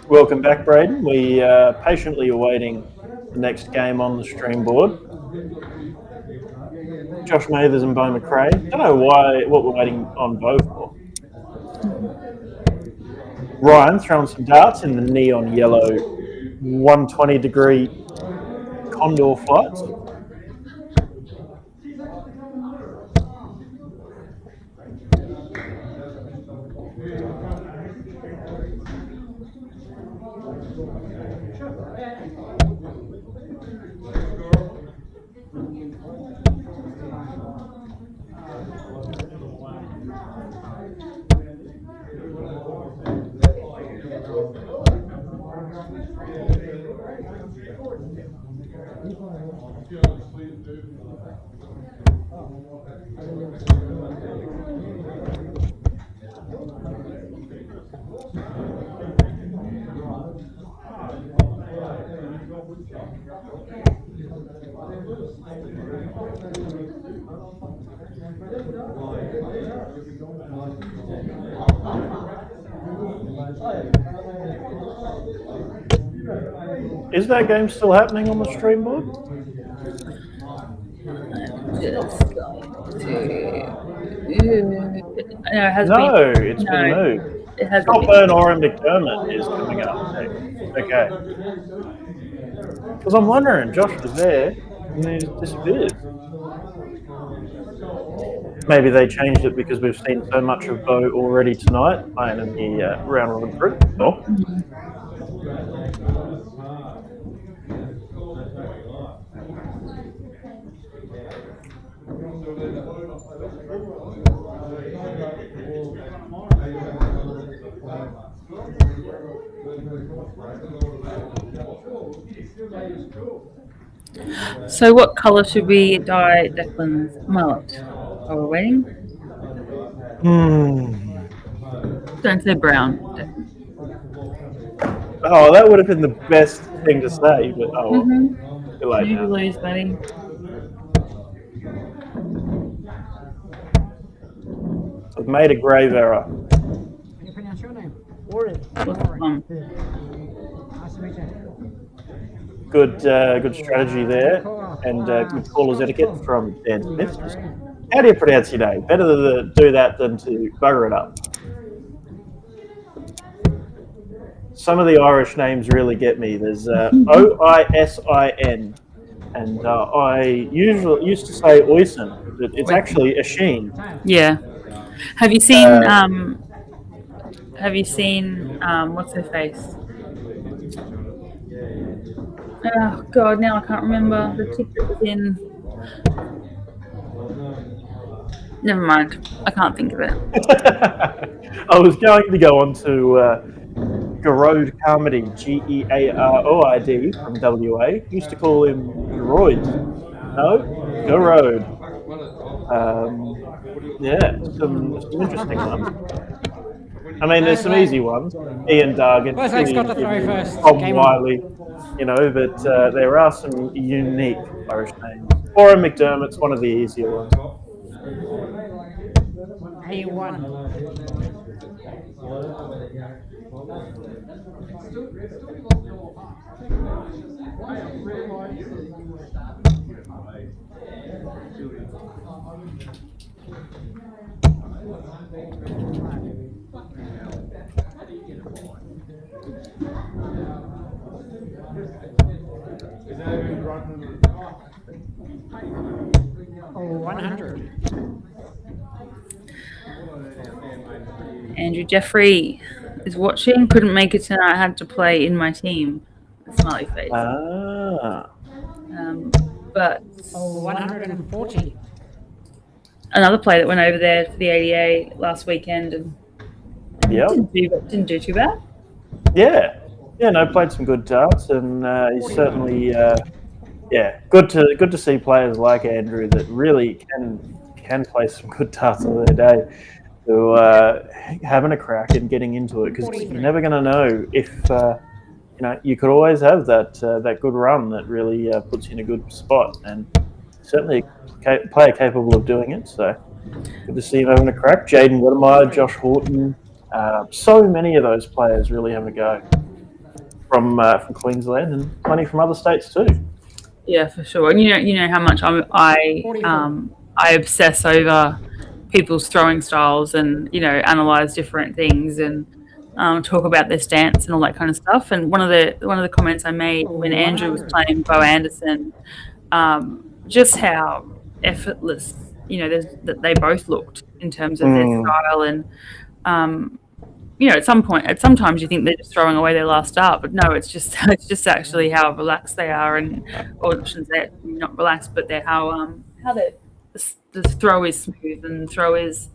Welcome back, Braden. We are patiently awaiting the next game on the stream board. Josh Mathers and Bo McRae. Don't know what we're waiting on Bo for. Ryan throwing some darts in the neon yellow 120-degree Condor flights. Is that game still happening on the stream board? It's been moved. Cockburn or McDermott is coming up next. Okay. Because I'm wondering, Josh was there and then he disappeared. Maybe they changed it because we've seen so much of Bo already tonight playing in the round robin group. Oh. So what colour should we dye Declan's mullet while we're waiting? Don't say brown. Oh, that would have been the best thing to say, but oh, well. Too late You now. lose, buddy. I've made a grave error. How do you pronounce your name? Nice to meet you. Good strategy there, and good caller's etiquette from Dan Smith. How do you pronounce your name? Better to do that than to bugger it up. Some of the Irish names really get me. There's Oisin, and I used to say Oisin, but it's actually Asheen. Yeah. Have you seen? What's her face? Oh God, now I can't remember the chick that was in. Never mind, I can't think of it. I was going to go on to Garode Carmody, Gearoid from WA. Used to call him Geroid. No, Garode. Yeah, some interesting ones. I mean, there's some easy ones. Ian Dargan, Tom Wiley, but there are some unique Irish names. Or McDermott's one of the easier ones. A1. Oh, 100. Andrew Jeffrey is watching. Couldn't make it tonight. Had to play in my team. Smiley face. But 140. Another player that went over there for the ADA last weekend and didn't do too bad. Yeah, played some good darts, and he's certainly good to see players like Andrew that really can play some good darts on their day. So having a crack and getting into it, because you're never going to know if you could always have that good run that really puts you in a good spot, and certainly a player capable of doing it. So good to see him having a crack. Jaden Wedemeyer, Josh Horton, so many of those players really have a go from Queensland and plenty from other states too. Yeah, for sure. And you know how much I obsess over people's throwing styles and analyze different things and talk about their stance and all that kind of stuff. And one of the comments I made when Andrew was playing Bo Anderson, just how effortless that they both looked in terms of their style. And sometimes you think they're just throwing away their last start, but no, it's just actually how relaxed they are, or I shouldn't say not relaxed, but they're how the throw is smooth and the throw is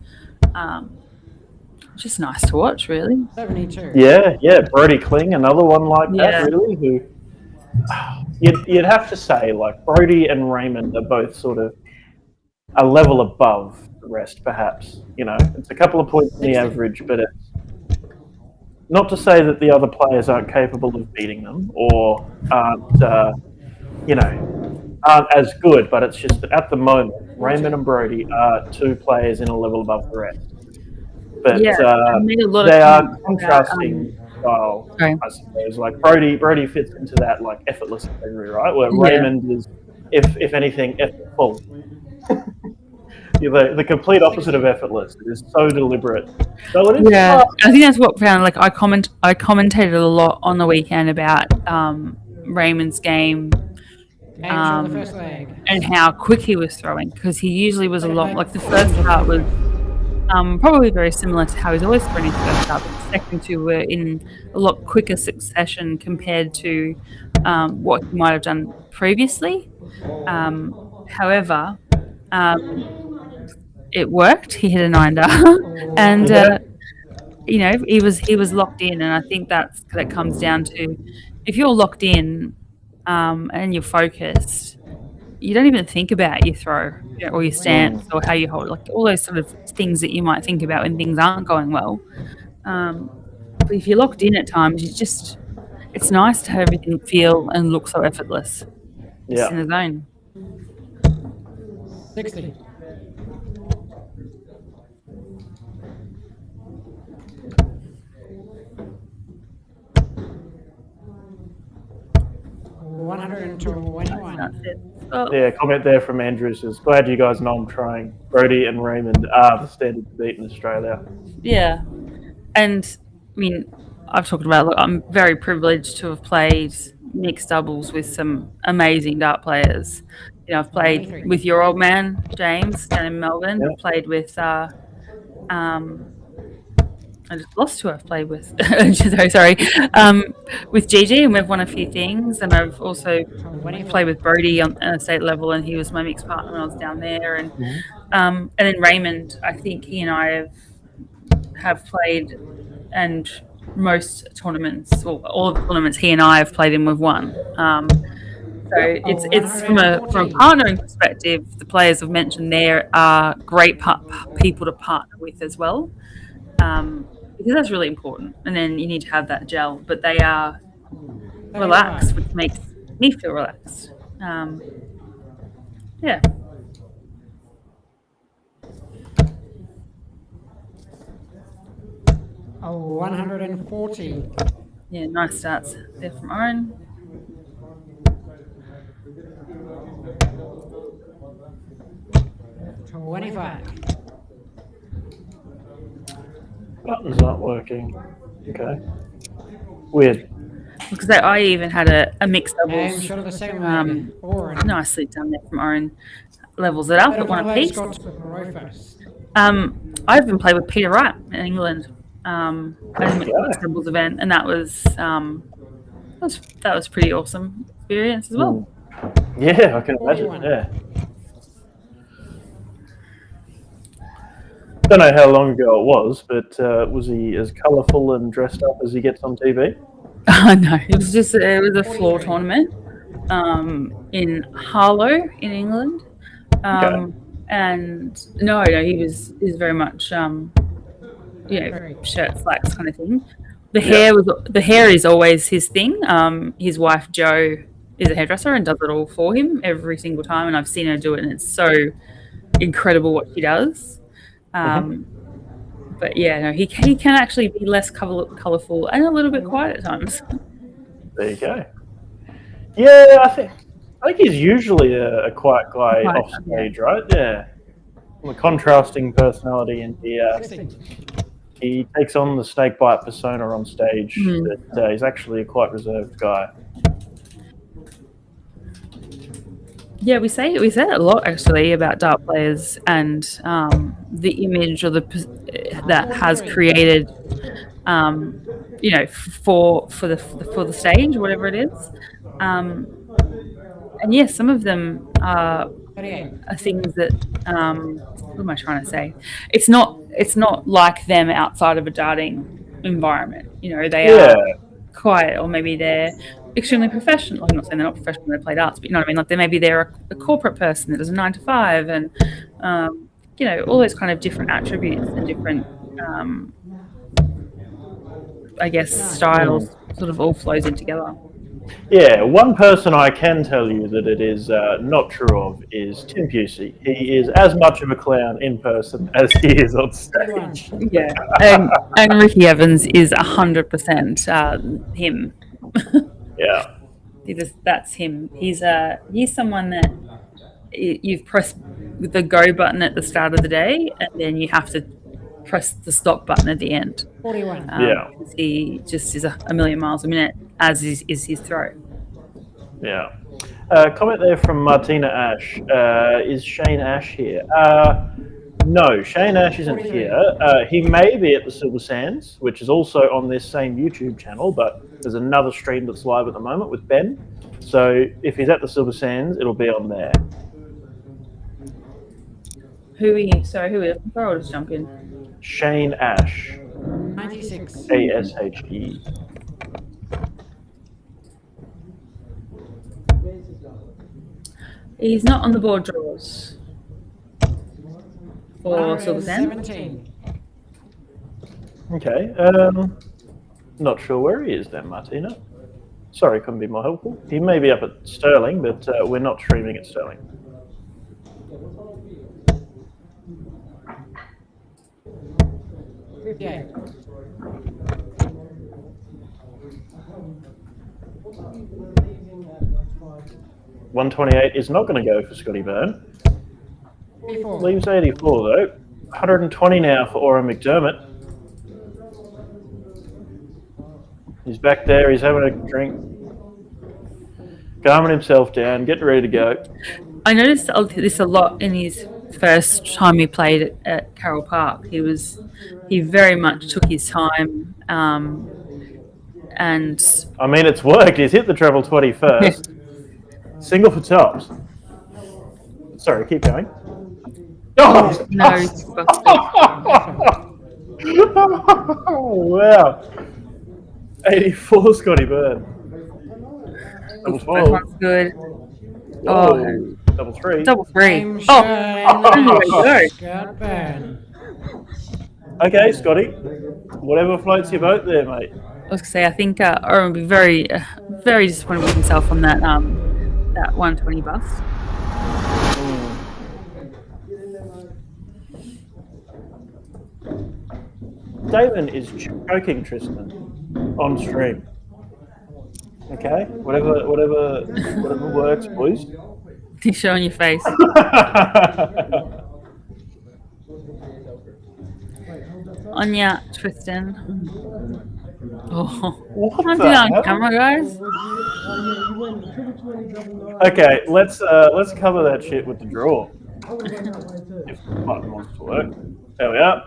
just nice to watch, really. 72. Yeah, Brody Kling, another one like that, really, who you'd have to say, like, Brody and Raymond are both sort of a level above the rest, perhaps. It's a couple of points in the average, but it's not to say that the other players aren't capable of beating them or aren't as good, but it's just that at the moment, Raymond and Brody are two players in a level above the rest. But they are contrasting style, I suppose. Like Brody fits into that like effortless category, right? Where Raymond is, if anything, effortful. The complete opposite of effortless. It is so deliberate. So it is. Yeah, I think that's what found. Like I commentated a lot on the weekend about Raymond's game. And how quick he was throwing, because he usually was a lot like the first part was probably very similar to how he's always thrown his first start, but the second two were in a lot quicker succession compared to what he might have done previously. However, it worked. He hit a 9-dar, and he was locked in, and I think that comes down to if you're locked in and you're focused, you don't even think about your throw or your stance or how you hold, like all those sort of things that you might think about when things aren't going well. But if you're locked in at times, it's nice to have everything feel and look so effortless. Just in Yeah. the zone. 60. That's it. Well, Yeah, comment there from Andrew says, glad you guys know I'm trying. Brody and Raymond are the standard to beat in Australia. yeah. And I mean, I've talked about, look, I'm very privileged to have played mixed doubles with some amazing dart players. You know, I've played with your old man, James, down in Melbourne. Yeah. I've played with, I just lost who I've played with. Sorry. With Gigi, and we've won a few things. And I've also played with Brody on a state level, and he was my mixed partner when I was down there. And then Raymond, I think he and I have played, and most tournaments, or all of the tournaments he and I have played in, we've won. So it's from a partnering perspective, the players I've mentioned there are great people to partner with as well, because that's really important. And then you need to have that gel, but they are relaxed, which makes me feel relaxed. Yeah. Oh, 140. Yeah, nice starts there from Oren. Button's not working. Okay. Weird. Because I even had a mixed doubles. Shot of the second Nicely done there from Oren. Levels it up at one apiece. I've been playing with Peter Wright in England at a mixed doubles event, and that was pretty awesome experience as well. Yeah, I can imagine. Yeah. Don't know how long ago it was, but was he as colourful and dressed up as he gets on TV? No, it was a floor tournament in Harlow in England. And no, he was very much shirt slacks kind of thing. The hair is always his thing. His wife Jo is a hairdresser and does it all for him every single time, and I've seen her do it, and it's so incredible what she does. But yeah, no, he can actually be less colourful and a little bit quiet at times. There you go. Yeah, I think he's usually a quiet guy off stage, right? Yeah. From a contrasting personality, and he takes on the snakebite persona on stage. But he's actually a quite reserved guy. Yeah, we say it a lot actually about dart players and the image or that has created, for the stage, whatever it is. And yes, some of them are things that what am I trying to say? It's not like them outside of a darting environment. They are quiet, or maybe they're extremely professional. I'm not saying they're not professional, they play darts, but you know what I mean? Like maybe they're a corporate person that does a 9 to 5, and all those kind of different attributes and different styles sort of all flows in together. Yeah, one person I can tell you that it is not true of is Tim Pusey. He is as much of a clown in person as he is on stage. Yeah, and Ricky Evans is 100% him. Yeah, that's him. He's someone that you've pressed the go button at the start of the day, and then you have to press the stop button at the end. 41. He just is a million miles a minute, as is his throw. Yeah. Comment there from Martina Ash. Is Shane Ash here? No, Shane Ash isn't here. He may be at the Silver Sands, which is also on this same YouTube channel, but there's another stream that's live at the moment with Ben. So if he's at the Silver Sands, it'll be on there. Who are you? Sorry, who are you looking for? I'll just jump in. Shane Ash. 96. ASHE. He's not on the board draws for Silver Sands. 17. Okay. Not sure where he is then, Martina. Sorry, couldn't be more helpful. He may be up at Sterling, but we're not streaming at Sterling. Yeah. 128 is not going to go for Scotty Byrne. 84. Leaves 84 though. 120 now for Oren McDermott. He's back there. He's having a drink, calming himself down, getting ready to go. I noticed this a lot in his first time he played at Carole Park. He very much took his time, and I mean, it's worked. He's hit the treble 20 first. Single for tops. Sorry, keep going. Oh, no, he's busted. Oh, wow. 84 Scotty Byrne. Double 12. That one's good. Oh, double 3. Double 3. Game Oh, shine. there you go. Scott Byrne. Okay, Scotty. Whatever floats your boat there, mate. I was gonna say, I think Oren will be very, very disappointed with himself on that 120 bust. Damon is choking Tristan on stream. Okay, whatever works, boys. He's showing your face. Anya, Tristan. Oh, What can't the do that on hell? camera, guys. You went triple 20, double 9. Okay, let's cover that shit with the draw. I would have went that way too. If the button wants to work. There we are.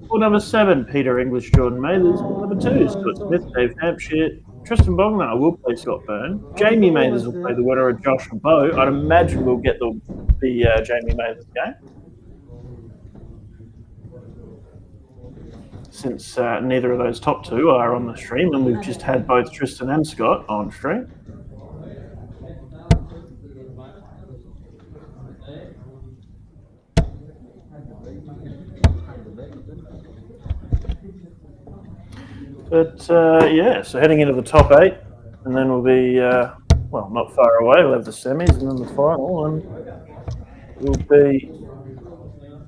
Ball number 7, Peter English, Jordan Mathers. Ball number 2, Scott Smith, Dave Hampshire. Tristan Bognar will play Scott Byrne. Jamie Mathers will play the winner of Josh and Bo. I'd imagine we'll get the Jamie Mathers game. Since neither of those top two are on the stream, and we've just had both Tristan and Scott on stream. But yeah, so heading into the top 8, and then we'll be, well, not far away. We'll have the semis and then the final, and we'll be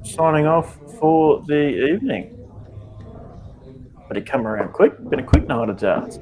signing off for the evening. But it come around quick. Been a quick night of darts.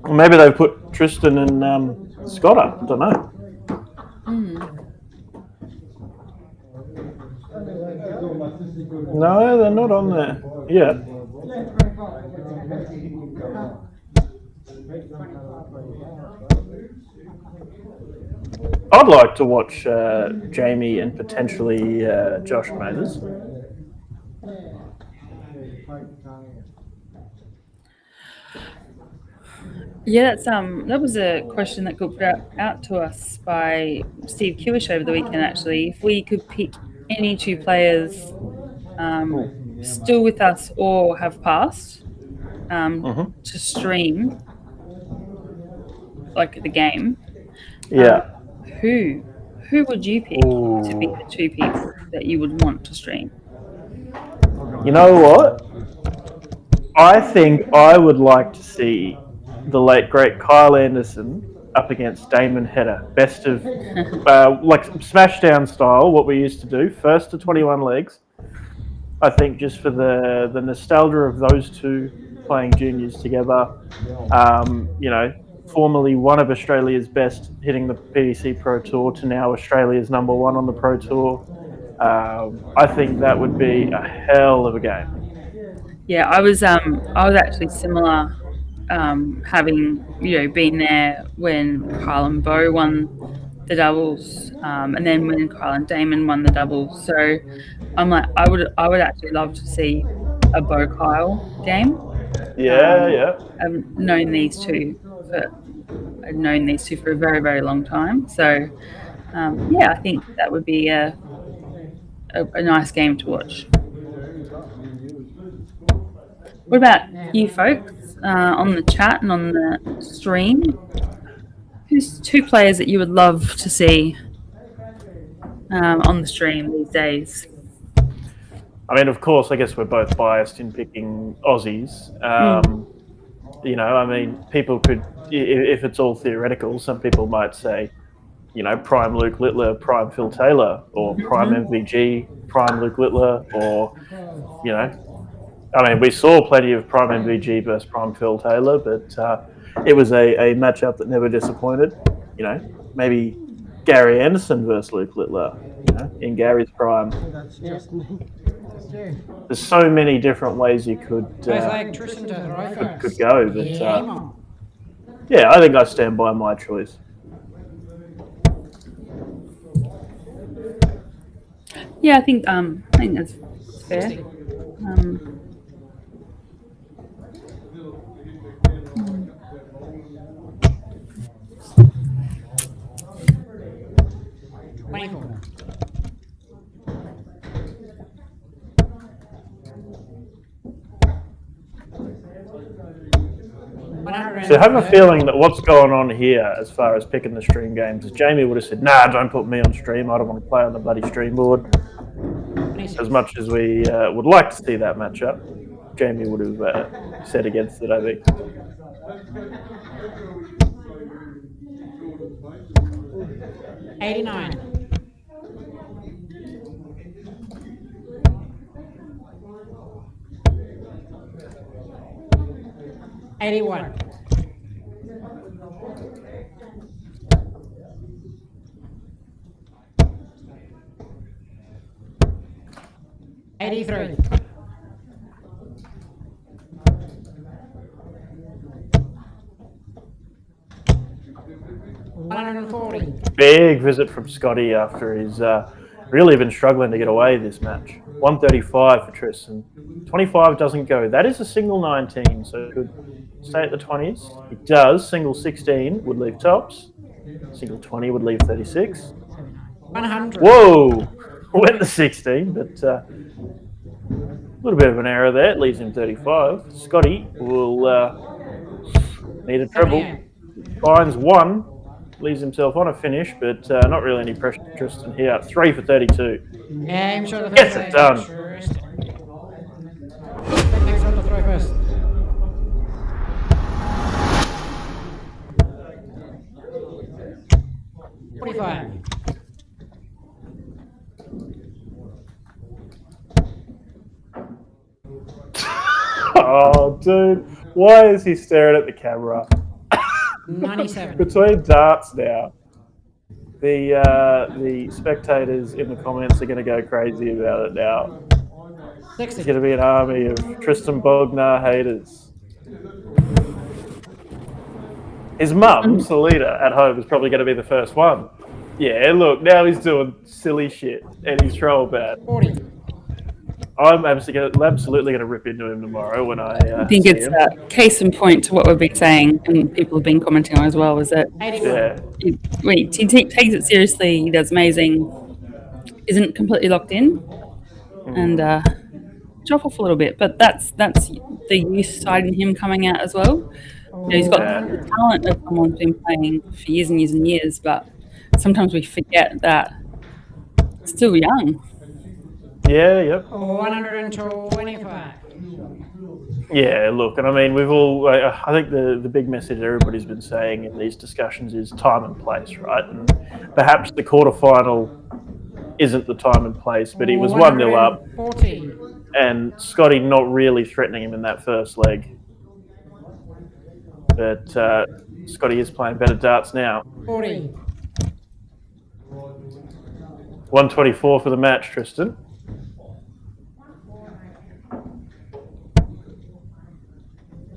Or maybe they put Tristan and Scott up. I don't know. No, they're not on there yet. I'd like to watch Jamie and potentially Josh Mathers. Yeah, that was a question that got put out to us by Steve Kiwish over the weekend, actually. If we could pick any two players still with us or have passed to stream, like the game, Yeah. who would you pick to be the two people that you would want to stream? You know what? I think I would like to see the late great Kyle Anderson up against Damon Hedder. Best of like smashdown style, what we used to do, first to 21 legs. I think just for the nostalgia of those two playing juniors together, you know, formerly one of Australia's best hitting the PDC Pro Tour to now Australia's #1 on the Pro Tour. I think that would be a hell of a game. Yeah, I was actually similar, having been there when Kyle and Bo won the doubles, and then when Kyle and Damon won the doubles. So I'm like, I would actually love to see a Bo Kyle game. Yeah. I've known these two for a very, very long time. So yeah, I think that would be a nice game to watch. What about you folks on the chat and on the stream? Who's 2 players that you would love to see on the stream these days? I mean, of course, I guess we're both biased in picking Aussies. You know, I mean, people could, if it's all theoretical, some people might say, you know, prime Luke Littler, prime Phil Taylor, or prime MVG, prime Luke Littler, or, you know, I mean, we saw plenty of prime MVG versus prime Phil Taylor, but it was a matchup that never disappointed. You know, maybe Gary Anderson versus Luke Littler, you know, in Gary's prime. That's just me. There's so many different ways you could go, but yeah, I think I stand by my choice. Yeah, I think that's fair. So I have a feeling that what's going on here as far as picking the stream games is Jamie would have said, nah, don't put me on stream. I don't want to play on the bloody stream board. As much as we would like to see that matchup, Jamie would have said against it, I think. $89. $81. $83. $140. Big visit from Scotty after he's really been struggling to get away this match. 135 for Tristan. 25 doesn't go. That is a single 19, so it could stay at the 20s. It does. Single 16 would leave tops. Single 20 would leave 36. 100. Whoa! Went to 16, but a little bit of an error there. It leaves him 35. Scotty will need a treble. Finds 1. Leaves himself on a finish, but not really any pressure to Tristan here. 3 for 32. Yeah, I'm sure the Gets it done. Next one to throw first. $45. Oh, dude. Why is he staring at the camera? 97. Between darts now, the spectators in the comments are going to go crazy about it now. 60. It's going to be an army of Tristan Bognar haters. His mum, Selena, at home is probably going to be the first one. Yeah, look, now he's doing silly shit and he's troll bad. 40. I'm absolutely going to rip into him tomorrow when I think see it's him. a case in point to what we've been saying and people have been commenting on as well, is that 81. Yeah. he takes it seriously, he does amazing, isn't completely locked in, and drop off a little bit, but that's the youth side in him coming out as well. You know, he's got the talent of someone who's been playing for years and years and years, but sometimes we forget that it's still young. Yeah, yep. 125. Yeah, look, and I mean, we've all, I think the big message everybody's been saying in these discussions is time and place, right? And perhaps the quarterfinal isn't the time and place, but he was 1-0 up. 40. And Scotty not really threatening him in that first leg. But Scotty is playing better darts now. 40. 124 for the match, Tristan.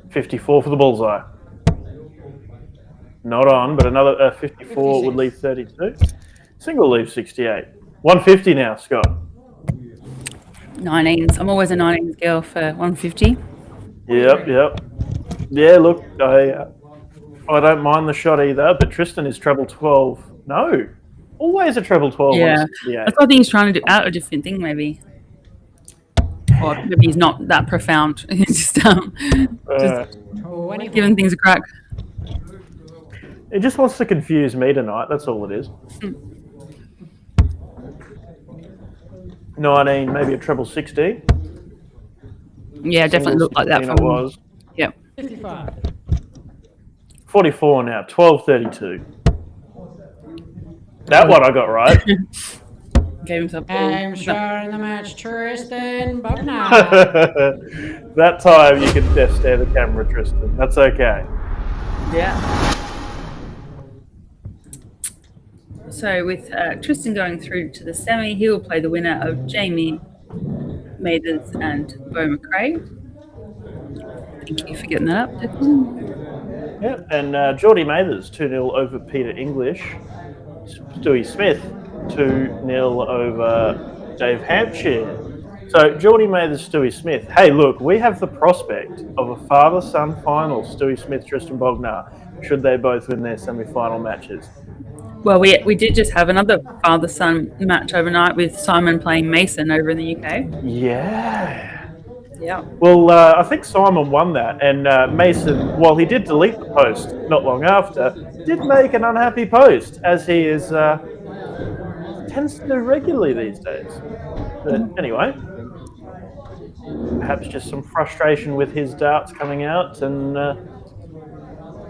$54 for the bullseye. Not on, but another 54 would leave 32. Single leaves 68. 150 now, Scott. 19s. I'm always a 19s girl for 150. Yep. Yeah, look, I don't mind the shot either, but Tristan is treble 12. No, always a treble 12 Yeah. on 68. I thought he was trying to do out a different thing, maybe. Or maybe he's not that profound. He's just giving things a crack. He just wants to confuse me tonight, that's all it is. 19, maybe a treble 16. Yeah, definitely looked like that from from. it was. Yep. 55. 44 now, 1232. That one I got right. Gave himself. I'm starting the match, Tristan Bogner. That time you can death stare the camera, Tristan. That's okay. Yeah. So with Tristan going through to the semi, he will play the winner of Jamie Mathers and Bo McRae. Thank you for getting that up, Declan. Yeah, and Geordie Mathers 2-0 over Peter English. Stewie Smith 2-0 over Dave Hampshire. So Geordie Mathers, Stewie Smith. Hey, look, we have the prospect of a father-son final. Stewie Smith, Tristan Bognar. Should they both win their semi-final matches? Well, we did just have another father-son match overnight with Simon playing Mason over in the UK. Yeah. Yeah. Well, I think Simon won that, and Mason, while he did delete the post not long after, did make an unhappy post, as he is tends to do regularly these days. But anyway, perhaps just some frustration with his darts coming out, and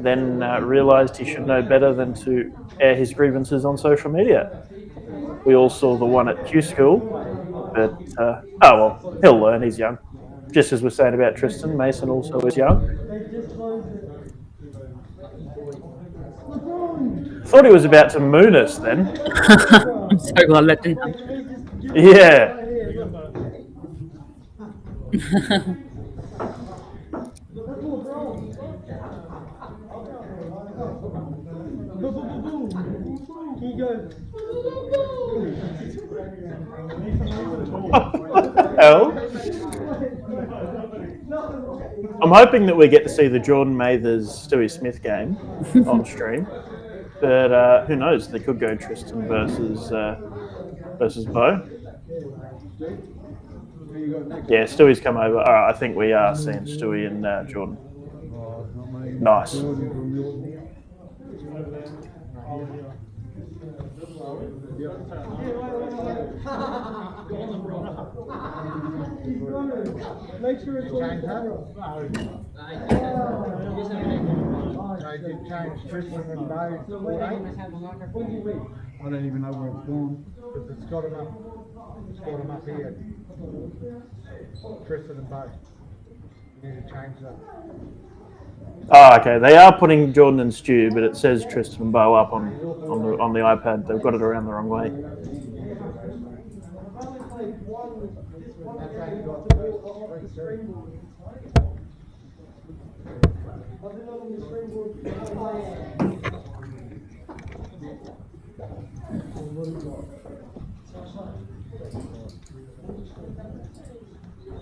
then realised he should know better than to air his grievances on social media. We all saw the one at Q School, but oh well, he'll learn. He's young. Just as we're saying about Tristan, Mason also is young. Thought he was about to moon us then. I'm so glad that didn't happen. Yeah. He goes. Hell? I'm hoping that we get to see the Jordan Mathers Stewie Smith game on stream, but who knows? They could go Tristan versus Bo. Yeah, Stewie's come over. All right, I think we are seeing Stewie and Jordan. Nice. Make sure it's on I did change Tristan and Bo. I don't even know where it's gone because it's got them up here. Tristan and Bo. You need to change that. Oh, okay. They are putting Jordan and Stu, but it says Tristan and Bo up on the iPad. They've got it around the wrong way.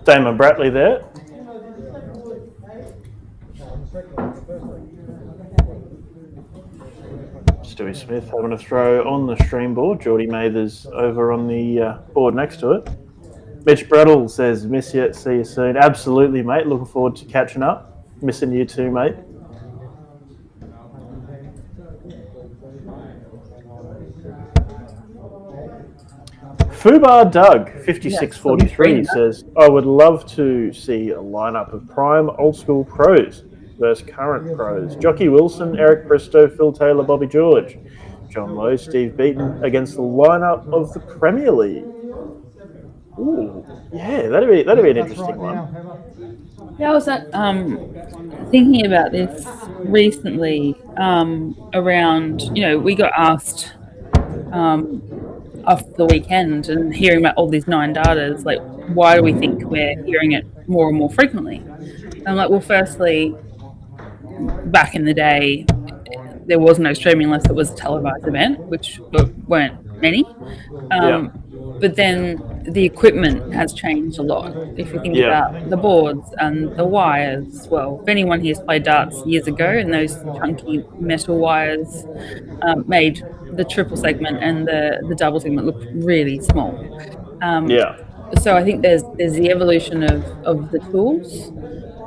Damon Bratley there. Stewie Smith having a throw on the stream board. Geordie Mathers over on the board next to it. Mitch Brattle says, miss you, see you soon. Absolutely, mate. Looking forward to catching up. Missing you too, mate. Fubar Doug, 5643, says, I would love to see a lineup of prime old school pros versus current pros. Jockey Wilson, Eric Bristow, Phil Taylor, Bobby George, John Lowe, Steve Beaton against the lineup of the Premier League. Ooh, yeah, that'd be an interesting one. Yeah, I was thinking about this recently around, we got asked after the weekend and hearing about all these 9 darters, like, why do we think we're hearing it more and more frequently? And I'm like, well, firstly, back in the day, there was no streaming unless it was a televised event, which weren't many. But then the equipment has changed a lot. If you think about the boards and the wires, well, if anyone here's played darts years ago, and those chunky metal wires made the triple segment and the double segment look really small. So I think there's the evolution of the tools,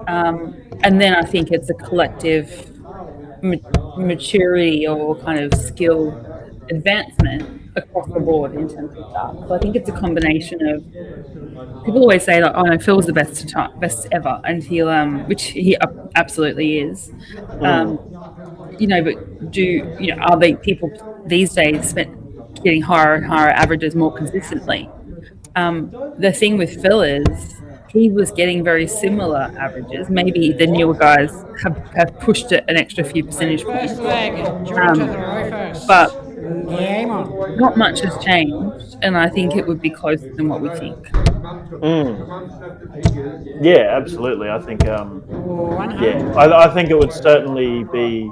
and then I think it's a collective maturity or kind of skill advancement across the board in terms of that. So I think it's a combination of, people always say like, oh no, Phil's the best ever, and he'll which he absolutely is. You know, but are the people these days getting higher and higher averages more consistently? The thing with Phil is he was getting very similar averages. Maybe the newer guys have pushed it an extra few percentage points. But not much has changed, and I think it would be closer than what we think. Yeah, absolutely. I think, I think it would certainly be.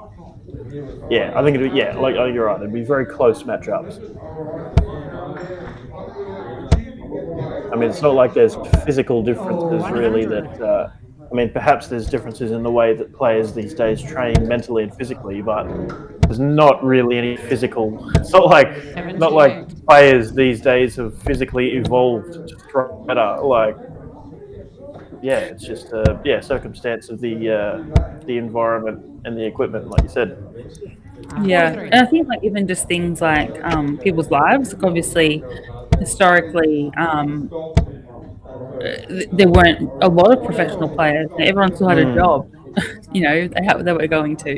Yeah, I think it. Yeah, like you're right. It'd be very close matchups. I mean, it's not like there's physical differences really that. I mean, perhaps there's differences in the way that players these days train mentally and physically, but there's not really any physical. It's not like players these days have physically evolved to throw better. Like, yeah, it's just circumstance of the environment and the equipment, like you said. Yeah, and I think like even just things like people's lives. Like obviously, historically, there weren't a lot of professional players. Everyone still had a job, they were going to.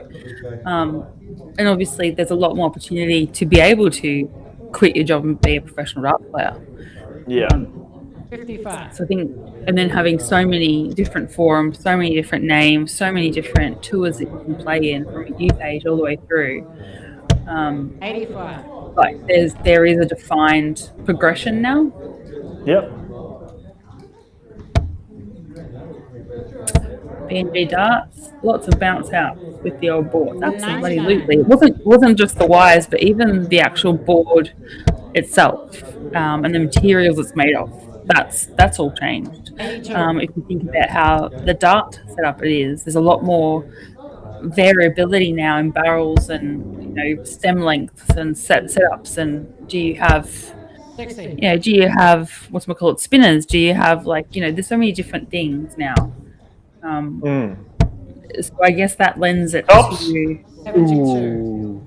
And obviously, there's a lot more opportunity to be able to quit your job and be a professional dart player. Yeah. 55. So I think, and then having so many different forums, so many different names, so many different tours that you can play in from a youth age all the way through. 85. Like there is a defined progression now. Yep. B&B darts, lots of bounce outs with the old board. Absolutely. It wasn't just the wires, but even the actual board itself, and the materials it's made of. That's all changed. If you think about how the dart setup it is, there's a lot more variability now in barrels and stem lengths and setups. And do you have 60. do you have spinners? Do you have there's so many different things now. So I guess that lends it to 72.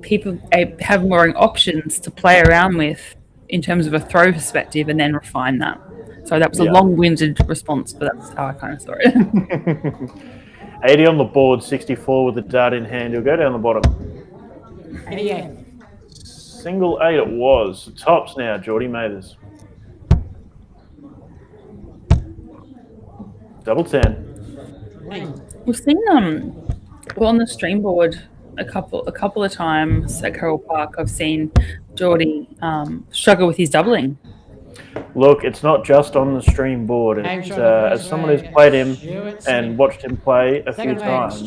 People have more options to play around with in terms of a throw perspective and then refine that. So that was a long-winded response, but that's how I kind of saw it. 80 on the board, 64 with the dart in hand. You'll go down the bottom. 88. Single 8 it was. Tops now, Geordie Mathers. Double 10. We've seen on the stream board a couple of times at Carole Park. I've seen Geordie struggle with his doubling. Look, it's not just on the stream board. It's, as someone who's played him and watched him play a few times,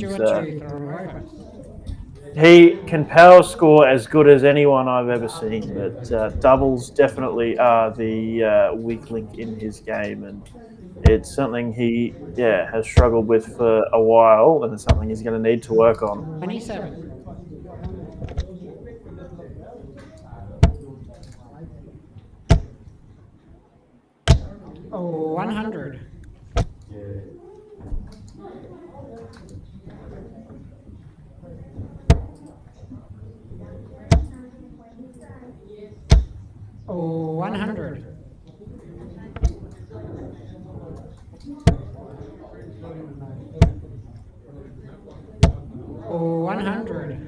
he can power score as good as anyone I've ever seen. But doubles definitely are the weak link in his game, and it's something he has struggled with for a while, and it's something he's going to need to work on. 27. Oh, 100. Oh, 100. Oh, 100.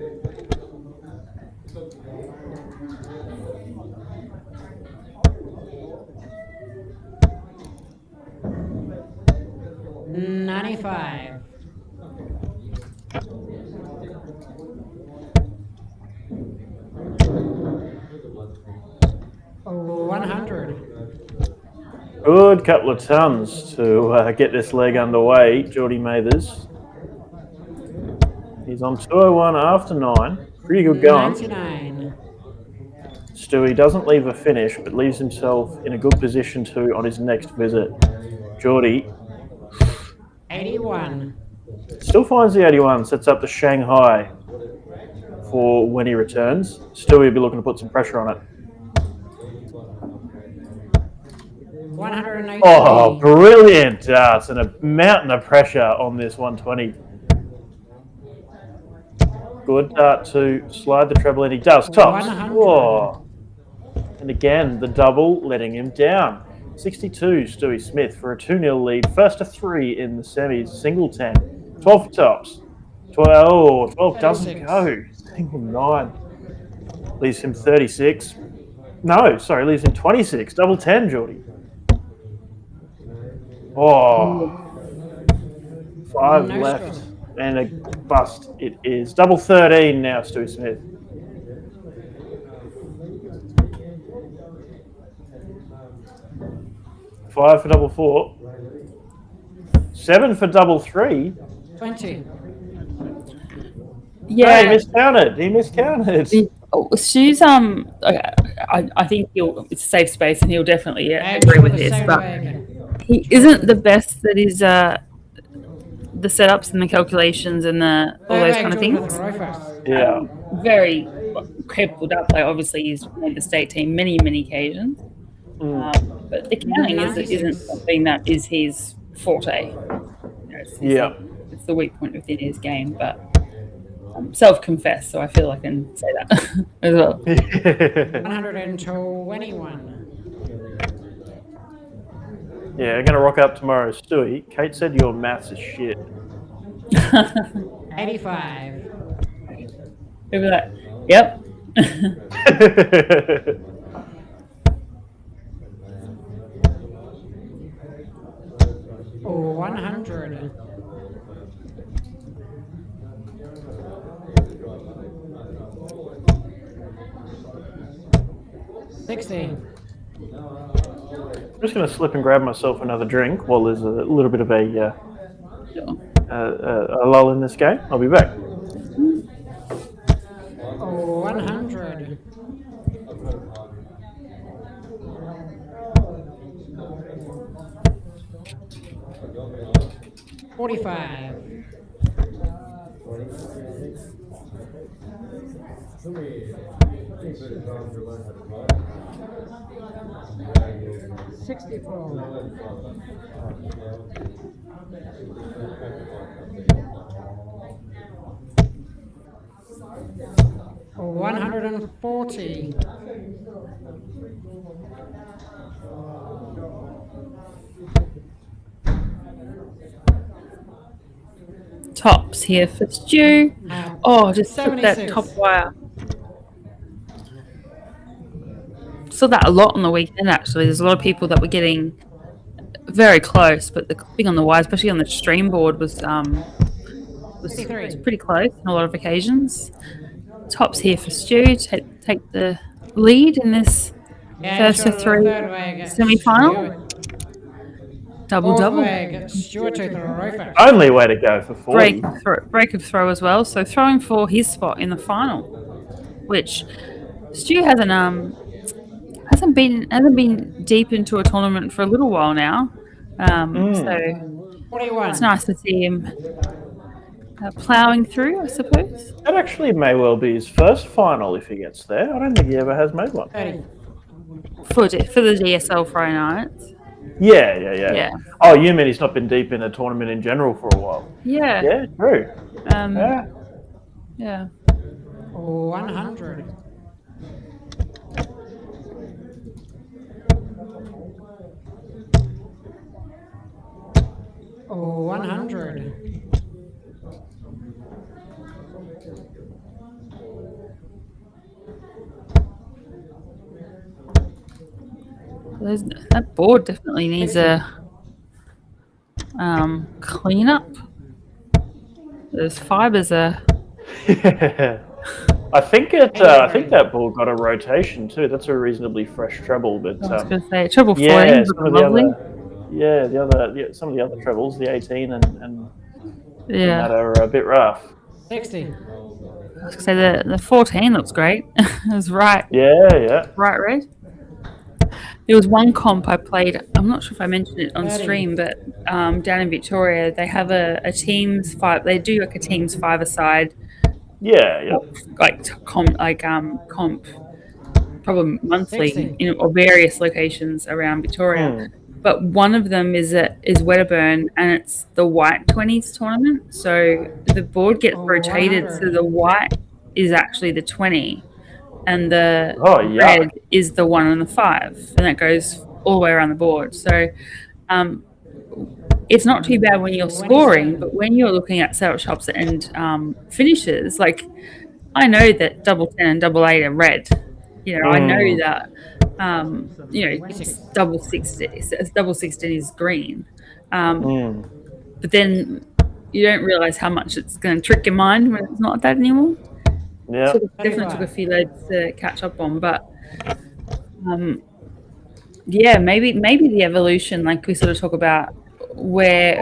$95. Oh, 100. Good couple of tons to get this leg underway, Geordie Mathers. He's on 201 after 9. Pretty good going. 99. Stewie doesn't leave a finish, but leaves himself in a good position to on his next visit. Geordie 81. still finds the 81, sets up the Shanghai for when he returns. Stewie will be looking to put some pressure on it. 180. Oh, brilliant darts and a mountain of pressure on this 120. Good dart to slide the treble in. He does. Tops. 100. Whoa. And again, the double letting him down. 62, Stewie Smith for a 2-0 lead. First to 3 in the semis. Single 10. 12 for tops. 12 doesn't go. Single 9. Leaves him 36. No, sorry, leaves him 26. Double 10, Geordie. Oh. 5 No left. score. And a bust it is. Double 13 now, Stewie Smith. Five for double 4. 7 for double 3. 20. Yeah. Hey, he miscounted. He miscounted. Stu's I think it's a safe space and he'll definitely agree with this, but he isn't the best that is the setups and the calculations and all those kind of things. Yeah. Very capable dart player. Obviously, he's made the state team many occasions. But the counting isn't something that is his forte. It's the weak point within his game, but self-confessed, so I feel I can say that as well. 121. Yeah, I'm going to rock up tomorrow, Stewie. Kate said your maths is shit. 85. Who was that? Yep. 100. 60. I'm just going to slip and grab myself another drink while there's a little bit of a lull in this game. I'll be back. 100. 45. 64. 140. 'Tops here for Stu. Oh, just took that 76. top wire. Saw that a lot on the weekend, actually. There's a lot of people that were getting very close, but the clipping on the wire, especially on the stream board, was pretty close on a lot of occasions. Tops here for Stu. Take the lead in this first to 3 semi-final. Double. Only way to go for 40. Break of throw as well. So throwing for his spot in the final, which Stu hasn't been deep into a tournament for a little while now. So 41. it's nice to see him ploughing through, I suppose. That actually may well be his first final if he gets there. I don't think he ever has made one. 30. For the DSL Friday nights. Yeah. Oh, you mean he's not been deep in a tournament in general for a while? Yeah. Yeah, true. Yeah. 100. 100. That board definitely needs a clean up. Those fibers are. Yeah. I think that ball got a rotation too. That's a reasonably fresh treble, but I was going to say treble 14. yeah, Some of the other trebles, the 18 and that are a bit rough. 60. I was gonna say the 14 looks great. It was right Yeah. red. There was one comp I played. I'm not sure if I mentioned it on stream, but down in Victoria, they have a teams five. They do like a teams five-a-side, Yeah. like comp, probably monthly 60. in or various locations around Victoria. Hmm. But one of them is Wedderburn, and it's the white 20s tournament. So the board gets rotated, 100. so the white is actually the 20, and the Oh, yuck. red is the 1 and the 5, and that goes all the way around the board. So it's not too bad when you're scoring, but when you're looking at setup shops and finishes, like I know that double 10 and double 8 are red. You know, I know that. It's double 16 is green, but then you don't realize how much it's going to trick your mind when it's not that anymore. Yeah. So it definitely took a few loads to catch up on, but maybe the evolution, like we sort of talk about, where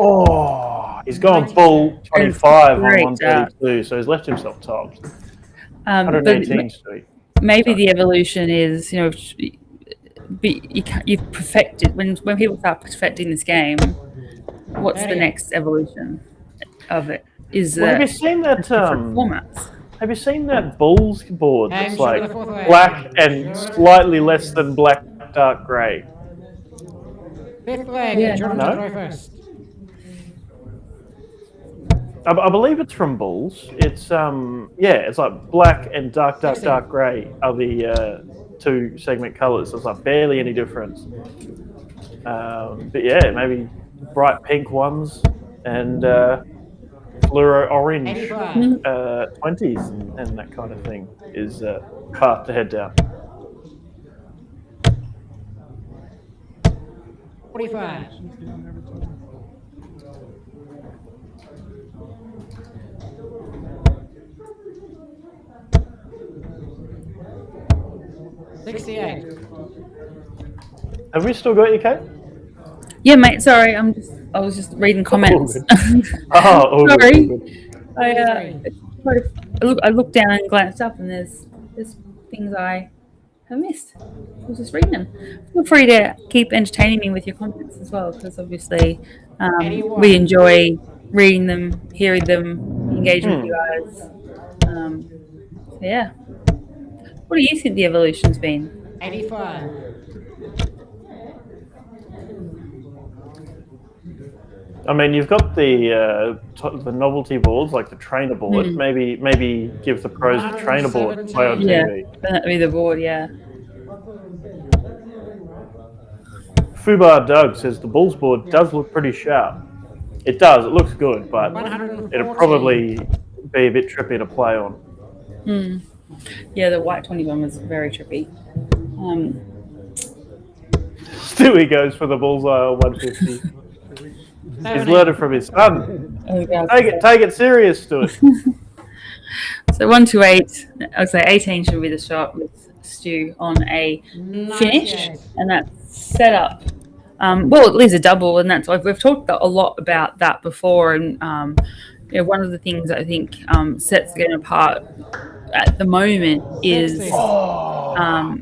He's gone full 25 on Great, 132, so he's left himself topped. but 118 street. maybe the evolution is, you've perfected when people start perfecting this game. What's the next evolution of it? Have you seen that? Different formats. Have you seen that Bulls board that's Sugar like the fourth way. black and slightly less than black, dark grey? Fifth leg, Yeah. Jordan No? to throw first. I believe it's from Bulls. It's it's like black and dark grey are the two segment colours. So it's like barely any difference. But yeah, maybe bright pink ones and fluoro orange 85. 20s and that kind of thing is path to head down. 45. $68. Have we still got you, Kate? Yeah, mate. Sorry, I was just reading comments. Oh, Sorry. good. I looked down and glanced up, and there's things I have missed. I was just reading them. Feel free to keep entertaining me with your comments as well, because obviously we enjoy reading them, hearing them, engaging with you guys. So yeah. What do you think the evolution's been? 85. I mean, you've got the novelty boards, like the trainer board. Maybe give the pros the trainer board and play on TV. That'd be the board, yeah. Fubar Doug says the Bulls board does look pretty sharp. It does. It looks good, but 140. it'll probably be a bit trippy to play on. Yeah, the white 21 was very trippy. Stewie goes for the bullseye on 150. He's learned it from his son. Take it serious, Stewie. So 1 to 8, I would say 18 should be the shot with Stu on a finish, 98. and that's set up. Well, it leaves a double, and that's we've talked a lot about that before. And one of the things I think sets the game apart at the moment is how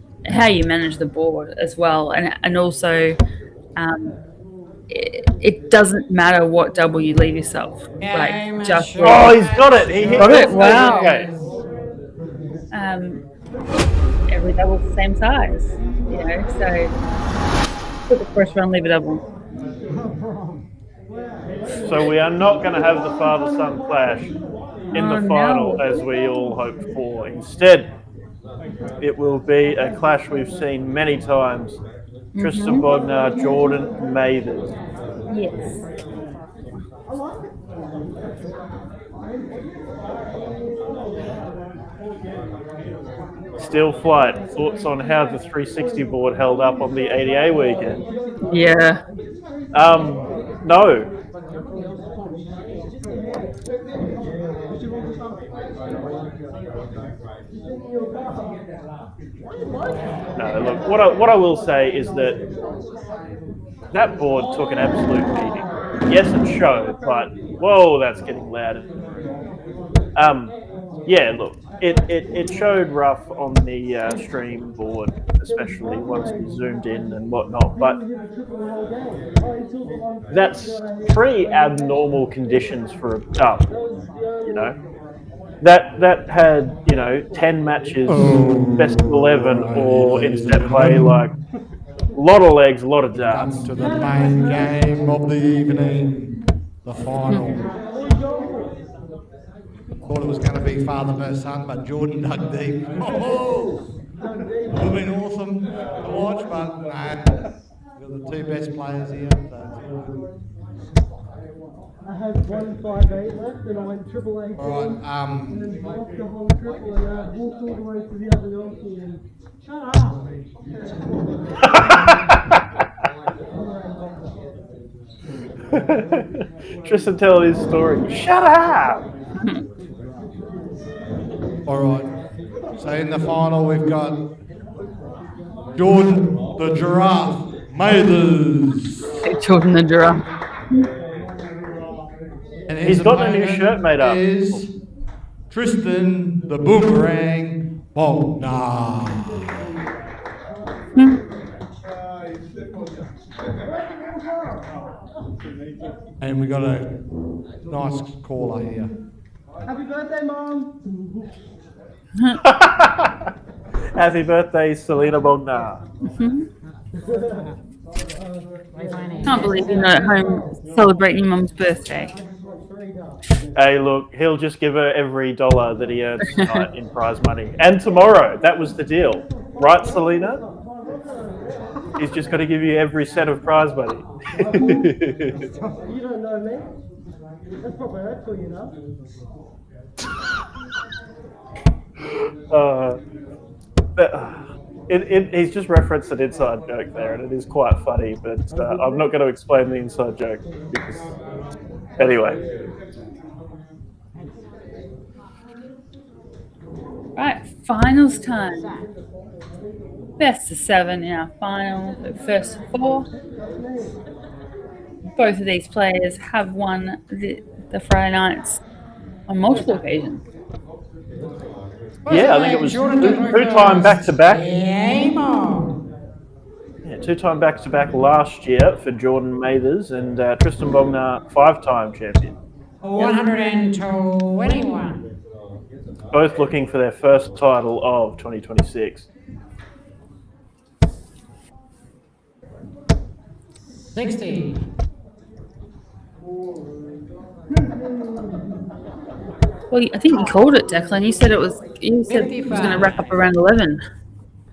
you manage the board as well, and also it doesn't matter what double you leave yourself. Like just he's got it. He got it. Wow. Okay. Every double's the same size, so put the first run, leave a double. So we are not going to have the father-son clash in the final as we all hoped for. Instead, it will be a clash we've seen many times. Tristan Bognar, Jordan Mathers. Yes. Steel Flight, thoughts on how the 360 board held up on the ADA weekend? Yeah. No. No, look, what I will say is that board took an absolute beating. Yes, it showed, but Whoa, that's getting loud. Yeah, look, it showed rough on the stream board, especially once we zoomed in and whatnot. But that's pretty abnormal conditions for a cup, you know. That had 10 matches, best of 11, or instead play like a lot of legs, a lot of darts. To the main game of the evening, the final. Thought it was going to be father versus son, but Jordan dug deep. Oh, would have been awesome to watch, but nah, we're the two best players here. So. I had 158 left, and I went triple A. All right. And then blocked the whole triple, and I walked all the way to the other Aussie and shut up. Tristan telling his story. Shut up. All right. So in the final, we've got Jordan the Giraffe Mathers. Jordan the Giraffe. And he's got a new shirt made up. Is Tristan the Boomerang Bognar. And we got a nice caller here. Happy birthday, Mom! Happy birthday, Selena Bognar. Can't believe you're not at home celebrating your mum's birthday. Hey, look, he'll just give her every dollar that he earns tonight in prize money. And tomorrow, that was the deal. Right, Selena? He's just got to give you every cent of prize money. You don't know me. That's probably hurtful, you know. He's just referenced an inside joke there, and it is quite funny, but I'm not going to explain the inside joke because... Anyway. Right, finals time. Best of 7 in our final, the first 4. Both of these players have won the Friday nights on multiple occasions. Yeah, I think it was two-time back-to-back. Yeah, two-time back-to-back last year for Jordan Mathers, and Tristan Bognar, 5-time champion. 121. Both looking for their first title of 2026. 60. Well, I think you called it, Declan. You said it was going to wrap up around 11.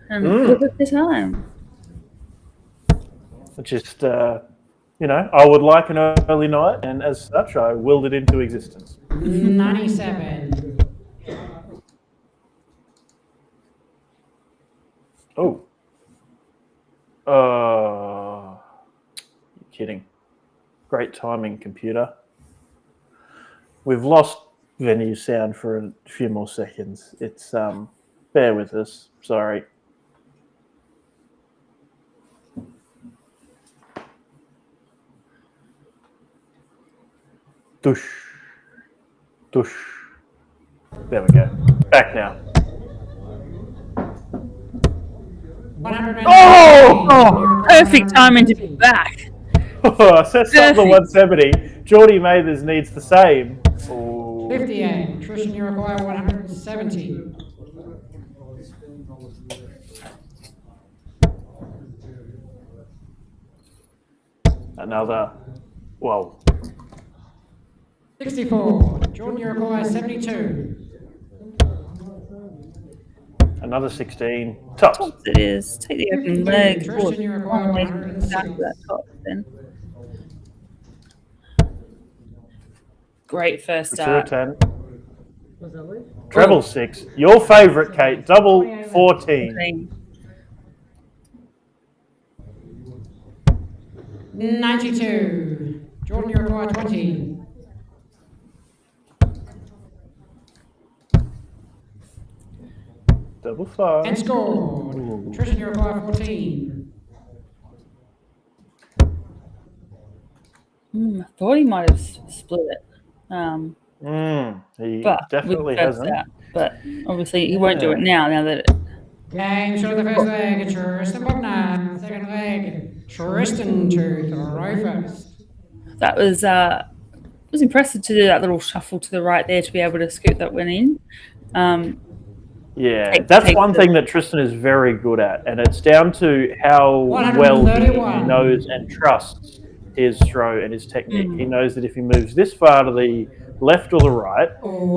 And look at the time. Just, I would like an early night, and as such, I willed it into existence. 97. Oh. You're kidding. Great timing, computer. We've lost venue sound for a few more seconds. It's, bear with us. Sorry. Dush. Dush. There we go. Back now. Oh! Perfect timing to be back. I set something to 170. Geordie Mathers needs the same. Oh. 58. Tristan, you require 170. Another. Whoa. 64. Jordan, you require 72. Another 16. Tops. Tops it is. Take the open leg. Tristan, you require 160. That top then. Great first start. 10. Treble 6. Your favourite, Kate. Double 14. 92. Jordan, you require 20. Double 5. And scored. Tristan, you require 14. I thought he might have split it. He but definitely with the first hasn't. out. But obviously he won't do it now that it. Game shot of the first leg, Tristan Bogner. Second leg, Tristan to throw first. That was it was impressive to do that little shuffle to the right there to be able to scoop that one in. Yeah, that's one thing that Tristan is very good at, and it's down to how well he knows and trusts his throw and his technique. He knows that if he moves this far to the left or the right,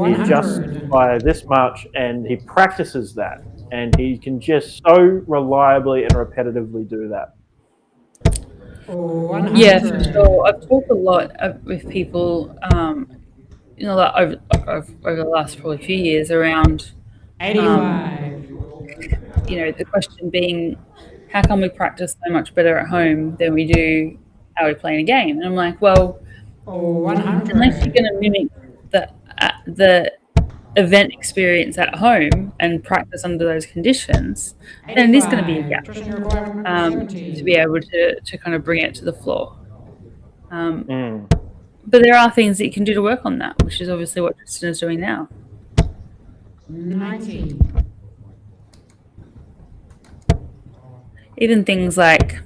he adjusts by this much, and he practices that, and he can just so reliably and repetitively do that. Yeah, for sure. I've talked a lot with people, like over the last probably few years around, 85. The question being, how can we practice so much better at home than we do how we play in a game? And I'm like, well, unless you're going to mimic the event experience at home and practice under those conditions, then it is going to be a gap to be able to kind of bring it to the floor. But there are things that you can do to work on that, which is obviously what Tristan is doing now. 90. Even things like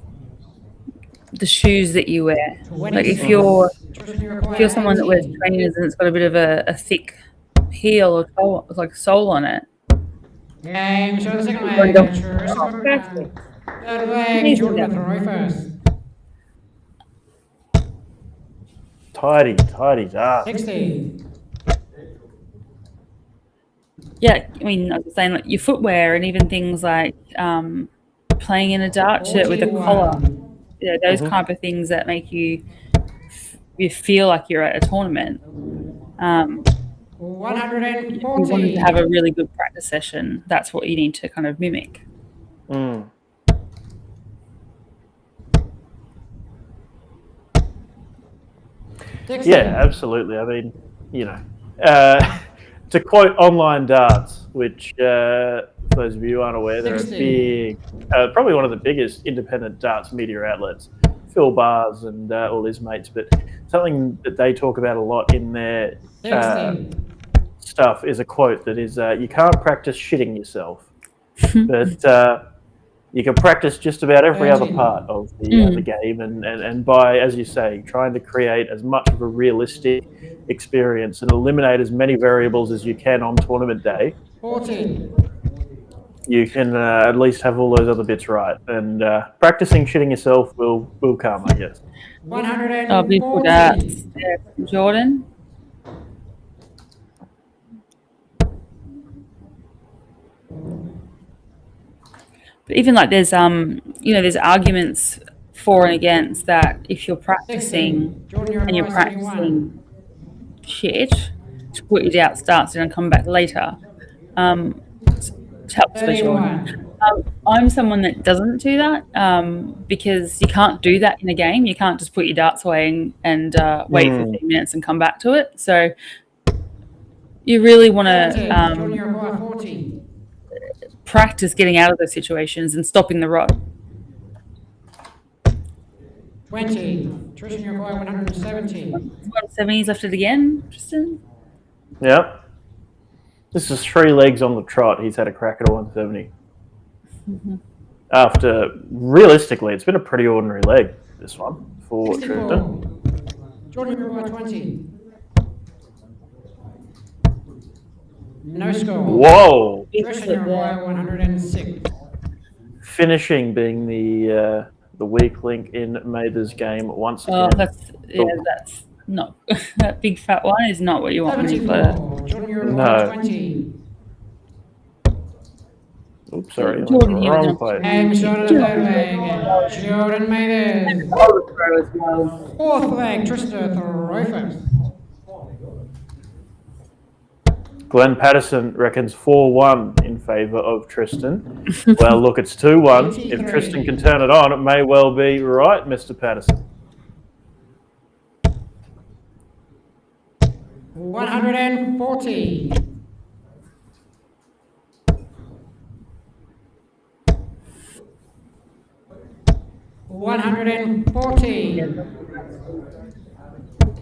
the shoes that you wear. Like if you're someone that wears trainers and it's got a bit of a thick heel or toe, like sole on it. Game shot of the second leg, Tristan Bogner. Third leg, Jordan to throw first. Tidy dart. 60. Yeah, I mean, I was saying like your footwear and even things like playing in a dart shirt with a collar. Those kind of things that make you feel like you're at a tournament. 140. If you wanted to have a really good practice session, that's what you need to kind of mimic. Yeah, absolutely. I mean, to quote Online Darts, which for those of you who aren't aware, they're a big, probably one of the biggest independent darts media outlets. Phil Bars and all his mates, but something that they talk about a lot in their stuff is a quote that is, you can't practice shitting yourself, but you can practice just about every other part of the game, and by, as you say, trying to create as much of a realistic experience and eliminate as many variables as you can on tournament day, 14. you can at least have all those other bits right. And practicing shitting yourself will come, I guess. 140. Beautiful darts. Jordan. But even like there's there's arguments for and against that if you're practicing and you're practicing shit to put your doubt starts and come back later. Helps for Jordan. I'm someone that doesn't do that because you can't do that in a game. You can't just put your darts away and wait 15 minutes and come back to it. So you really want to practice getting out of those situations and stopping the rod. 20. Tristan, you're going 170. 170's left it again, Tristan? Yep. This is 3 legs on the trot. He's had a crack at a 170. After, realistically, it's been a pretty ordinary leg, this one, for 64. Tristan. Jordan, you're going 20. No score. Whoa! Tristan, you're going 106. Finishing being the weak link in Mather's game once again. Oh, that's not that big fat one is not what you want when you play. Jordan, you're going 20. Oops, sorry. Jordan, you wrong place. Game shot of the third leg. Jordan made it. Fourth leg, Tristan, throw first. Glenn Patterson reckons 4-1 in favour of Tristan. Well, look, it's 2-1. If Tristan can turn it on, it may well be right, Mr. Patterson. 140.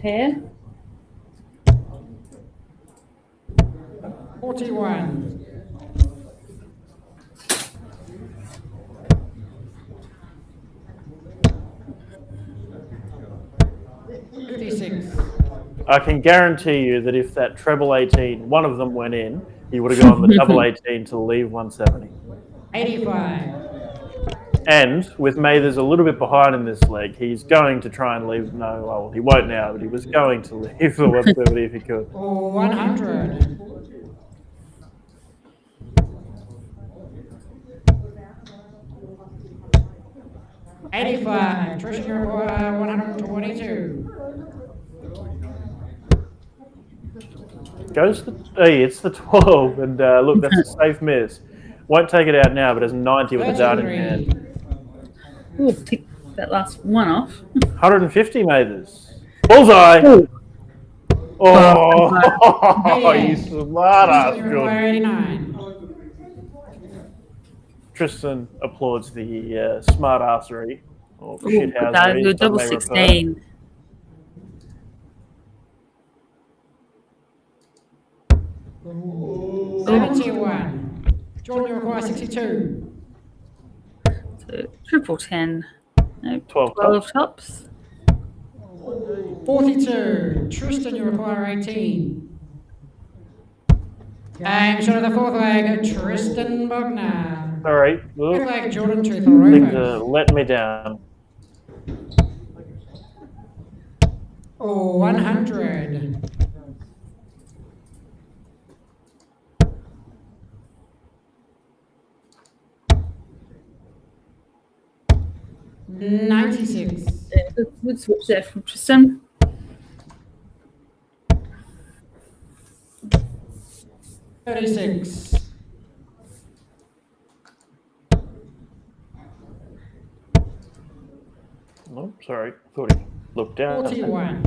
Pair. 41. 56. I can guarantee you that if that treble 18, one of them went in, he would have gone the double 18 to leave 170. 85. And with Mathers a little bit behind in this leg, he's going to try and leave. No, well, he won't now, but he was going to leave the 170 if he could. 100. 85. Trisha, you require 122. Goes the, hey, it's the 12, and look, that's a safe miss. Won't take it out now, but has 90 with a dart in hand. Ooh, pick that last one off. 150 Mathers. Bullseye! Ooh. Oh, you smart ass, You require 89. Tristan applauds the smart assery. Or Ooh, shithousery. that is a double some may refer. 16. Ooh. 71. Jordan, you require 62. So triple 10. No, 12 tops. 42. Tristan, you require 18. Game shot of the fourth leg, Tristan Bogner. Sorry. Fifth leg, Jordan Tooth Things Rufus. are letting me down. 100. 96. Good switch there from Tristan. 36. Oh, sorry. Thought he looked down. 41.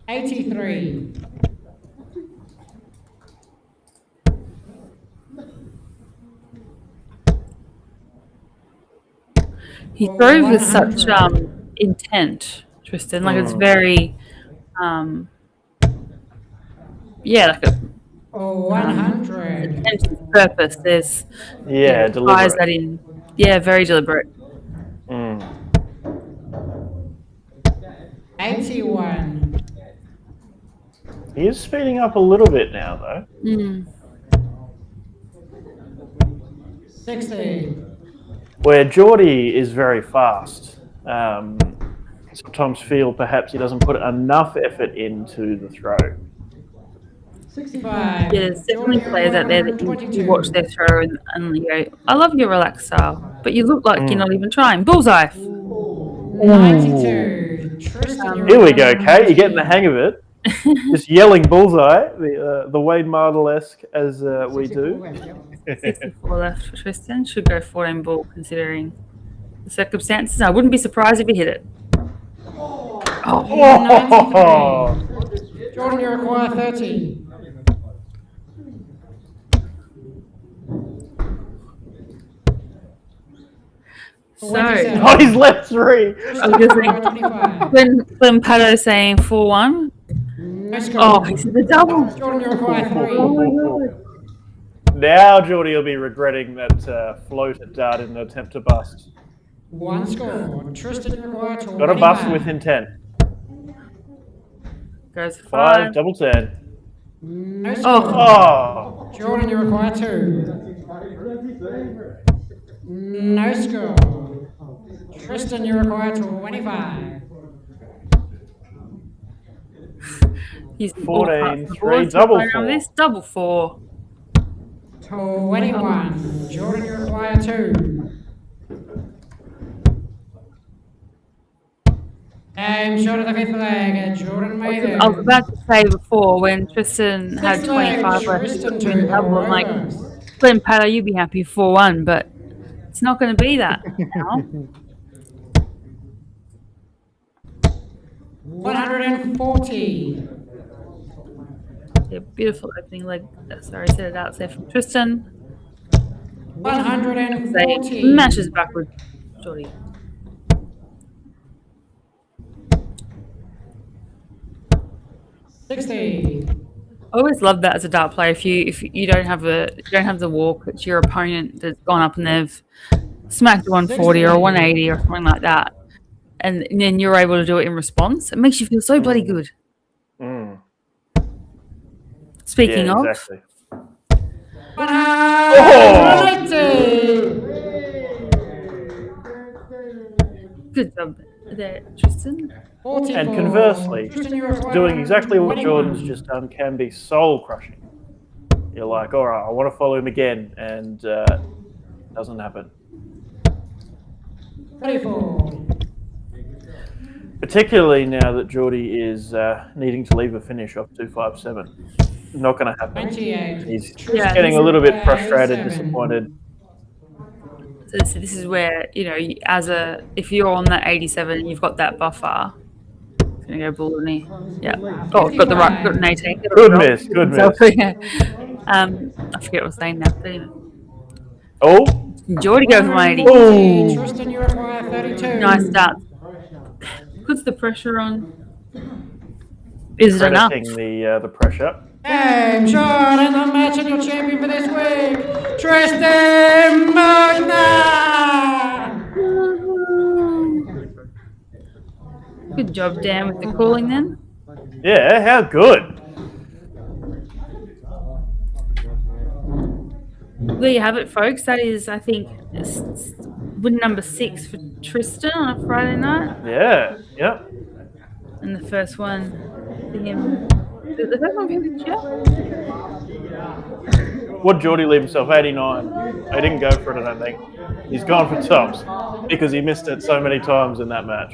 83. He throws with such intent, Tristan. Like it's very, yeah, like a 100. intention, purpose. There's ties deliberate. that in. Yeah, very deliberate. 81. He is speeding up a little bit now, though. 60. Where Geordie is very fast. Sometimes feel perhaps he doesn't put enough effort into the throw. 65. Yeah, there's definitely players out there that you watch their throw and you go, I love your relaxed style, but you look like you're not even trying. Bullseye. 92. Tristan, Here we go, Kate. You're getting the hang of it. Just yelling bullseye, the Wade Mardle-esque as we do. 64 left for Tristan. Should go 14 ball considering the circumstances. I wouldn't be surprised if he hit it. Oh. 93. Jordan, you require 30. So, Oh, he's left 3. I'm just like, when Pato saying 4-1. Oh, he said the double. Jordan, you require 3. Oh my God. Now Geordie will be regretting that floated dart in an attempt to bust. 1 score. Tristan, you require 21. Got a bust with intent. Goes 5. 5, double 10. No score. Oh. Jordan, you require 2. No score. Tristan, you require 25. He's 14, 3, double 4. This double 4. 21. Jordan, you require 2. Game shot of the fifth leg. Jordan made it. I was about to say before when Tristan had Sixth leg, 25 left, Tristan to win to double. I'm like, Rovers. Glenn Pato, you'd be happy 4-1, but it's not going to be that now. 140. Yeah, beautiful opening leg. Sorry, set it out there from Tristan. 140. Say, matches backward, Geordie. 60. I always love that as a dart player. If you don't have the walk, it's your opponent that's gone up and they've smacked a 140 or a 180 or something like that, and then you're able to do it in response. It makes you feel so bloody good. Mm. Speaking Yeah, of, exactly. 180. good job there, Tristan. 44. And conversely, Tristan, you require doing exactly what winning Jordan's one. just done can be soul crushing. You're like, all right, I want to follow him again, and doesn't happen. 34. Particularly now that Geordie is needing to leave a finish off 257. Not going to happen. 28. He's Yeah, getting a little bit frustrated, 87. disappointed. So this is where, if you're on that 87 and you've got that buffer, it's gonna go bullet. Yeah. Oh, got an 18. Good miss, good miss. Yeah. I forget what I was saying now. But anyway. Oh, Geordie goes 180. oh. Tristan, you require 32. Nice start. Puts the pressure on. Is it enough? Crediting the pressure. Game shot in the match and your champion for this week, Tristan Magna. Good job, Dan, with the calling then. Yeah, how good. There you have it, folks. That is, I think, win number 6 for Tristan on a Friday night. Yeah, yep. And the first one for him. The first one for him, yeah. What Geordie leave himself? 89. He didn't go for it, I don't think. He's gone for tops because he missed it so many times in that match.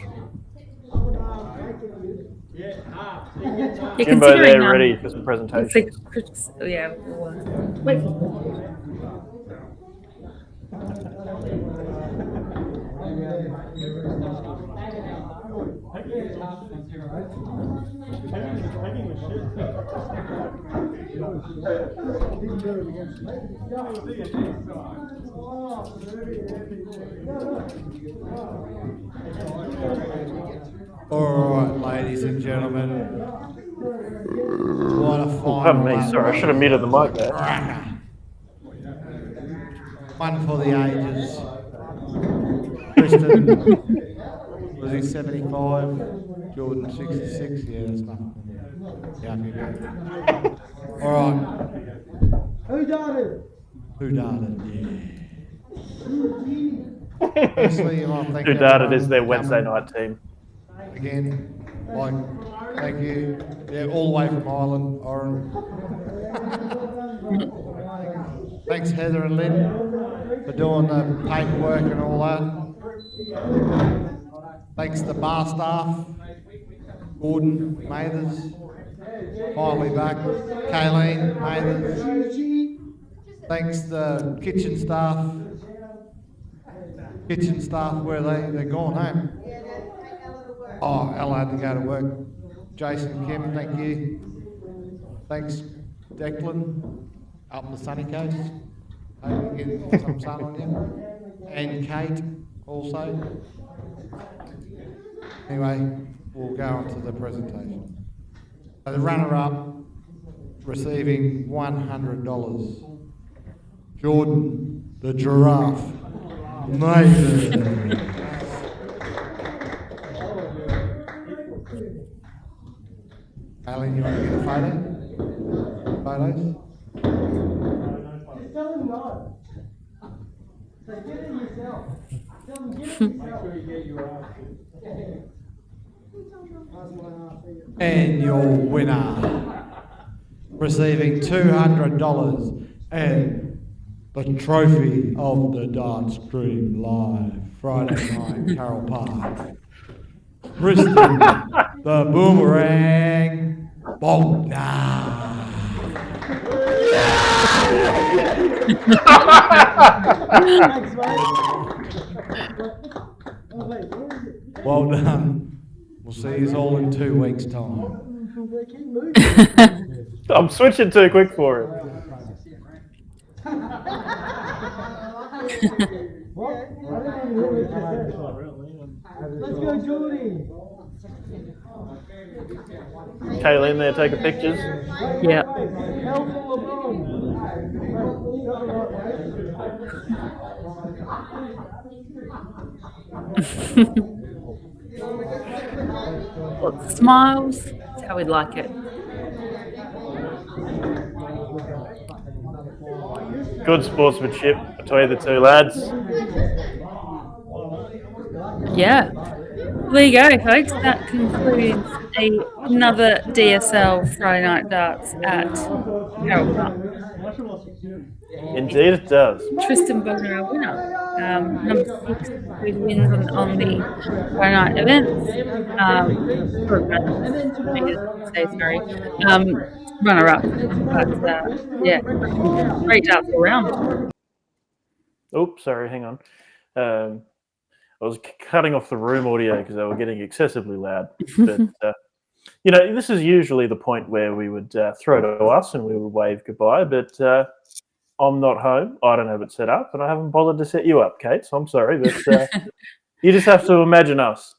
Yeah, Jimbo there ready for some presentations. Yeah. Wait. All right, ladies and gentlemen. What a fine Pardon me, one. sorry, I should have muted the mic there. One for the ages. Tristan, was he 75? Jordan 66? Yeah, that's nothing. Yeah, all right. Who darted? Who darted? Yeah. Firstly, I thank Who darted is their everyone Wednesday coming. night team. Again, thank you. Yeah, all the way from Ireland, Oran. Thanks, Heather and Lynn, for doing the paperwork and all that. Thanks to bar staff, Gordon Mathers, finally back, Kayleen Mathers. Thanks to kitchen staff. Kitchen staff, where they're gone home. Oh, Ella had to go to work. Jason, Kim, thank you. Thanks, Declan, up on the sunny coast. Hope you get some sun on you. And Kate, also. Anyway, we'll go on to the presentation. So the runner-up, receiving $100. Jordan, the giraffe, Nathan. Alan, you want to get a photo? Photos? Just tell him no. So get it yourself. Tell him get it yourself. Make sure you get your ass. And your winner, receiving $200 and the trophy of the Dart Stream Live Friday night, Carole Park. Tristan, the Boomerang Bogner. Thanks, mate. Well done. We'll see you all in 2 weeks' time. Keep moving. I'm switching too quick for him. What? I didn't even hear what you said. Let's go, Geordie. Kayleen there taking pictures. Yeah. Lots of smiles. That's how we like it. Good sportsmanship between the two lads. Yeah. Well, there you go, folks. That concludes another DSL Friday Night Darts at Carole Park. Indeed, it does. Tristan Bogner, our winner. Number 6, who wins on the Friday night events. Runner up. But yeah, great darts all round. Oops, sorry, hang on. I was cutting off the room audio because they were getting excessively loud. But, this is usually the point where we would throw to us and we would wave goodbye. But I'm not home. I don't have it set up, and I haven't bothered to set you up, Kate. So I'm sorry, but you just have to imagine us.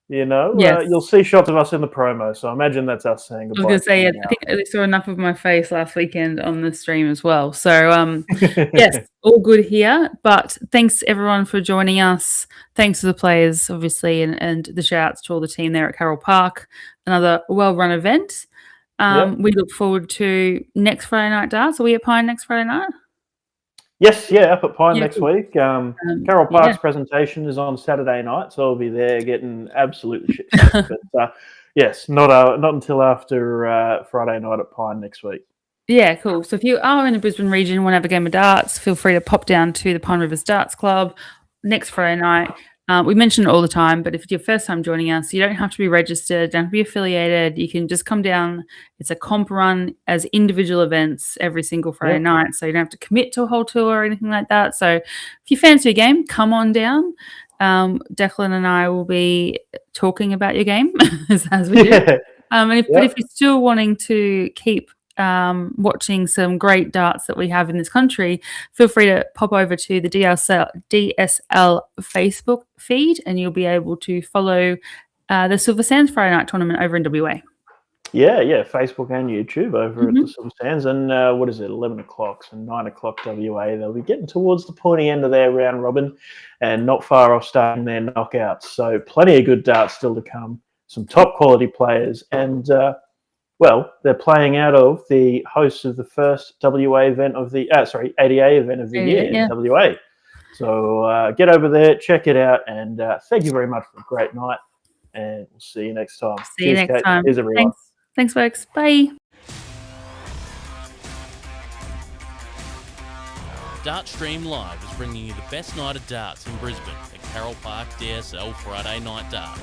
Yes. You'll see shots of us in the promo. So imagine that's us saying goodbye. I was going to say, I think they saw enough of my face last weekend on the stream as well. So, yes, all good here. But thanks, everyone, for joining us. Thanks to the players, obviously, and the shout-outs to all the team there at Carole Park. Another well-run event. We look forward to next Friday Night Darts. Are we at Pine next Friday night? Yes, up at Pine next week. Carole Park's presentation is on Saturday night, so I'll be there getting absolutely shit. But yes, not until after Friday night at Pine next week. Yeah, cool. So if you are in the Brisbane region, want to have a game of darts, feel free to pop down to the Pine Rivers Darts Club next Friday night. We mention it all the time, but if it's your first time joining us, you don't have to be registered, don't have to be affiliated. You can just come down. It's a comp run as individual events every single Friday night, so you don't have to commit to a whole tour or anything like that. So if you fancy a game, come on down. Declan and I will be talking about your game as we do. But if you're still wanting to keep watching some great darts that we have in this country, feel free to pop over to the DSL Facebook feed and you'll be able to follow the Silver Sands Friday Night Tournament over in WA. Yeah, Facebook and YouTube over at the Silver Sands. And what is it, 11 o'clock, so 9 o'clock WA. They'll be getting towards the pointy end of their round robin and not far off starting their knockouts. So plenty of good darts still to come, some top quality players, and they're playing out of the hosts of the first WA event of the ADA event of the year in WA. So get over there, check it out, and thank you very much for a great night. And we'll see you next time. See you next time. Cheers, everyone. Thanks, folks. Bye. Dart Stream Live is bringing you the best night of darts in Brisbane at Carole Park DSL Friday Night Darts.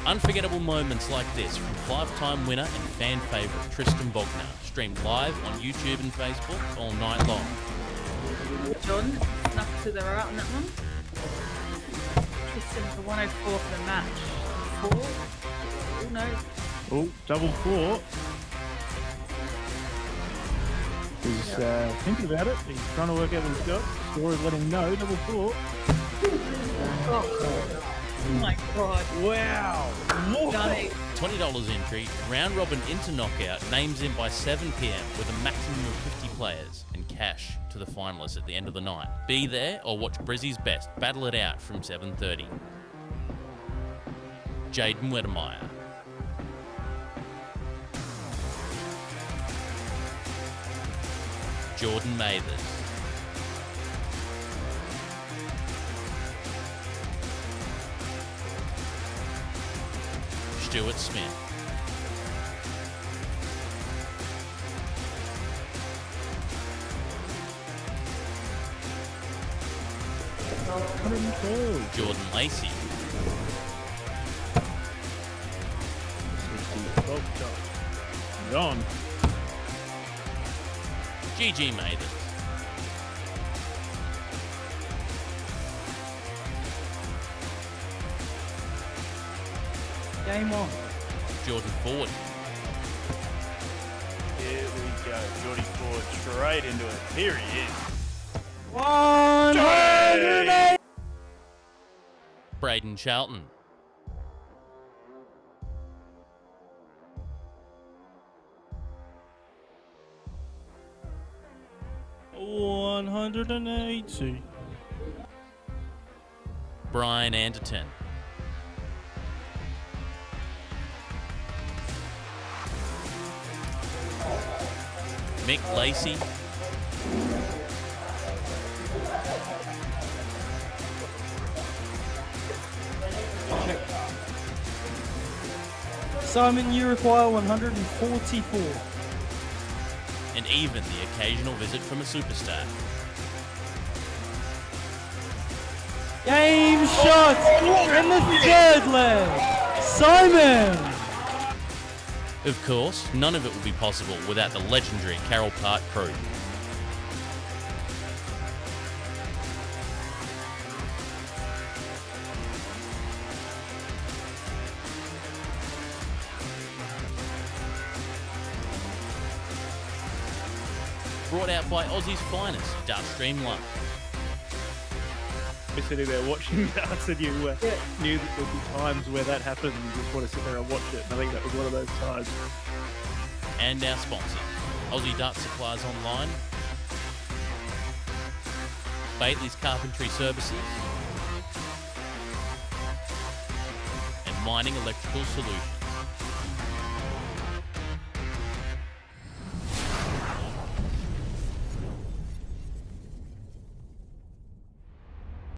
Unforgettable moments like this from five-time winner and fan favourite Tristan Bogner, streamed live on YouTube and Facebook all night long. Jordan, snuck to the right on that one. Tristan for 104 for the match. 4? Oh no. Oh, double 4. He's thinking about it. He's trying to work out what he's got. Score is letting him know. Double 4. Oh my god. Wow. Stunning. $20 entry, round robin into knockout, names in by 7 p.m. with a maximum of 50 players, and cash to the finalists at the end of the night. Be there or watch Brizzy's Best battle it out from 7:30. Jaden Wedemeyer. Jordan Mathers. Stuart Smith. Jordan Lacey. Gone. GG Mathers. Game on. Jordan Ford. Here we go. Jordy Ford straight into it. Here he is. 180. Braden Charlton. $180. Brian Anderton. Mick Lacey. Simon, you require 144. And even the occasional visit from a superstar. Game shot in the third leg. Simon! Of course, none of it would be possible without the legendary Carole Park crew. Brought out by Aussie's finest, Dartstream Love. You're sitting there watching darts and you knew that there'd be times where that happened and you just want to sit there and watch it. And I think that was one of those times. And our sponsor, Aussie Dart Supplies Online, Bailey's Carpentry Services, and Mining Electrical Solutions.